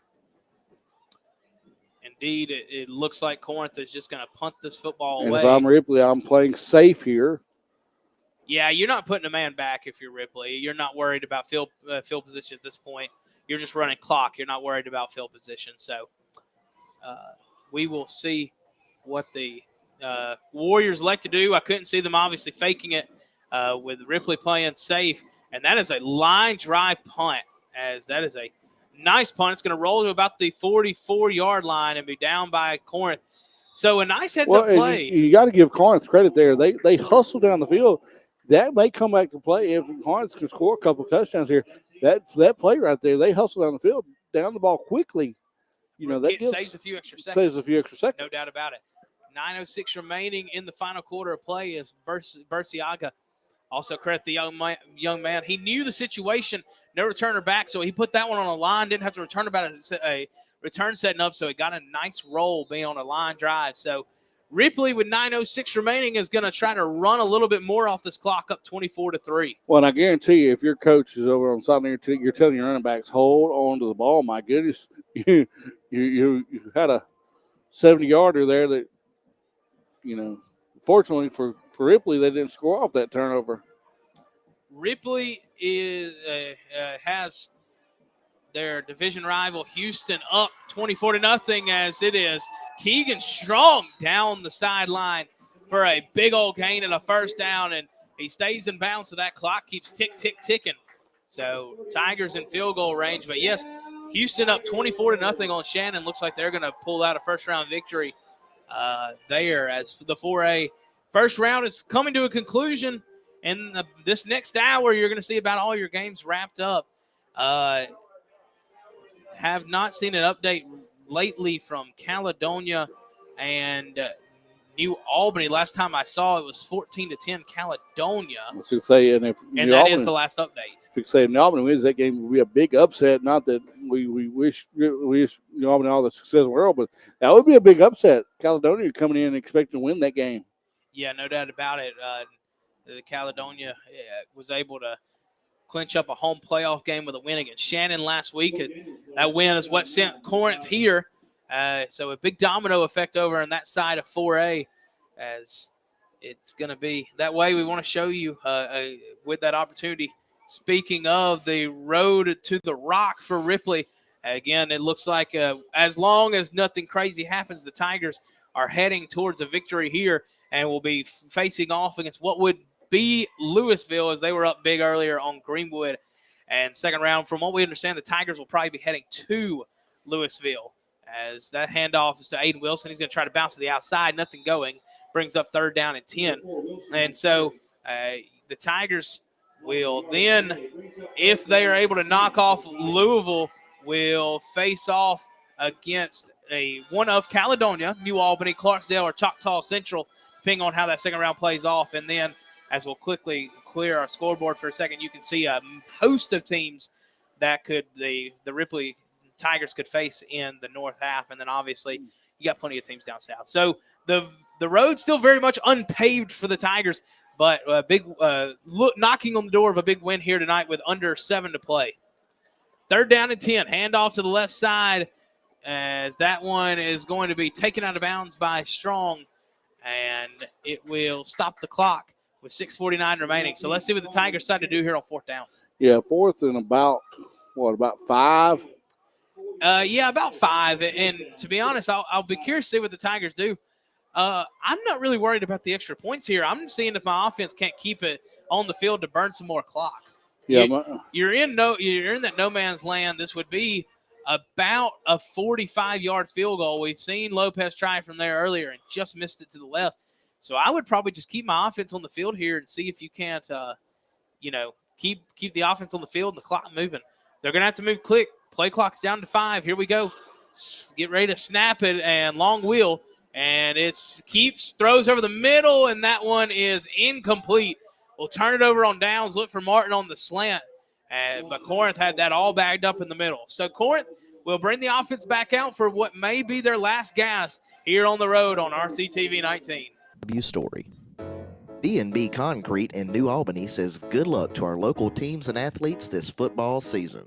Indeed, it looks like Corinth is just going to punt this football And away. if I'm Ripley, I'm playing safe here. Yeah, you're not putting a man back if you're Ripley. You're not worried about field position at this point. You're just running clock. You're not worried about field position. So we will see what the Warriors like to do. I couldn't see them obviously faking it with Ripley playing safe. And that is a line drive punt, as that is a nice punt. It's going to roll to about the 44-yard line and be down by Corinth. So a nice heads-up play. You got to give Corinth credit there. They hustle down the field. That may come back to play if Corinth can score a couple of touchdowns here. That play right there, they hustle down the field, down the ball quickly. That saves a few extra seconds. Saves a few extra seconds. No doubt about it. 9:06 remaining in the final quarter of play as Burciaga. Also credit the young man. He knew the situation, no returner back, so he put that one on a line, didn't have to return about a return setting up, so he got a nice roll being on a line drive. So Ripley with 9:06 remaining is going to try to run a little bit more off this clock up 24-3. Well, and I guarantee you, if your coach is over on sideline, you're telling your running backs, hold on to the ball. My goodness, you had a 70-yarder there that, fortunately for Ripley, they didn't score off that turnover. Ripley has their division rival Houston up 24-0 as it is Keegan Strong down the sideline for a big old gain and a first down, and he stays in bounds, so that clock keeps ticking. So Tigers in field goal range, but yes, Houston up 24-0 on Shannon. Looks like they're going to pull out a first-round victory there as the 4A. First round is coming to a conclusion. In this next hour, you're going to see about all your games wrapped up. Have not seen an update lately from Caledonia and New Albany. Last time I saw it was 14-10 Caledonia. And that is the last update. If you say New Albany wins that game, it would be a big upset. Not that we wish New Albany all the success in the world, but that would be a big upset. Caledonia coming in and expecting to win that game. Yeah, no doubt about it. The Caledonia was able to clinch up a home playoff game with a win against Shannon last week. That win is what sent Corinth here. So a big domino effect over on that side of 4A, as it's going to be that way. We want to show you with that opportunity. Speaking of the road to the Rock for Ripley, again, it looks like as long as nothing crazy happens, the Tigers are heading towards a victory here and will be facing off against what would be Louisville, as they were up big earlier on Greenwood. And second round, from what we understand, the Tigers will probably be heading to Louisville, as that handoff is to Aiden Wilson. He's going to try to bounce to the outside. Nothing going. Brings up third down and 10. And so the Tigers will then, if they are able to knock off Louisville, will face off against one of Caledonia, New Albany, Clarksdale, or Choctaw Central, depending on how that second round plays off. And then, as we'll quickly clear our scoreboard for a second, you can see a host of teams that the Ripley Tigers could face in the north half. And then obviously you got plenty of teams down south. So the road's still very much unpaved for the Tigers, but a big knocking on the door of a big win here tonight with under 7 to play. Third down and 10, handoff to the left side as that one is going to be taken out of bounds by Strong, and it will stop the clock with 6:49 remaining. So let's see what the Tigers decide to do here on fourth down. Yeah, fourth and about 5? Yeah, about 5. And to be honest, I'll be curious to see what the Tigers do. I'm not really worried about the extra points here. I'm seeing if my offense can't keep it on the field to burn some more clock. Yeah, you're in that no man's land. This would be about a 45-yard field goal. We've seen Lopez try from there earlier and just missed it to the left. So I would probably just keep my offense on the field here and see if you can't, keep the offense on the field and the clock moving. They're going to have to move quick. Play clock's down to 5. Here we go. Get ready to snap it, and long wheel. And throws over the middle, and that one is incomplete. We'll turn it over on downs, look for Martin on the slant. But Corinth had that all bagged up in the middle. So Corinth will bring the offense back out for what may be their last gas here on the road on RCTV 19. Story. B&B Concrete in New Albany says good luck to our local teams and athletes this football season.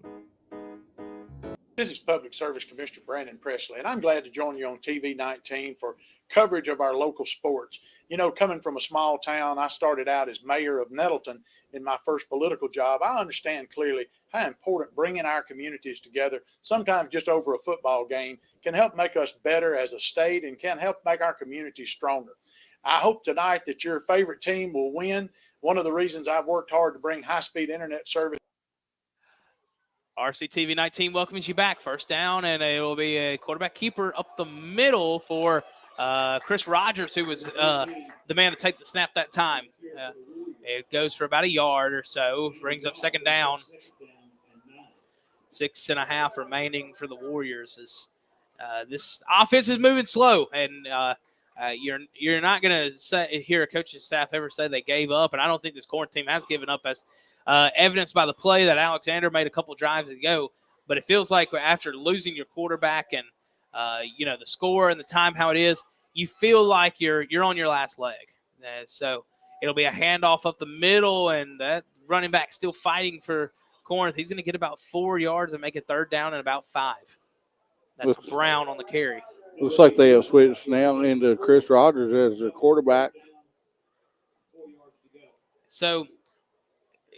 This is Public Service Commissioner Brandon Presley, and I'm glad to join you on TV 19 for coverage of our local sports. You know, coming from a small town, I started out as mayor of Nettleton in my first political job. I understand clearly how important bringing our communities together, sometimes just over a football game, can help make us better as a state and can help make our communities stronger. I hope tonight that your favorite team will win. One of the reasons I've worked hard to bring high-speed internet service. RCTV 19 welcomes you back. First down, and it will be a quarterback keeper up the middle for Chris Rogers, who was the man to take the snap that time. It goes for about a yard or so, brings up second down. 6.5 remaining for the Warriors. This offense is moving slow, and you're not going to hear a coaching staff ever say they gave up, and I don't think this Corinth team has given up, as evidenced by the play that Alexander made a couple drives ago. But it feels like after losing your quarterback and the score and the time how it is, you feel like you're on your last leg. So it'll be a handoff up the middle, and that running back still fighting for Corinth. He's going to get about 4 yards and make it third down and about 5. That's Brown on the carry. Looks like they have switched now into Chris Rogers as their quarterback. So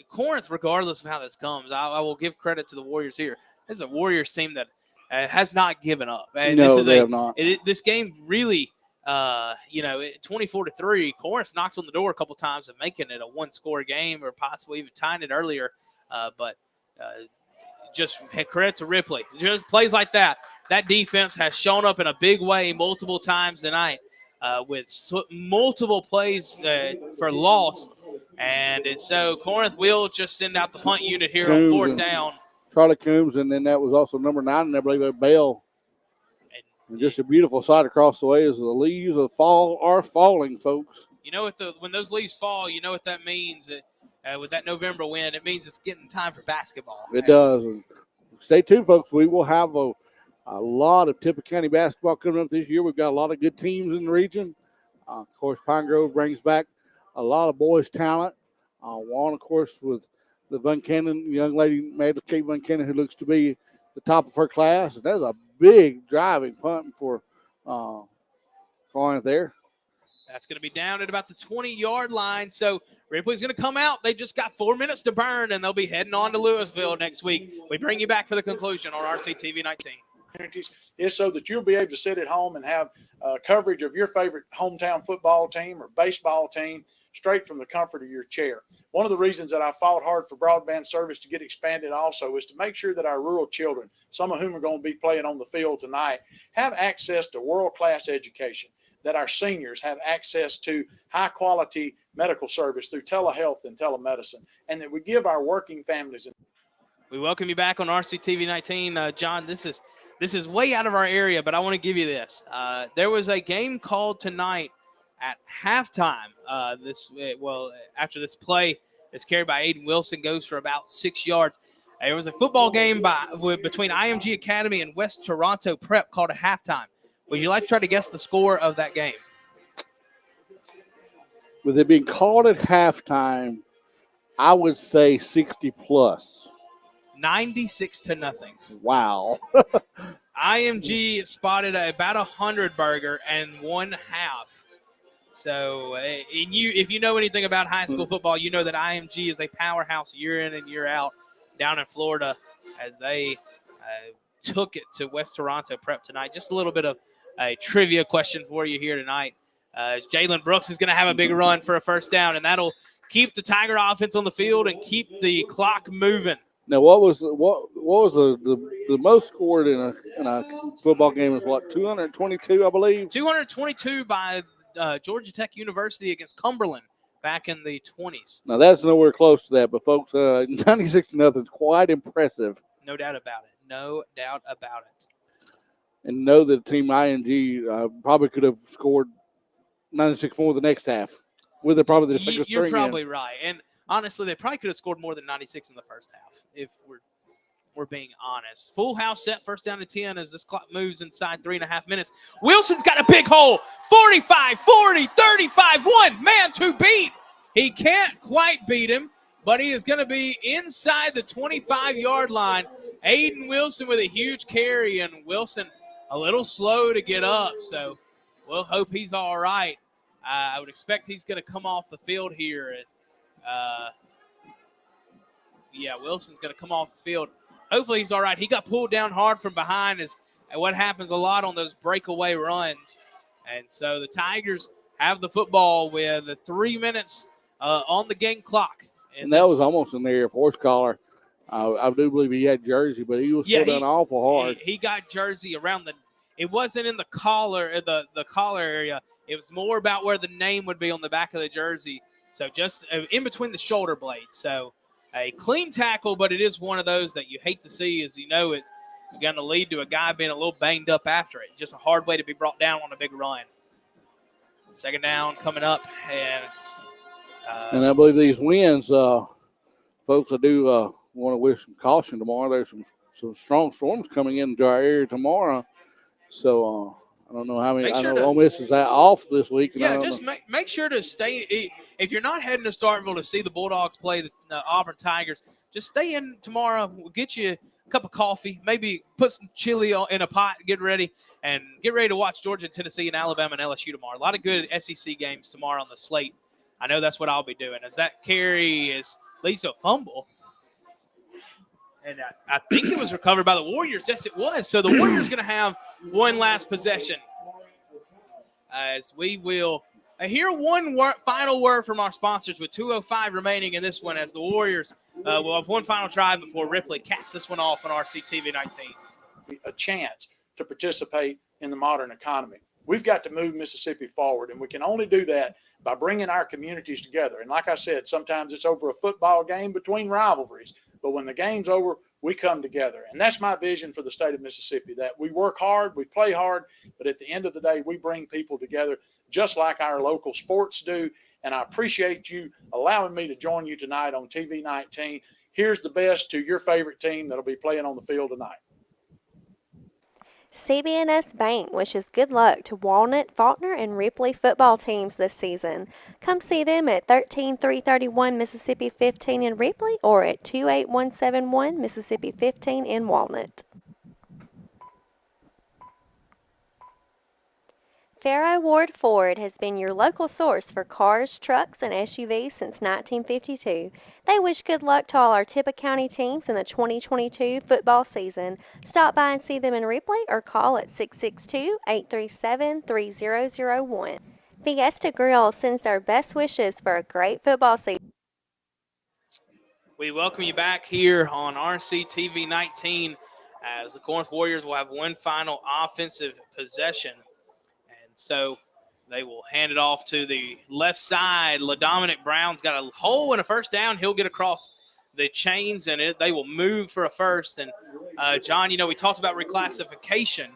Corinth, regardless of how this comes, I will give credit to the Warriors here. This is a Warriors team that has not given up. And no, they have not. This game really, 24-3, Corinth knocked on the door a couple times of making it a one-score game or possibly even tying it earlier. But just credit to Ripley. Just plays like that. That defense has shown up in a big way multiple times tonight with multiple plays for loss. And so Corinth will just send out the punt unit here on fourth down. Charlie Coombs, and then that was also number 9, and I believe Bell. And just a beautiful sight across the way as the leaves of fall are falling, folks. You know, when those leaves fall, you know what that means. With that November win, it means it's getting time for basketball. It does. And stay tuned, folks. We will have a lot of Tippah County basketball coming up this year. We've got a lot of good teams in the region. Of course, Pine Grove brings back a lot of boys' talent. One, of course, with the Van Cannon young lady, Madeline K. Van Cannon, who looks to be the top of her class. And that's a big driving punt for Corinth there. That's going to be down at about the 20-yard line. So Ripley's going to come out. They just got 4 minutes to burn, and they'll be heading on to Louisville next week. We bring you back for the conclusion on RCTV 19. Is so that you'll be able to sit at home and have coverage of your favorite hometown football team or baseball team straight from the comfort of your chair. One of the reasons that I fought hard for broadband service to get expanded also is to make sure that our rural children, some of whom are going to be playing on the field tonight, have access to world-class education, that our seniors have access to high-quality medical service through telehealth and telemedicine, and that we give our working families. We welcome you back on RCTV 19. John, this is way out of our area, but I want to give you this. There was a game called tonight at halftime. After this play that's carried by Aiden Wilson, goes for about 6 yards. There was a football game between IMG Academy and West Toronto Prep called a halftime. Would you like to try to guess the score of that game? With it being called at halftime, I would say 60+. 96-0. Wow. IMG spotted about 100 burger and 1/2. So, if you know anything about high school football, you know that IMG is a powerhouse year in and year out down in Florida as they took it to West Toronto Prep tonight. Just a little bit of a trivia question for you here tonight. Jalen Brooks is going to have a big run for a first down, and that'll keep the Tiger offense on the field and keep the clock moving. Now, what was the most scored in a football game is what, 222, I believe? 222 by Georgia Tech University against Cumberland back in the 20s. Now, that's nowhere close to that, but folks, 96-0 is quite impressive. No doubt about it. No doubt about it. And know that Team ING probably could have scored 96 more the next half with probably the second You're string probably in. right. And honestly, they probably could have scored more than 96 in the first half, if we're being honest. Full house set, first down to 10 as this clock moves inside 3.5 minutes. Wilson's got a big hole. 45, 40, 35, 1 man to beat. He can't quite beat him, but he is going to be inside the 25-yard line. Aiden Wilson with a huge carry, and Wilson a little slow to get up, so we'll hope he's all right. I would expect he's going to come off the field here. Wilson's going to come off the field. Hopefully he's all right. He got pulled down hard from behind, and what happens a lot on those breakaway runs. And so the Tigers have the football with 3 minutes on the game clock. And that was almost in the Air Force collar. I do believe he had jersey, but he was pulled down awful hard. He got jersey around it wasn't in the collar, the collar area. It was more about where the name would be on the back of the jersey. So just in between the shoulder blades. So a clean tackle, but it is one of those that you hate to see, as you know it's going to lead to a guy being a little banged up after it. Just a hard way to be brought down on a big run. Second down coming up. And I believe these wins, folks, I do want to wish some caution tomorrow. There's some strong storms coming into our area tomorrow. So I don't know how many. I know Ole Miss is off this week. Yeah, just make sure to stay. If you're not heading to Starkville to see the Bulldogs play the Auburn Tigers, just stay in tomorrow. We'll get you a cup of coffee, maybe put some chili in a pot, get ready to watch Georgia, Tennessee, and Alabama and LSU tomorrow. A lot of good SEC games tomorrow on the slate. I know that's what I'll be doing, as that carry leads to a fumble. And I think it was recovered by the Warriors. Yes, it was. So the Warriors going to have one last possession. As we will hear one final word from our sponsors with 2:05 remaining in this one, as the Warriors will have one final drive before Ripley caps this one off on RCTV 19. A chance to participate in the modern economy. We've got to move Mississippi forward, and we can only do that by bringing our communities together. And like I said, sometimes it's over a football game between rivalries. But when the game's over, we come together. And that's my vision for the state of Mississippi, that we work hard, we play hard, but at the end of the day, we bring people together just like our local sports do. And I appreciate you allowing me to join you tonight on TV 19. Here's the best to your favorite team that'll be playing on the field tonight. CB&S Bank wishes good luck to Walnut, Faulkner, and Ripley football teams this season. Come see them at 13331 Mississippi 15 in Ripley or at 28171 Mississippi 15 in Walnut. Farrow Ward Ford has been your local source for cars, trucks, and SUVs since 1952. They wish good luck to all our Tippah County teams in the 2022 football season. Stop by and see them in Ripley or call at 662-837-3001. Fiesta Grill sends their best wishes for a great football season. We welcome you back here on RCTV 19 as the Corinth Warriors will have one final offensive possession. So they will hand it off to the left side. LaDominic Brown's got a hole and a first down. He'll get across the chains, and they will move for a first. And, John, we talked about reclassification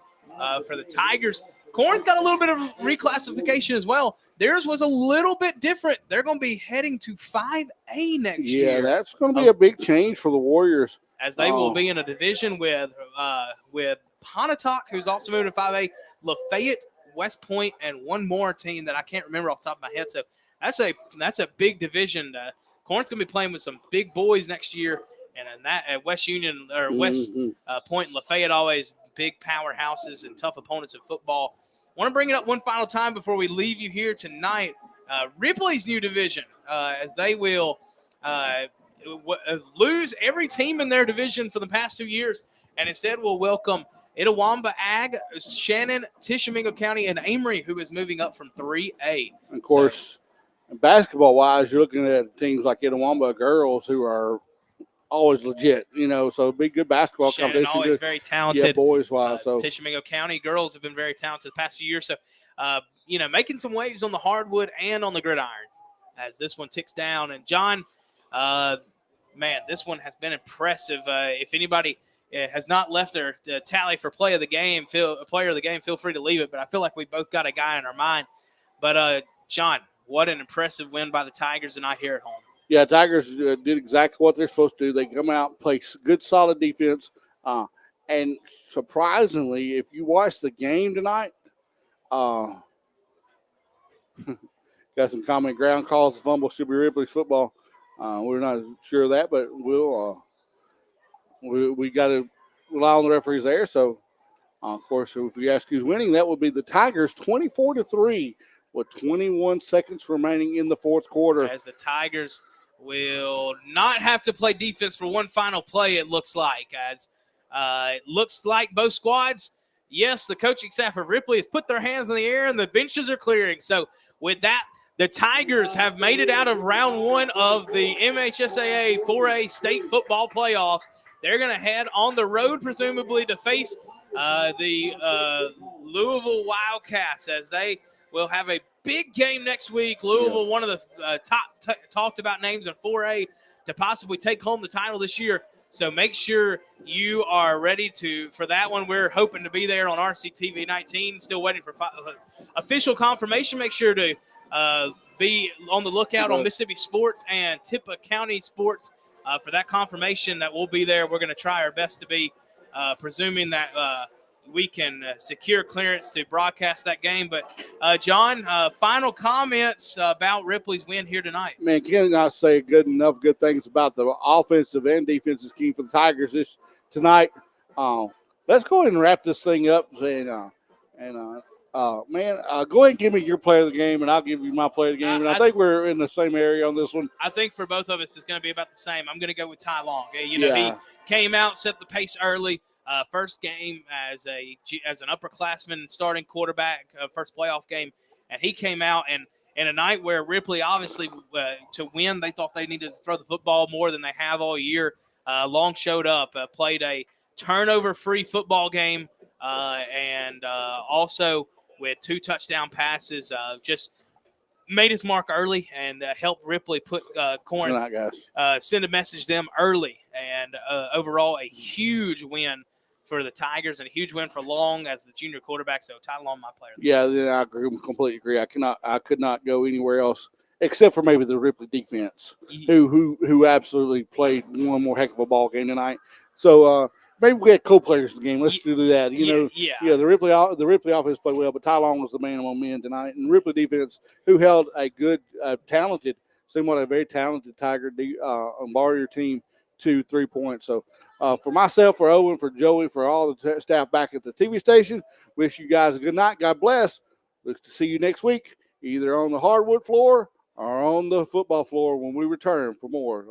for the Tigers. Corinth got a little bit of reclassification as well. Theirs was a little bit different. They're going to be heading to 5A next year. Yeah, that's going to be a big change for the Warriors. As they will be in a division with Pontotoc, who's also moving to 5A, Lafayette, West Point, and one more team that I can't remember off the top of my head. So that's a big division. Corinth's going to be playing with some big boys next year, and that at West Union or West Point and Lafayette always big powerhouses and tough opponents in football. I want to bring it up one final time before we leave you here tonight. Ripley's new division, as they will lose every team in their division for the past 2 years, and instead will welcome Itawamba Ag, Shannon, Tishomingo County, and Amory, who is moving up from 3A. Of course, basketball-wise, you're looking at teams like Itawamba girls who are always legit, so big, good basketball Shannon competition. always very talented. Yeah, boys-wise. Tishomingo County girls have been very talented the past few years. So, making some waves on the hardwood and on the gridiron as this one ticks down. And, John, this one has been impressive. If anybody has not left their tally for player of the game, feel free to leave it. But I feel like we both got a guy in our mind. But, John, what an impressive win by the Tigers tonight here at home. Yeah, Tigers did exactly what they're supposed to do. They come out, play good, solid defense. And surprisingly, if you watch the game tonight, got some common ground calls. The fumble should be Ripley's football. We're not sure of that, but we got to rely on the referees there. So, of course, if you ask who's winning, that would be the Tigers, 24-3, with 21 seconds remaining in the fourth quarter. As the Tigers will not have to play defense for one final play, it looks like. As it looks like both squads, yes, the coaching staff of Ripley has put their hands in the air and the benches are clearing. So with that, the Tigers have made it out of round one of the MHSAA 4A state football playoffs. They're going to head on the road, presumably, to face the Louisville Wildcats, as they will have a big game next week. Louisville, one of the top talked about names in 4A to possibly take home the title this year. So make sure you are ready for that one. We're hoping to be there on RCTV 19. Still waiting for official confirmation. Make sure to be on the lookout on Mississippi Sports and Tippah County Sports for that confirmation that we'll be there. We're going to try our best to be, presuming that we can secure clearance to broadcast that game. But, John, final comments about Ripley's win here tonight. Man, cannot say good things about the offensive and defensive scheme for the Tigers tonight. Let's go ahead and wrap this thing up. Go ahead and give me your player of the game, and I'll give you my player of the game. And I think we're in the same area on this one. I think for both of us, it's going to be about the same. I'm going to go with Ty Long. He came out, set the pace early. First game as an upperclassman starting quarterback, first playoff game, and he came out and in a night where Ripley obviously to win they thought they needed to throw the football more than they have all year. Long showed up, played a turnover-free football game, and also with 2 touchdown passes, just made his mark early and helped Ripley put Corinth, send a message to them early, and overall a huge win for the Tigers and a huge win for Long as the junior quarterback. So Ty Long, my player. Yeah, I completely agree. I could not go anywhere else except for maybe the Ripley defense, who absolutely played one more heck of a ball game tonight. So maybe we had co-players in the game. Let's do that. The Ripley offense played well, but Ty Long was the man among men tonight, and Ripley defense, who held a good, somewhat a very talented Tiger Warrior team to 3 points. So. For myself, for Owen, for Joey, for all the staff back at the TV station, wish you guys a good night. God bless. Look to see you next week, either on the hardwood floor or on the football floor when we return for more of